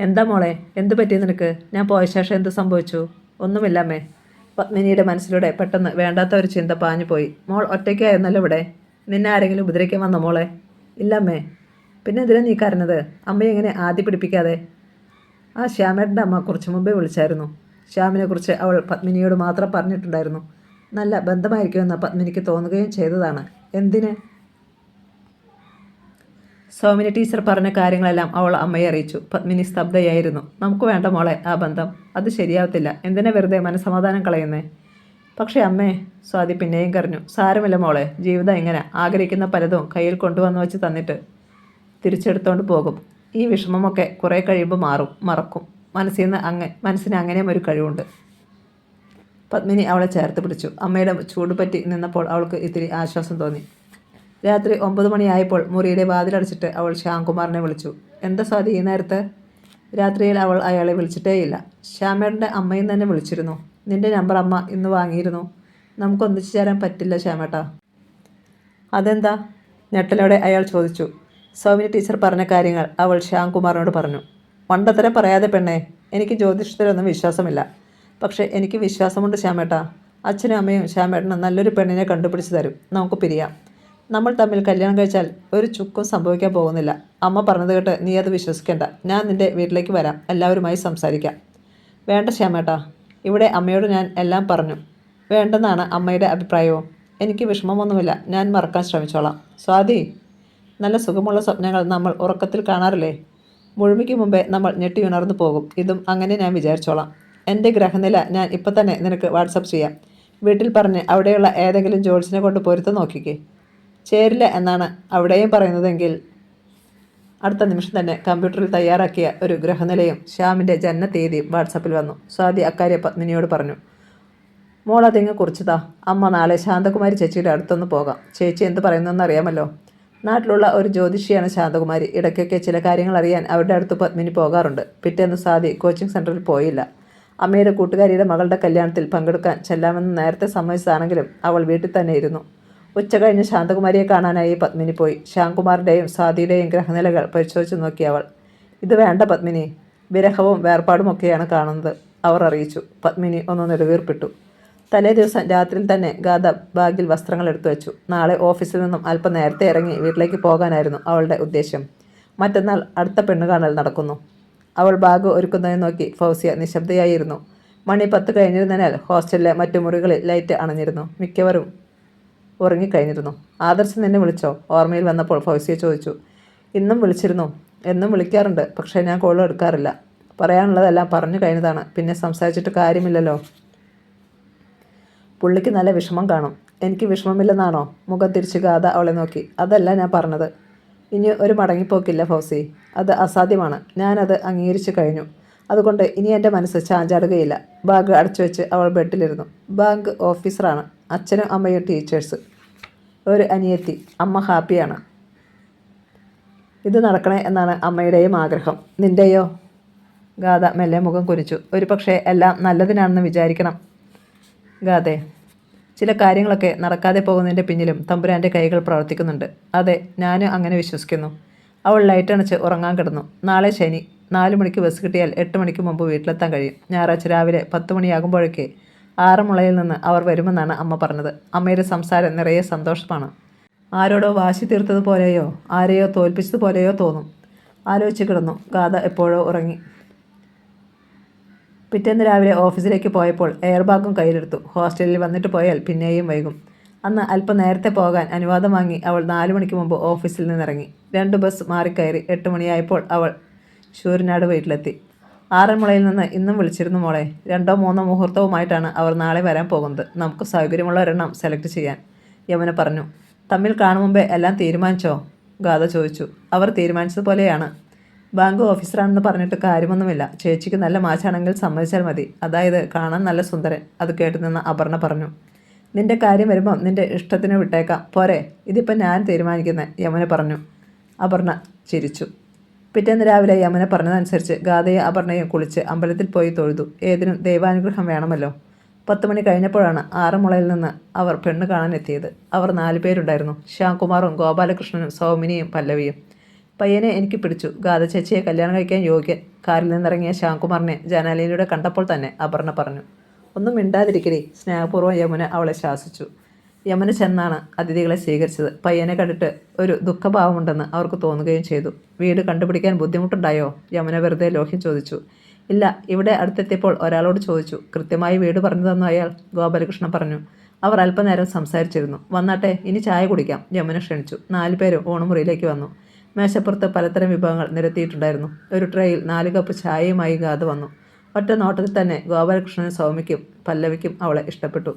എന്താ മോളെ, എന്തു പറ്റി നിനക്ക്? ഞാൻ പോയ ശേഷം എന്ത് സംഭവിച്ചു? ഒന്നുമില്ലമ്മേ. പത്മിനിയുടെ മനസ്സിലൂടെ പെട്ടെന്ന് വേണ്ടാത്ത ഒരു ചിന്ത പാഞ്ഞു പോയി. മോൾ ഒറ്റയ്ക്കായിരുന്നല്ലോ ഇവിടെ. നിന്നെ ആരെങ്കിലും ഉപദ്രവിക്കാൻ വന്നോ മോളെ? ഇല്ലമ്മേ. പിന്നെ എന്തിനാ നീ കരഞ്ഞത്? അമ്മയെ എങ്ങനെ ആദ്യ പിടിപ്പിക്കാതെ? ആ ശ്യാമേട്ടൻ്റെ അമ്മ കുറച്ച് മുമ്പേ വിളിച്ചായിരുന്നു. ശ്യാമിനെക്കുറിച്ച് അവൾ പത്മിനിയോട് മാത്രം പറഞ്ഞിട്ടുണ്ടായിരുന്നു. നല്ല ബന്ധമായിരിക്കുമെന്ന് പത്മിനിക്ക് തോന്നുകയും ചെയ്തതാണ്. എന്തിന്? സൗമിനി ടീച്ചർ പറഞ്ഞ കാര്യങ്ങളെല്ലാം അവൾ അമ്മയെ അറിയിച്ചു. പത്മിനി സ്തബ്ധയായിരുന്നു. നമുക്ക് വേണ്ട മോളെ ആ ബന്ധം. അത് ശരിയാവത്തില്ല. എന്തിനാ വെറുതെ മനസ്സമാധാനം കളയുന്നേ? പക്ഷേ അമ്മേ. സ്വാതി പിന്നെയും കരഞ്ഞു. സാരമില്ല മോളെ, ജീവിതം ഇങ്ങനെ ആഗ്രഹിക്കുന്ന പലതും കയ്യിൽ കൊണ്ടുവന്ന് വെച്ച് തന്നിട്ട് തിരിച്ചെടുത്തോണ്ട് പോകും. ഈ വിഷമമൊക്കെ കുറേ കഴിയുമ്പോൾ മറക്കും. മനസ്സിന് അങ്ങനെയും ഒരു കഴിവുണ്ട്. പത്മിനി അവളെ ചേർത്ത് പിടിച്ചു. അമ്മയുടെ ചൂട് പറ്റി നിന്നപ്പോൾ അവൾക്ക് ഇത്തിരി ആശ്വാസം തോന്നി. രാത്രി 9 മണിയായപ്പോൾ മുറിയുടെ വാതിലടച്ചിട്ട് അവൾ ശ്യാംകുമാറിനെ വിളിച്ചു. എന്താ സ്വാതി ഈ നേരത്ത്? രാത്രിയിൽ അവൾ അയാളെ വിളിച്ചിട്ടേയില്ല. ശ്യാമേട്ടൻ്റെ അമ്മയും തന്നെ വിളിച്ചിരുന്നു. നിന്റെ നമ്പർ അമ്മ ഇന്ന് വാങ്ങിയിരുന്നു. നമുക്ക് ഒന്നിച്ചു ചേരാൻ പറ്റില്ല ശ്യാമേട്ടാ. അതെന്താ? ഞെട്ടലോടെ അയാൾ ചോദിച്ചു. സൗമിനി ടീച്ചർ പറഞ്ഞ കാര്യങ്ങൾ അവൾ ശ്യാംകുമാറിനോട് പറഞ്ഞു. മണ്ടത്തരം പറയാതെ പെണ്ണേ, എനിക്ക് ജ്യോതിഷത്തിലൊന്നും വിശ്വാസമില്ല. പക്ഷേ എനിക്ക് വിശ്വാസമുണ്ട് ശ്യാമേട്ടാ. അച്ഛനും അമ്മയും ശ്യാമേട്ടന് നല്ലൊരു പെണ്ണിനെ കണ്ടുപിടിച്ച് തരും. നമുക്ക് പിരിയാം. നമ്മൾ തമ്മിൽ കല്യാണം കഴിച്ചാൽ ഒരു ചുക്കും സംഭവിക്കാൻ പോകുന്നില്ല. അമ്മ പറഞ്ഞത് കേട്ട് നീ അത് വിശ്വസിക്കേണ്ട. ഞാൻ നിൻ്റെ വീട്ടിലേക്ക് വരാം, എല്ലാവരുമായി സംസാരിക്കാം. വേണ്ട ശ്യാമേട്ടാ, ഇവിടെ അമ്മയോട് ഞാൻ എല്ലാം പറഞ്ഞു. വേണ്ടെന്നാണ് അമ്മയുടെ അഭിപ്രായവും. എനിക്ക് വിഷമമൊന്നുമില്ല, ഞാൻ മറക്കാൻ ശ്രമിച്ചോളാം. സ്വാതി, നല്ല സുഖമുള്ള സ്വപ്നങ്ങൾ നമ്മൾ ഉറക്കത്തിൽ കാണാറില്ലേ? മുഴുമിക്ക് മുമ്പേ നമ്മൾ ഞെട്ടി ഉണർന്നു പോകും. ഇതും അങ്ങനെ ഞാൻ വിചാരിച്ചോളാം. എൻ്റെ ഗ്രഹനില ഞാൻ ഇപ്പം തന്നെ നിനക്ക് വാട്സപ്പ് ചെയ്യാം. വീട്ടിൽ പറഞ്ഞ് അവിടെയുള്ള ഏതെങ്കിലും ജോൾസിനെ കൊണ്ട് പൊരുത്തം നോക്കിക്കേ. ചേരില്ല എന്നാണ് അവിടെയും പറയുന്നതെങ്കിൽ. അടുത്ത നിമിഷം തന്നെ കമ്പ്യൂട്ടറിൽ തയ്യാറാക്കിയ ഒരു ഗ്രഹനിലയും ശ്യാമിൻ്റെ ജനനത്തീയതിയും വാട്സപ്പിൽ വന്നു. സ്വാതി അക്കാര്യം പത്മിനിയോട് പറഞ്ഞു. മോൾ അതിങ്ങ് കുറിച്ചതാ. അമ്മ നാളെ ശാന്തകുമാരി ചേച്ചിയുടെ അടുത്തൊന്ന് പോകാം. ചേച്ചി എന്ത് പറയുന്നതെന്ന് അറിയാമല്ലോ. നാട്ടിലുള്ള ഒരു ജ്യോതിഷിയാണ് ശാന്തകുമാരി. ഇടയ്ക്കൊക്കെ ചില കാര്യങ്ങൾ അറിയാൻ അവരുടെ അടുത്ത് പത്മിനി പോകാറുണ്ട്. പിറ്റേന്ന് സ്വാതി കോച്ചിങ് സെൻറ്ററിൽ പോയില്ല. അമ്മയുടെ കൂട്ടുകാരിയുടെ മകളുടെ കല്യാണത്തിൽ പങ്കെടുക്കാൻ ചെല്ലാമെന്ന് നേരത്തെ സമ്മതിച്ചതാണെങ്കിലും അവൾ വീട്ടിൽ തന്നെ ഇരുന്നു. ഉച്ച കഴിഞ്ഞ് ശാന്തകുമാരിയെ കാണാനായി പത്മിനി പോയി. ശ്യാംകുമാറിൻ്റെയും സ്വാതിയുടെയും ഗ്രഹനിലകൾ പരിശോധിച്ച് നോക്കി അവൾ. ഇത് വേണ്ട പത്മിനി, വിരഹവും വേർപാടുമൊക്കെയാണ് കാണുന്നത്, അവർ അറിയിച്ചു. പത്മിനി ഒന്ന് നെടുവീർപ്പിട്ടു. തലേ ദിവസം രാത്രിയിൽ തന്നെ ഗാഥ ബാഗിൽ വസ്ത്രങ്ങൾ എടുത്തു വെച്ചു. നാളെ ഓഫീസിൽ നിന്നും അല്പം നേരത്തെ ഇറങ്ങി വീട്ടിലേക്ക് പോകാനായിരുന്നു അവളുടെ ഉദ്ദേശം. മറ്റന്നാൾ അടുത്ത പെണ്ണുകാണൽ നടക്കുന്നു. അവൾ ബാഗ് ഒരുക്കുന്നതിന് നോക്കി ഫൗസിയ നിശബ്ദയായിരുന്നു. മണി 10 കഴിഞ്ഞിരുന്നതിനാൽ ഹോസ്റ്റലിലെ മറ്റു മുറികളിൽ ലൈറ്റ് അണഞ്ഞിരുന്നു. മിക്കവരും ഉറങ്ങിക്കഴിഞ്ഞിരുന്നു. ആദർശ് നിന്നെ വിളിച്ചോ? ഓർമ്മയിൽ വന്നപ്പോൾ ഫൗസിയ ചോദിച്ചു. ഇന്നും വിളിച്ചിരുന്നു. എന്നും വിളിക്കാറുണ്ട്, പക്ഷേ ഞാൻ കോൾ എടുക്കാറില്ല. പറയാനുള്ളതെല്ലാം പറഞ്ഞു കഴിഞ്ഞതാണ്. പിന്നെ സംസാരിച്ചിട്ട് കാര്യമില്ലല്ലോ. പുള്ളിക്ക് നല്ല വിഷമം കാണും. എനിക്ക് വിഷമമില്ലെന്നാണോ? മുഖം തിരിച്ച് ഗാഥ അവളെ നോക്കി. അതല്ല ഞാൻ പറഞ്ഞത്. ഇനി ഒരു മടങ്ങിപ്പോക്കില്ല ഫൗസി. അത് അസാധ്യമാണ്. ഞാനത് അംഗീകരിച്ചു കഴിഞ്ഞു. അതുകൊണ്ട് ഇനി എൻ്റെ മനസ്സ് ചാഞ്ചാടുകയില്ല. ബാഗ് അടച്ചു വെച്ച് അവൾ ബെഡിലിരുന്നു. ബാങ്ക് ഓഫീസറാണ്. അച്ഛനും അമ്മയും ടീച്ചേഴ്സ്. ഒരു അനിയത്തി. അമ്മ ഹാപ്പിയാണ്. ഇത് നടക്കണേ എന്നാണ് അമ്മയുടെയും ആഗ്രഹം. നിൻ്റെയോ? ഗാഥ മെല്ലെ മുഖം കുനിച്ചു. ഒരു പക്ഷേ എല്ലാം നല്ലതിനാണെന്ന് വിചാരിക്കണം ഗാഥേ. ചില കാര്യങ്ങളൊക്കെ നടക്കാതെ പോകുന്നതിൻ്റെ പിന്നിലും തമ്പുരാൻ്റെ കൈകൾ പ്രവർത്തിക്കുന്നുണ്ട്. അതെ, ഞാനും അങ്ങനെ വിശ്വസിക്കുന്നു. അവൾ ലൈറ്റണച്ച് ഉറങ്ങാൻ കിടന്നു. നാളെ ശനി. 4 മണിക്ക് ബസ് കിട്ടിയാൽ 8 മണിക്ക് മുമ്പ് വീട്ടിലെത്താൻ കഴിയും. ഞായറാഴ്ച രാവിലെ 10 മണിയാകുമ്പോഴേക്ക് ആറന്മുളയിൽ നിന്ന് അവർ വരുമെന്നാണ് അമ്മ പറഞ്ഞത്. അമ്മയുടെ സംസാരം നിറയെ സന്തോഷമാണ്. ആരോടോ വാശി തീർത്തതുപോലെയോ ആരെയോ തോൽപ്പിച്ചതുപോലെയോ തോന്നും. ആലോചിച്ച് കിടന്നു. ഗാഥ എപ്പോഴോ ഉറങ്ങി. പിറ്റേന്ന് രാവിലെ ഓഫീസിലേക്ക് പോയപ്പോൾ എയർ ബാഗും കയ്യിലെടുത്തു. ഹോസ്റ്റലിൽ വന്നിട്ട് പോയാൽ പിന്നെയും വൈകും. അന്ന് അല്പം നേരത്തെ പോകാൻ അനുവാദം വാങ്ങി അവൾ 4 മണിക്ക് മുമ്പ് ഓഫീസിൽ നിന്നിറങ്ങി. 2 ബസ് മാറിക്കയറി 8 മണിയായപ്പോൾ അവൾ ശൂരനാട് വീട്ടിലെത്തി. ആറന്മുളയിൽ നിന്ന് ഇന്നും വിളിച്ചിരുന്നു മോളെ. 2ഓ 3ഓ മുഹൂർത്തവുമായിട്ടാണ് അവർ നാളെ വരാൻ പോകുന്നത്. നമുക്ക് സൗകര്യമുള്ള ഒരെണ്ണം സെലക്ട് ചെയ്യാൻ, യമുന പറഞ്ഞു. തമ്മിൽ കാണും മുമ്പേ എല്ലാം തീരുമാനിച്ചോ? ഗാഥ ചോദിച്ചു. അവർ തീരുമാനിച്ചതുപോലെയാണ്. ബാങ്ക് ഓഫീസറാണെന്ന് പറഞ്ഞിട്ട് കാര്യമൊന്നുമില്ല. ചേച്ചിക്ക് നല്ല മാച്ചാണെങ്കിൽ സമ്മതിച്ചാൽ മതി. അതായത് കാണാൻ നല്ല സുന്ദരൻ. അത് കേട്ടു നിന്ന് അപർണ പറഞ്ഞു. നിന്റെ കാര്യം വരുമ്പം നിന്റെ ഇഷ്ടത്തിന് വിട്ടേക്കാം, പോരെ? ഇതിപ്പം ഞാൻ തീരുമാനിക്കുന്നത്, യമുന പറഞ്ഞു. അപർണ ചിരിച്ചു. പിറ്റേന്ന് രാവിലെ യമുന പറഞ്ഞതനുസരിച്ച് ഗാഥയും അപർണയും കുളിച്ച് അമ്പലത്തിൽ പോയി തൊഴുതു. ഏതിനും ദൈവാനുഗ്രഹം വേണമല്ലോ. 10 മണി കഴിഞ്ഞപ്പോഴാണ് ആറന്മുളയിൽ നിന്ന് അവർ പെണ്ണ് കാണാൻ എത്തിയത്. അവർ 4 പേരുണ്ടായിരുന്നു. ശ്യാംകുമാറും ഗോപാലകൃഷ്ണനും സൗമിനിയും പല്ലവിയും. പയ്യനെ എനിക്ക് പിടിച്ചു. ഗാഥ ചേച്ചിയെ കല്യാണം കഴിക്കാൻ യോഗ്യൻ. കാറിൽ നിന്നിറങ്ങിയ ശ്യാംകുമാറിനെ ജനാലയിലൂടെ കണ്ടപ്പോൾ തന്നെ അപർണ പറഞ്ഞു. ഒന്നും മിണ്ടാതിരിക്കടി, സ്നേഹപൂർവ്വം യമുന അവളെ ശാസിച്ചു. യമുന ചെന്നാണ് അതിഥികളെ സ്വീകരിച്ചത്. പയ്യനെ കണ്ടിട്ട് ഒരു ദുഃഖഭാവമുണ്ടെന്ന് അവർക്ക് തോന്നുകയും ചെയ്തു. വീട് കണ്ടുപിടിക്കാൻ ബുദ്ധിമുട്ടുണ്ടായോ? യമുന വെറുതെ ലോഹ്യം ചോദിച്ചു. ഇല്ല, ഇവിടെ അടുത്തെത്തിയപ്പോൾ ഒരാളോട് ചോദിച്ചു. കൃത്യമായി വീട് പറഞ്ഞു തന്നു അയാൾ, ഗോപാലകൃഷ്ണൻ പറഞ്ഞു. അവർ അല്പനേരം സംസാരിച്ചിരുന്നു. വന്നാട്ടെ, ഇനി ചായ കുടിക്കാം, യമുന ക്ഷണിച്ചു. 4 പേരും ഊണുമുറിയിലേക്ക് വന്നു. മേശപ്പുറത്ത് പലതരം വിഭവങ്ങൾ നിരത്തിയിട്ടുണ്ടായിരുന്നു. ഒരു ട്രേയിൽ 4 കപ്പ് ചായയുമായി ഗാഥ വന്നു. ഒറ്റ നോട്ടത്തിൽ തന്നെ ഗോപാലകൃഷ്ണനും സൗമ്യയ്ക്കും പല്ലവിക്കും അവളെ ഇഷ്ടപ്പെട്ടു.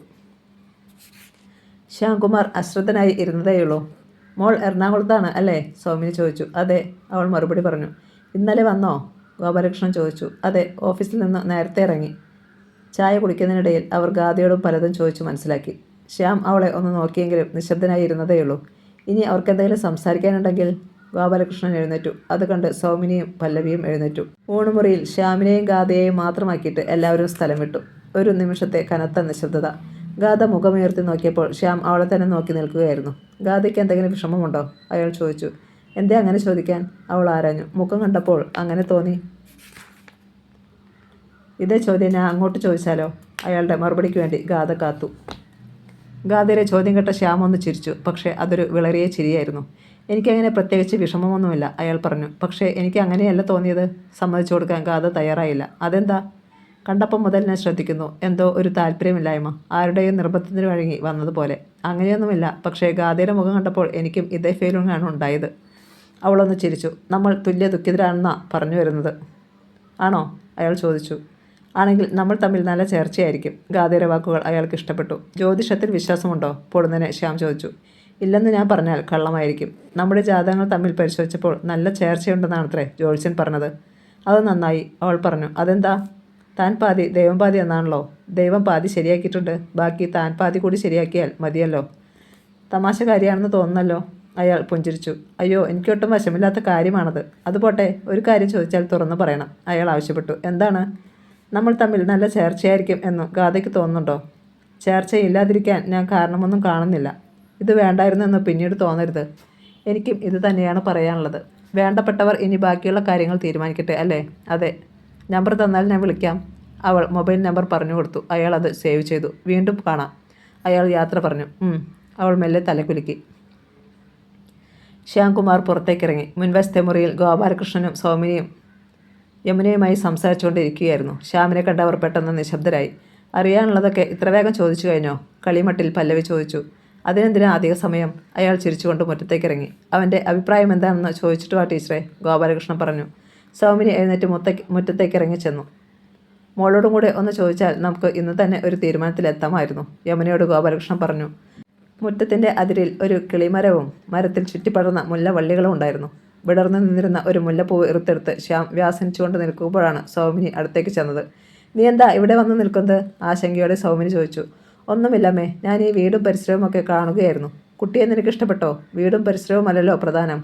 ശ്യാംകുമാർ അശ്രദ്ധനായി ഇരുന്നതേയുള്ളൂ. മോൾ എറണാകുളത്താണ് അല്ലേ? സൗമിനി ചോദിച്ചു. അതെ, അവൾ മറുപടി പറഞ്ഞു. ഇന്നലെ വന്നോ? ഗോപാലകൃഷ്ണൻ ചോദിച്ചു. അതെ, ഓഫീസിൽ നിന്ന് നേരത്തെ ഇറങ്ങി. ചായ കുടിക്കുന്നതിനിടയിൽ അവർ ഗാഥയോടും പലതും ചോദിച്ചു മനസ്സിലാക്കി. ശ്യാം അവളെ ഒന്ന് നോക്കിയെങ്കിലും നിശബ്ദനായി ഇരുന്നതേയുള്ളൂ. ഇനി അവർക്കെന്തെങ്കിലും സംസാരിക്കാനുണ്ടെങ്കിൽ. ഗോപാലകൃഷ്ണൻ എഴുന്നേറ്റു. അത് കണ്ട് സൗമിനിയും പല്ലവിയും എഴുന്നേറ്റു. ഊണുമുറിയിൽ ശ്യാമിനെയും ഗാഥയെയും മാത്രമാക്കിയിട്ട് എല്ലാവരും സ്ഥലം വിട്ടു. ഒരു നിമിഷത്തെ കനത്ത നിശബ്ദത. ഗാഥ മുഖമുയർത്തി നോക്കിയപ്പോൾ ശ്യാം അവളെ തന്നെ നോക്കി നിൽക്കുകയായിരുന്നു. ഗാഥയ്ക്ക് എന്തെങ്കിലും വിഷമമുണ്ടോ? അയാൾ ചോദിച്ചു. എന്തേ അങ്ങനെ ചോദിക്കാൻ? അവൾ ആരാഞ്ഞു. മുഖം കണ്ടപ്പോൾ അങ്ങനെ തോന്നി. ഇതേ ചോദ്യം ഞാൻ അങ്ങോട്ട് ചോദിച്ചാലോ? അയാളുടെ മറുപടിക്ക് വേണ്ടി ഗാഥ കാത്തു. ഗാഥയുടെ ചോദ്യം കേട്ട ശ്യാം ഒന്ന് ചിരിച്ചു. പക്ഷേ അതൊരു വിളറിയ ചിരിയായിരുന്നു. എനിക്കങ്ങനെ പ്രത്യേകിച്ച് വിഷമമൊന്നുമില്ല, അയാൾ പറഞ്ഞു. പക്ഷേ എനിക്ക് അങ്ങനെയല്ല തോന്നിയത്. സമ്മതിച്ചു കൊടുക്കാൻ ഗാഥ തയ്യാറായില്ല. അതെന്താ? കണ്ടപ്പം മുതൽ ഞാൻ ശ്രദ്ധിക്കുന്നു, എന്തോ ഒരു താല്പര്യമില്ലായ്മ, ആരുടെയും നിർബന്ധത്തിന് വഴങ്ങി വന്നതുപോലെ. അങ്ങനെയൊന്നുമില്ല. പക്ഷേ ഗാഥയുടെ മുഖം കണ്ടപ്പോൾ എനിക്കും ഇതേ ഫീലിംഗാണ് ഉണ്ടായത്. അവളൊന്ന് ചിരിച്ചു. നമ്മൾ തുല്യ ദുഃഖിതരാണെന്നാ പറഞ്ഞു വരുന്നത്. ആണോ? അയാൾ ചോദിച്ചു. ആണെങ്കിൽ നമ്മൾ തമ്മിൽ നല്ല ചേർച്ചയായിരിക്കും. ഗാഥയുടെ വാക്കുകൾ അയാൾക്ക് ഇഷ്ടപ്പെട്ടു. ജ്യോതിഷത്തിൽ വിശ്വാസമുണ്ടോ? പൊടുന്നനെ ശ്യാം ചോദിച്ചു. ഇല്ലെന്ന് ഞാൻ പറഞ്ഞാൽ കള്ളമായിരിക്കും. നമ്മുടെ ജാതകങ്ങൾ തമ്മിൽ പരിശോധിച്ചപ്പോൾ നല്ല ചേർച്ചയുണ്ടെന്നാണത്രേ ജ്യോത്സ്യൻ പറഞ്ഞത്. അത് നന്നായി, അവൾ പറഞ്ഞു. അതെന്താ? താൻ പാതി ദൈവം പാതി എന്നാണല്ലോ. ദൈവം പാതി ശരിയാക്കിയിട്ടുണ്ട്. ബാക്കി താൻ പാതി കൂടി ശരിയാക്കിയാൽ മതിയല്ലോ. തമാശകാരിയാണെന്ന് തോന്നുന്നല്ലോ. അയാൾ പുഞ്ചിരിച്ചു. അയ്യോ, എനിക്കൊട്ടും വശമില്ലാത്ത കാര്യമാണത്. അതുപോട്ടെ, ഒരു കാര്യം ചോദിച്ചാൽ തുറന്നു പറയണം, അയാൾ ആവശ്യപ്പെട്ടു. എന്താണ്? നമ്മൾ തമ്മിൽ നല്ല ചേർച്ചയായിരിക്കും എന്ന് ഗാഥയ്ക്ക് തോന്നുന്നുണ്ടോ? ചേർച്ചയില്ലാതിരിക്കാൻ ഞാൻ കാരണമൊന്നും കാണുന്നില്ല. ഇത് വേണ്ടായിരുന്നെന്ന് പിന്നീട് തോന്നരുത്. എനിക്കും ഇത് തന്നെയാണ് പറയാനുള്ളത്. വേണ്ടപ്പെട്ടവർ ഇനി ബാക്കിയുള്ള കാര്യങ്ങൾ തീരുമാനിക്കട്ടെ, അല്ലേ? അതെ. നമ്പർ തന്നാൽ ഞാൻ വിളിക്കാം. അവൾ മൊബൈൽ നമ്പർ പറഞ്ഞു കൊടുത്തു. അയാൾ അത് സേവ് ചെയ്തു. വീണ്ടും കാണാം, അയാൾ യാത്ര പറഞ്ഞു. അവൾ മെല്ലെ തലകുലുക്കി. ശ്യാംകുമാർ പുറത്തേക്കിറങ്ങി. മുൻവശത്തെ മുറിയിൽ ഗോപാലകൃഷ്ണനും സൗമിനിയും യമുനയുമായി സംസാരിച്ചുകൊണ്ടിരിക്കുകയായിരുന്നു. ശ്യാമിനെ കണ്ടവർ പെട്ടെന്ന് നിശബ്ദരായി. അറിയാനുള്ളതൊക്കെ ഇത്ര വേഗം ചോദിച്ചു കഴിഞ്ഞോ? കളിമട്ടിൽ പല്ലവി ചോദിച്ചു. അതിനെന്തിനാ അധിക സമയം? അയാൾ ചിരിച്ചുകൊണ്ട് മുറ്റത്തേക്കിറങ്ങി. അവൻ്റെ അഭിപ്രായം എന്താണെന്ന് ചോദിച്ചിട്ട് വാ ടീച്ചറെ, ഗോപാലകൃഷ്ണൻ പറഞ്ഞു. സൗമിനി എഴുന്നേറ്റ് മുറ്റത്തേക്ക് ഇറങ്ങി ചെന്നു. മോളോടും കൂടെ ഒന്ന് ചോദിച്ചാൽ നമുക്ക് ഇന്ന് തന്നെ ഒരു തീരുമാനത്തിലെത്താമായിരുന്നു, യമുനയോട് ഗോപാലകൃഷ്ണൻ പറഞ്ഞു. മുറ്റത്തിൻ്റെ അതിരിൽ ഒരു കിളിമരവും മരത്തിൽ ചുറ്റിപ്പടർന്ന മുല്ലവള്ളികളും ഉണ്ടായിരുന്നു. വിടർന്നു നിന്നിരുന്ന ഒരു മുല്ലപ്പൂവ് ഇറുത്തെടുത്ത് ശ്യാം വ്യാസനിച്ചുകൊണ്ട് നിൽക്കുമ്പോഴാണ് സൗമിനി അടുത്തേക്ക് ചെന്നത്. നീ എന്താ ഇവിടെ വന്ന് നിൽക്കുന്നത്? ആശങ്കയോടെ സൗമിനി ചോദിച്ചു. ഒന്നുമില്ലമ്മേ, ഞാൻ ഈ വീടും പരിസരവും ഒക്കെ കാണുകയായിരുന്നു. കുട്ടിയെ നിനക്ക് ഇഷ്ടപ്പെട്ടോ? വീടും പരിസരവും അല്ലല്ലോ പ്രധാനം.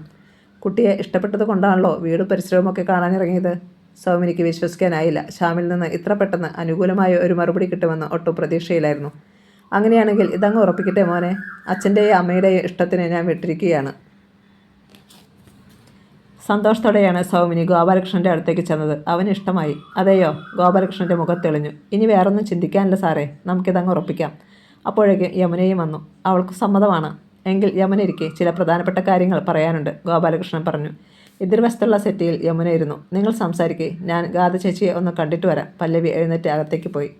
കുട്ടിയെ ഇഷ്ടപ്പെട്ടത് കൊണ്ടാണല്ലോ വീടും പരിസരവും ഒക്കെ കാണാനിറങ്ങിയത്. സൗമിനിക്ക് വിശ്വസിക്കാനായില്ല. ശ്യാമിൽ നിന്ന് ഇത്ര പെട്ടെന്ന് അനുകൂലമായ ഒരു മറുപടി കിട്ടുമെന്ന് ഒട്ടും പ്രതീക്ഷയിലായിരുന്നു. അങ്ങനെയാണെങ്കിൽ ഇതങ്ങ് ഉറപ്പിക്കട്ടെ മോനെ. അച്ഛൻ്റെയും അമ്മയുടെയും ഇഷ്ടത്തിന് ഞാൻ വിട്ടിരിക്കുകയാണ്. സന്തോഷത്തോടെയാണ് സൗമിനി ഗോപാലകൃഷ്ണൻ്റെ അടുത്തേക്ക് ചെന്നത്. അവന് ഇഷ്ടമായി. അതെയോ? ഗോപാലകൃഷ്ണൻ്റെ മുഖം തെളിഞ്ഞു. ഇനി വേറൊന്നും ചിന്തിക്കാനില്ല സാറേ, നമുക്കിതങ്ങ് ഉറപ്പിക്കാം. അപ്പോഴേക്ക് യമുനയും വന്നു. അവൾക്ക് സമ്മതമാണ്. എങ്കിൽ യമുന ഇരിക്കെ, ചില പ്രധാനപ്പെട്ട കാര്യങ്ങൾ പറയാനുണ്ട്, ഗോപാലകൃഷ്ണൻ പറഞ്ഞു. എതിർവശത്തുള്ള സെറ്റിയിൽ യമുന ഇരുന്നു. നിങ്ങൾ സംസാരിക്കേ, ഞാൻ ഗാഥ ചേച്ചിയെ ഒന്ന് കണ്ടിട്ട് വരാം. പല്ലവി എഴുന്നേറ്റ് അകത്തേക്ക് പോയി.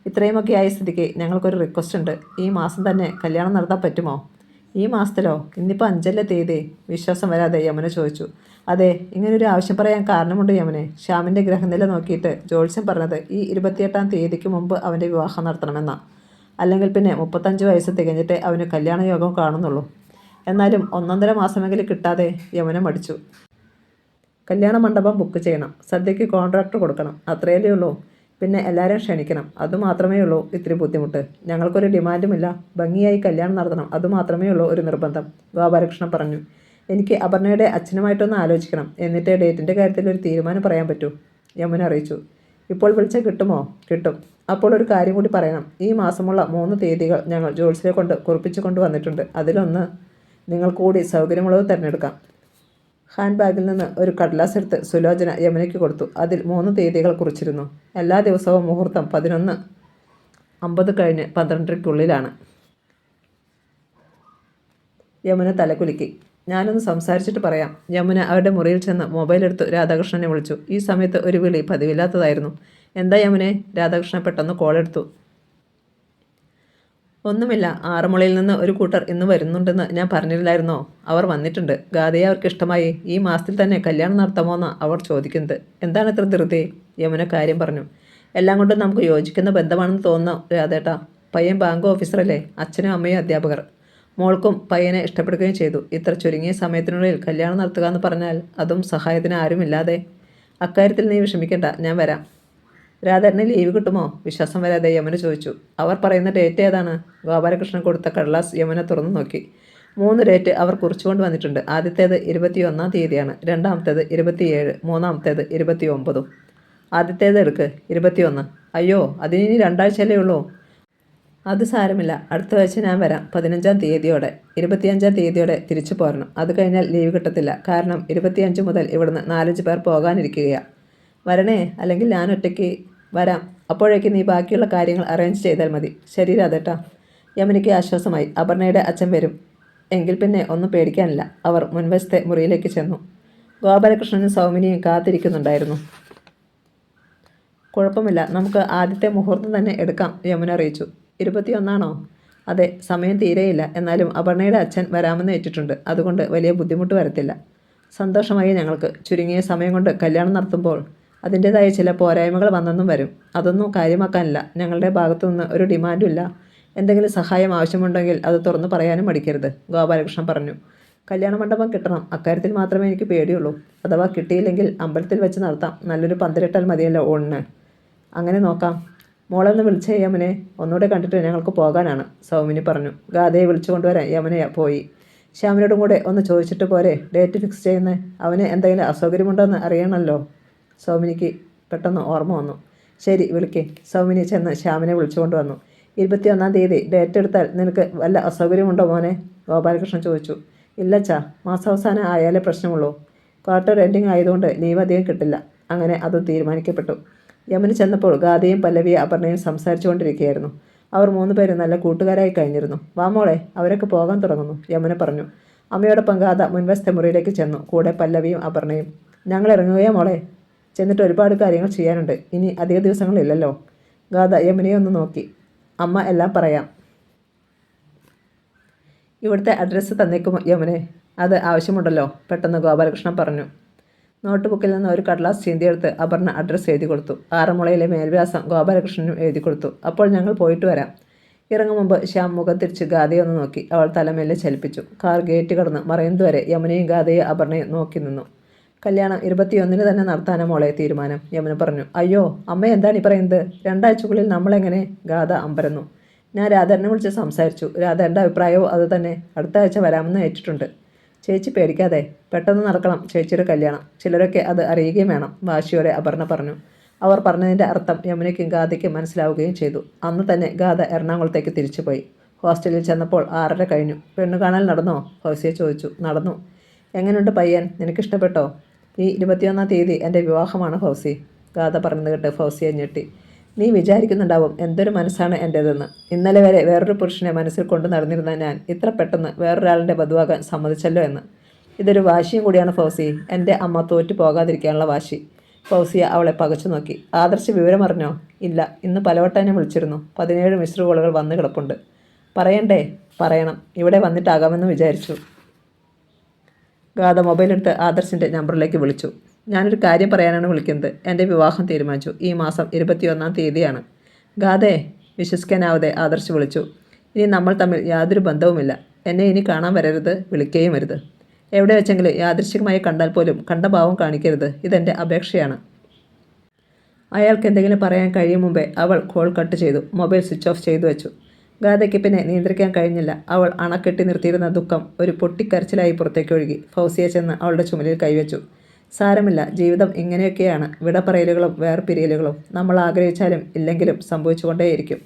ഇത്രയുമൊക്കെ ആയ സ്ഥിതിക്ക് ഞങ്ങൾക്കൊരു റിക്വസ്റ്റ് ഉണ്ട്. ഈ മാസം തന്നെ കല്യാണം നടത്താൻ പറ്റുമോ? ഈ മാസത്തിലോ? ഇന്നിപ്പോൾ 5 തീയതി. വിശ്വാസം വരാതെ യമുന ചോദിച്ചു. അതെ, ഇങ്ങനൊരു ആവശ്യം പറയാൻ കാരണമുണ്ട് യമുനെ. ശ്യാമിൻ്റെ ഗ്രഹനില നോക്കിയിട്ട് ജ്യോത്സ്യം പറഞ്ഞത് ഈ 28-ാം തീയതിക്ക് മുമ്പ് അവൻ്റെ വിവാഹം നടത്തണമെന്നാണ്. അല്ലെങ്കിൽ പിന്നെ 35 വയസ്സ് തികഞ്ഞിട്ടേ അവന് കല്യാണ യോഗം കാണുന്നുള്ളൂ. എന്നാലും 1.5 മാസമെങ്കിലും കിട്ടാതെ യമുന മടിച്ചു. കല്യാണ മണ്ഡപം ബുക്ക് ചെയ്യണം, സദ്യയ്ക്ക് കോൺട്രാക്ട് കൊടുക്കണം, അത്രയല്ലേ ഉള്ളൂ. പിന്നെ എല്ലാവരും ക്ഷണിക്കണം, അതുമാത്രമേ ഉള്ളൂ ഇത്തിരി ബുദ്ധിമുട്ട്. ഞങ്ങൾക്കൊരു ഡിമാൻഡുമില്ല, ഭംഗിയായി കല്യാണം നടത്തണം, അതുമാത്രമേ ഉള്ളൂ ഒരു നിർബന്ധം, ഗോപാലകൃഷ്ണൻ പറഞ്ഞു. എനിക്ക് അപർണയുടെ അച്ഛനുമായിട്ടൊന്ന് ആലോചിക്കണം, എന്നിട്ട് ഡേറ്റിൻ്റെ കാര്യത്തിൽ ഒരു തീരുമാനം പറയാൻ പറ്റൂ, യമുന അറിയിച്ചു. ഇപ്പോൾ വിളിച്ചാൽ കിട്ടുമോ? കിട്ടും. അപ്പോൾ ഒരു കാര്യം കൂടി പറയണം. ഈ മാസമുള്ള 3 തീയതികൾ ഞങ്ങൾ ജോത്സ്യരെ കൊണ്ട് കുറിപ്പിച്ചു കൊണ്ടുവന്നിട്ടുണ്ട്. അതിലൊന്ന് നിങ്ങൾ കൂടി സൗകര്യമുള്ളത് തിരഞ്ഞെടുക്കാം. ഹാൻഡ് ബാഗിൽ നിന്ന് ഒരു കടലാസ് എടുത്ത് സുലോചന യമുനയ്ക്ക് കൊടുത്തു. അതിൽ 3 തീയതികൾ കുറിച്ചിരുന്നു. എല്ലാ ദിവസവും മുഹൂർത്തം 11:50 കഴിഞ്ഞ് 12:00-ക്കുള്ളിലാണ്. യമുന തലകുലുക്കി. ഞാനൊന്ന് സംസാരിച്ചിട്ട് പറയാം. യമുന അവരുടെ മുറിയിൽ ചെന്ന് മൊബൈൽ എടുത്ത് രാധാകൃഷ്ണനെ വിളിച്ചു. ഈ സമയത്ത് ഒരു വിളി പതിവില്ലാത്തതായിരുന്നു. എന്താ യമുനെ? രാധാകൃഷ്ണൻ പെട്ടെന്ന് കോളെടുത്തു. ഒന്നുമില്ല, ആറന്മുളയിൽ നിന്ന് ഒരു കൂട്ടർ ഇന്ന് വരുന്നുണ്ടെന്ന് ഞാൻ പറഞ്ഞില്ലായിരുന്നോ? അവർ വന്നിട്ടുണ്ട്. ഗാഥയെ അവർക്ക് ഇഷ്ടമായി. ഈ മാസത്തിൽ തന്നെ കല്യാണം നടത്താമോന്നാണ് അവർ ചോദിക്കുന്നത്. എന്താണ് ഇത്ര ധൃതി? യമുന കാര്യം പറഞ്ഞു. എല്ലാം കൊണ്ടും നമുക്ക് യോജിക്കുന്ന ബന്ധമാണെന്ന് തോന്നുന്നു രാധേട്ടാ. പയ്യൻ ബാങ്ക് ഓഫീസറല്ലേ, അച്ഛനും അമ്മയും അധ്യാപകർ. മോൾക്കും പയ്യനെ ഇഷ്ടപ്പെടുകയും ചെയ്തു. ഇത്ര ചുരുങ്ങിയ സമയത്തിനുള്ളിൽ കല്യാണം നടത്തുക എന്ന് പറഞ്ഞാൽ, അതും സഹായത്തിന് ആരുമില്ലാതെ. അക്കാര്യത്തിൽ നീ വിഷമിക്കേണ്ട, ഞാൻ വരാം. രാധേട്ടന് ലീവ് കിട്ടുമോ? വിശ്വാസം വരാതെ യമുന ചോദിച്ചു. അവർ പറയുന്ന ഡേറ്റ് ഏതാണ്? ഗോപാലകൃഷ്ണൻ കൊടുത്ത കടലാസ് യമുന തുറന്നു നോക്കി. 3 ഡേറ്റ് അവർ കുറിച്ചുകൊണ്ട് വന്നിട്ടുണ്ട്. ആദ്യത്തേത് 21-ാം തീയതിയാണ്, രണ്ടാമത്തേത് 27, മൂന്നാമത്തേത് 29. ആദ്യത്തേത് എടുക്ക്, 21. അയ്യോ, അതിനി 2 ആഴ്ചയല്ലേ ഉള്ളൂ. അത് സാരമില്ല, അടുത്ത ആഴ്ച ഞാൻ വരാം. 15-ാം തീയതിയോടെ. 25-ാം തീയതിയോടെ തിരിച്ചു പോരണം. അത് കഴിഞ്ഞാൽ ലീവ് കിട്ടത്തില്ല. കാരണം 25 മുതൽ ഇവിടുന്ന് 4-5 പേർ പോകാനിരിക്കുകയാണ്. വരണേ, അല്ലെങ്കിൽ ഞാൻ ഒറ്റയ്ക്ക് വരാം. അപ്പോഴേക്ക് നീ ബാക്കിയുള്ള കാര്യങ്ങൾ അറേഞ്ച് ചെയ്താൽ മതി. ശരി രാധേട്ടാ. യമുനയ്ക്ക് ആശ്വാസമായി. അപർണയുടെ അച്ഛൻ വരും. എങ്കിൽ പിന്നെ ഒന്നും പേടിക്കാനില്ല. അവർ മുൻവശത്തെ മുറിയിലേക്ക് ചെന്നു. ഗോപാലകൃഷ്ണനും സൗമിനിയും കാത്തിരിക്കുന്നുണ്ടായിരുന്നു. കുഴപ്പമില്ല, നമുക്ക് ആദ്യത്തെ മുഹൂർത്തം തന്നെ എടുക്കാം, യമുന അറിയിച്ചു. 21ആണോ? അതെ, സമയം തീരെയില്ല. എന്നാലും അപർണയുടെ അച്ഛൻ വരാമെന്ന് ഏറ്റിട്ടുണ്ട്. അതുകൊണ്ട് വലിയ ബുദ്ധിമുട്ട് വരത്തില്ല. സന്തോഷമായി ഞങ്ങൾക്ക്. ചുരുങ്ങിയ സമയം കൊണ്ട് കല്യാണം നടത്തുമ്പോൾ അതിൻ്റേതായ ചില പോരായ്മകൾ വന്നെന്നും വരും. അതൊന്നും കാര്യമാക്കാനില്ല. ഞങ്ങളുടെ ഭാഗത്തുനിന്ന് ഒരു ഡിമാൻഡും ഇല്ല. എന്തെങ്കിലും സഹായം ആവശ്യമുണ്ടെങ്കിൽ അത് തുറന്നു പറയാനും മടിക്കരുത്, ഗോപാലകൃഷ്ണൻ പറഞ്ഞു. കല്യാണ മണ്ഡപം കിട്ടണം, അക്കാര്യത്തിൽ മാത്രമേ എനിക്ക് പേടിയുള്ളൂ. അഥവാ കിട്ടിയില്ലെങ്കിൽ അമ്പലത്തിൽ വെച്ച് നടത്താം. നല്ലൊരു പന്തലിട്ടാൽ മതിയല്ലോ ഊണിന്. അങ്ങനെ നോക്കാം. മോളെന്ന് വിളിച്ച യമുനെ, ഒന്നുകൂടെ കണ്ടിട്ട് ഞങ്ങൾക്ക് പോകാനാണ്, സൗമിനി പറഞ്ഞു. ഗാഥയെ വിളിച്ചു കൊണ്ടുവരാൻ യമുന പോയി. ശ്യാമിനോടും കൂടെ ഒന്ന് ചോദിച്ചിട്ട് പോരെ ഡേറ്റ് ഫിക്സ് ചെയ്യുന്നത്? അവന് എന്തെങ്കിലും അസൗകര്യമുണ്ടോ എന്ന് അറിയണമല്ലോ. സൗമിനിക്ക് പെട്ടെന്ന് ഓർമ്മ വന്നു. ശരി, വിളിക്കേ. സൗമിനി ചെന്ന് ശ്യാമിനെ വിളിച്ചു കൊണ്ടുവന്നു. 21-ാം തീയതി ഡേറ്റ് എടുത്താൽ നിനക്ക് വല്ല അസൗകര്യമുണ്ടോ മോനെ? ഗോപാലകൃഷ്ണൻ ചോദിച്ചു. ഇല്ലച്ചാ, മാസാവസാനം ആയാലേ പ്രശ്നമുള്ളൂ. ക്വാർട്ടർ എൻഡിങ് ആയതുകൊണ്ട് ലീവ് അധികം കിട്ടില്ല. അങ്ങനെ അതും തീരുമാനിക്കപ്പെട്ടു. യമുന ചെന്നപ്പോൾ ഗാഥയും പല്ലവിയും അപർണയും സംസാരിച്ചു കൊണ്ടിരിക്കുകയായിരുന്നു. അവർ 3 പേരും നല്ല കൂട്ടുകാരായി കഴിഞ്ഞിരുന്നു. വാ മോളെ, അവരൊക്കെ പോകാൻ തുടങ്ങുന്നു, യമുന പറഞ്ഞു. അമ്മയോടൊപ്പം ഗാഥ മുൻവശത്തെ മുറിയിലേക്ക് ചെന്നു. കൂടെ പല്ലവിയും അപർണയും. ഞങ്ങൾ ഇറങ്ങുകയോ മോളെ? ചെന്നിട്ട് ഒരുപാട് കാര്യങ്ങൾ ചെയ്യാനുണ്ട്. ഇനി അധിക ദിവസങ്ങളില്ലല്ലോ. ഗാഥ യമുനയെ ഒന്ന് നോക്കി. അമ്മ എല്ലാം പറയാം. ഇവിടുത്തെ അഡ്രസ്സ് തന്നേക്കുമോ യമുനെ? അത് ആവശ്യമുണ്ടല്ലോ, പെട്ടെന്ന് ഗോപാലകൃഷ്ണൻ പറഞ്ഞു. നോട്ട് ബുക്കിൽ നിന്ന് ഒരു കടലാസ് ചീന്തിയെടുത്ത് അപർണ അഡ്രസ്സ് എഴുതി കൊടുത്തു. ആറന്മുളയിലെ മേൽവിലാസം ഗോപാലകൃഷ്ണനും എഴുതി കൊടുത്തു. അപ്പോൾ ഞങ്ങൾ പോയിട്ട് വരാം. ഇറങ്ങും മുമ്പ് ശ്യാം മുഖം തിരിച്ച് ഗാഥയെ ഒന്ന് നോക്കി. അവൾ തലമേലെ ചലിപ്പിച്ചു. കാർ ഗേറ്റ് കടന്ന് മറയുന്നതുവരെ യമുനയും ഗാഥയെ അപർണയും നോക്കി നിന്നു. കല്യാണം 21-ന് തന്നെ നടത്താനാ മോളെ തീരുമാനം, യമുന പറഞ്ഞു. അയ്യോ അമ്മ, എന്താണ് ഈ പറയുന്നത്? 2 ആഴ്ചക്കുള്ളിൽ നമ്മളെങ്ങനെ? ഗാഥ അമ്പരന്നു. ഞാൻ രാധേട്ടനെ വിളിച്ച് സംസാരിച്ചു. രാധേട്ടൻ്റെ അഭിപ്രായവും അത് തന്നെ. അടുത്ത ആഴ്ച വരാമെന്ന് ഏറ്റിട്ടുണ്ട്. ചേച്ചി പേടിക്കാതെ, പെട്ടെന്ന് നടക്കണം ചേച്ചിയുടെ കല്യാണം. ചിലരൊക്കെ അത് അറിയുകയും വേണം, വാശിയോടെ അപർണ പറഞ്ഞു. അവർ പറഞ്ഞതിൻ്റെ അർത്ഥം യമുനയ്ക്കും ഗാഥയ്ക്കും മനസ്സിലാവുകയും ചെയ്തു. അന്ന് തന്നെ ഗാഥ എറണാകുളത്തേക്ക് തിരിച്ചുപോയി. ഹോസ്റ്റലിൽ ചെന്നപ്പോൾ 6:30 കഴിഞ്ഞു. പെണ്ണു കാണൽ നടന്നോ? ഫൗസിയ ചോദിച്ചു. നടന്നു. എങ്ങനെയുണ്ട് പയ്യൻ? നിനക്കിഷ്ടപ്പെട്ടോ? ഈ 21-ാം തീയതി എൻ്റെ വിവാഹമാണ് ഫൗസി. ഗാഥ പറഞ്ഞത് കേട്ട് ഫൗസിയ ഞെട്ടി. നീ വിചാരിക്കുന്നുണ്ടാവും എന്തൊരു മനസ്സാണ് എൻ്റേതെന്ന്. ഇന്നലെ വരെ വേറൊരു പുരുഷനെ മനസ്സിൽ കൊണ്ട് നടന്നിരുന്ന ഞാൻ ഇത്ര പെട്ടെന്ന് വേറൊരാളിൻ്റെ വധുവാകാൻ സമ്മതിച്ചല്ലോ എന്ന്. ഇതൊരു വാശിയും കൂടിയാണ് ഫൗസി, എൻ്റെ അമ്മ തോറ്റു പോകാതിരിക്കാനുള്ള വാശി. ഫൗസിയ അവളെ പകച്ചു നോക്കി. ആദർശ് വിവരമറിഞ്ഞോ? ഇല്ല, ഇന്ന് പലവട്ടം എന്നെ വിളിച്ചിരുന്നു. 17 മിസ്ഡ് കോളുകൾ വന്ന് കിടപ്പുണ്ട്. പറയണ്ടേ? പറയണം. ഇവിടെ വന്നിട്ടാകാമെന്ന് വിചാരിച്ചു. ഗാഥ മൊബൈലെടുത്ത് ആദർശിൻ്റെ നമ്പറിലേക്ക് വിളിച്ചു. ഞാനൊരു കാര്യം പറയാനാണ് വിളിക്കുന്നത്. എൻ്റെ വിവാഹം തീരുമാനിച്ചു. ഈ മാസം 21-ാം തീയതിയാണ്. ഗാഥേ, വിശ്വസിക്കാനാവാതെ ആദർശ് വിളിച്ചു. ഇനി നമ്മൾ തമ്മിൽ യാതൊരു ബന്ധവുമില്ല. എന്നെ ഇനി കാണാൻ വരരുത്, വിളിക്കുകയും വരുത്. എവിടെ വെച്ചെങ്കിലും യാദൃശ്ചികമായി കണ്ടാൽ പോലും കണ്ട ഭാവം കാണിക്കരുത്. ഇതെൻ്റെ അപേക്ഷയാണ്. അയാൾക്ക് എന്തെങ്കിലും പറയാൻ കഴിയും മുമ്പേ അവൾ കോൾ കട്ട് ചെയ്തു. മൊബൈൽ സ്വിച്ച് ഓഫ് ചെയ്തു വെച്ചു. ഗാഥയ്ക്ക് പിന്നെ നിയന്ത്രിക്കാൻ കഴിഞ്ഞില്ല. അവൾ അണക്കെട്ടി നിർത്തിയിരുന്ന ദുഃഖം ഒരു പൊട്ടിക്കരച്ചിലായി പുറത്തേക്ക് ഒഴുകി. ഫൗസിയ ചെന്ന് അവളുടെ ചുമലിൽ കൈവച്ചു. സാരമില്ല, ജീവിതം ഇങ്ങനെയൊക്കെയാണ്. വിടപറയലുകളും വേർപിരിയലുകളും നമ്മൾ ആഗ്രഹിച്ചാലും ഇല്ലെങ്കിലും സംഭവിച്ചുകൊണ്ടേയിരിക്കും.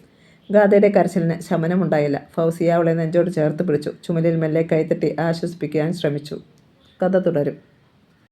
ഗാഥയുടെ കരച്ചിലിന് ശമനമുണ്ടായില്ല. ഫൗസിയ അവളെ നെഞ്ചോട് ചേർത്ത് പിടിച്ചു. ചുമലിൽ മെല്ലെ കൈത്തട്ടി ആശ്വസിപ്പിക്കാൻ ശ്രമിച്ചു. കഥ തുടരും.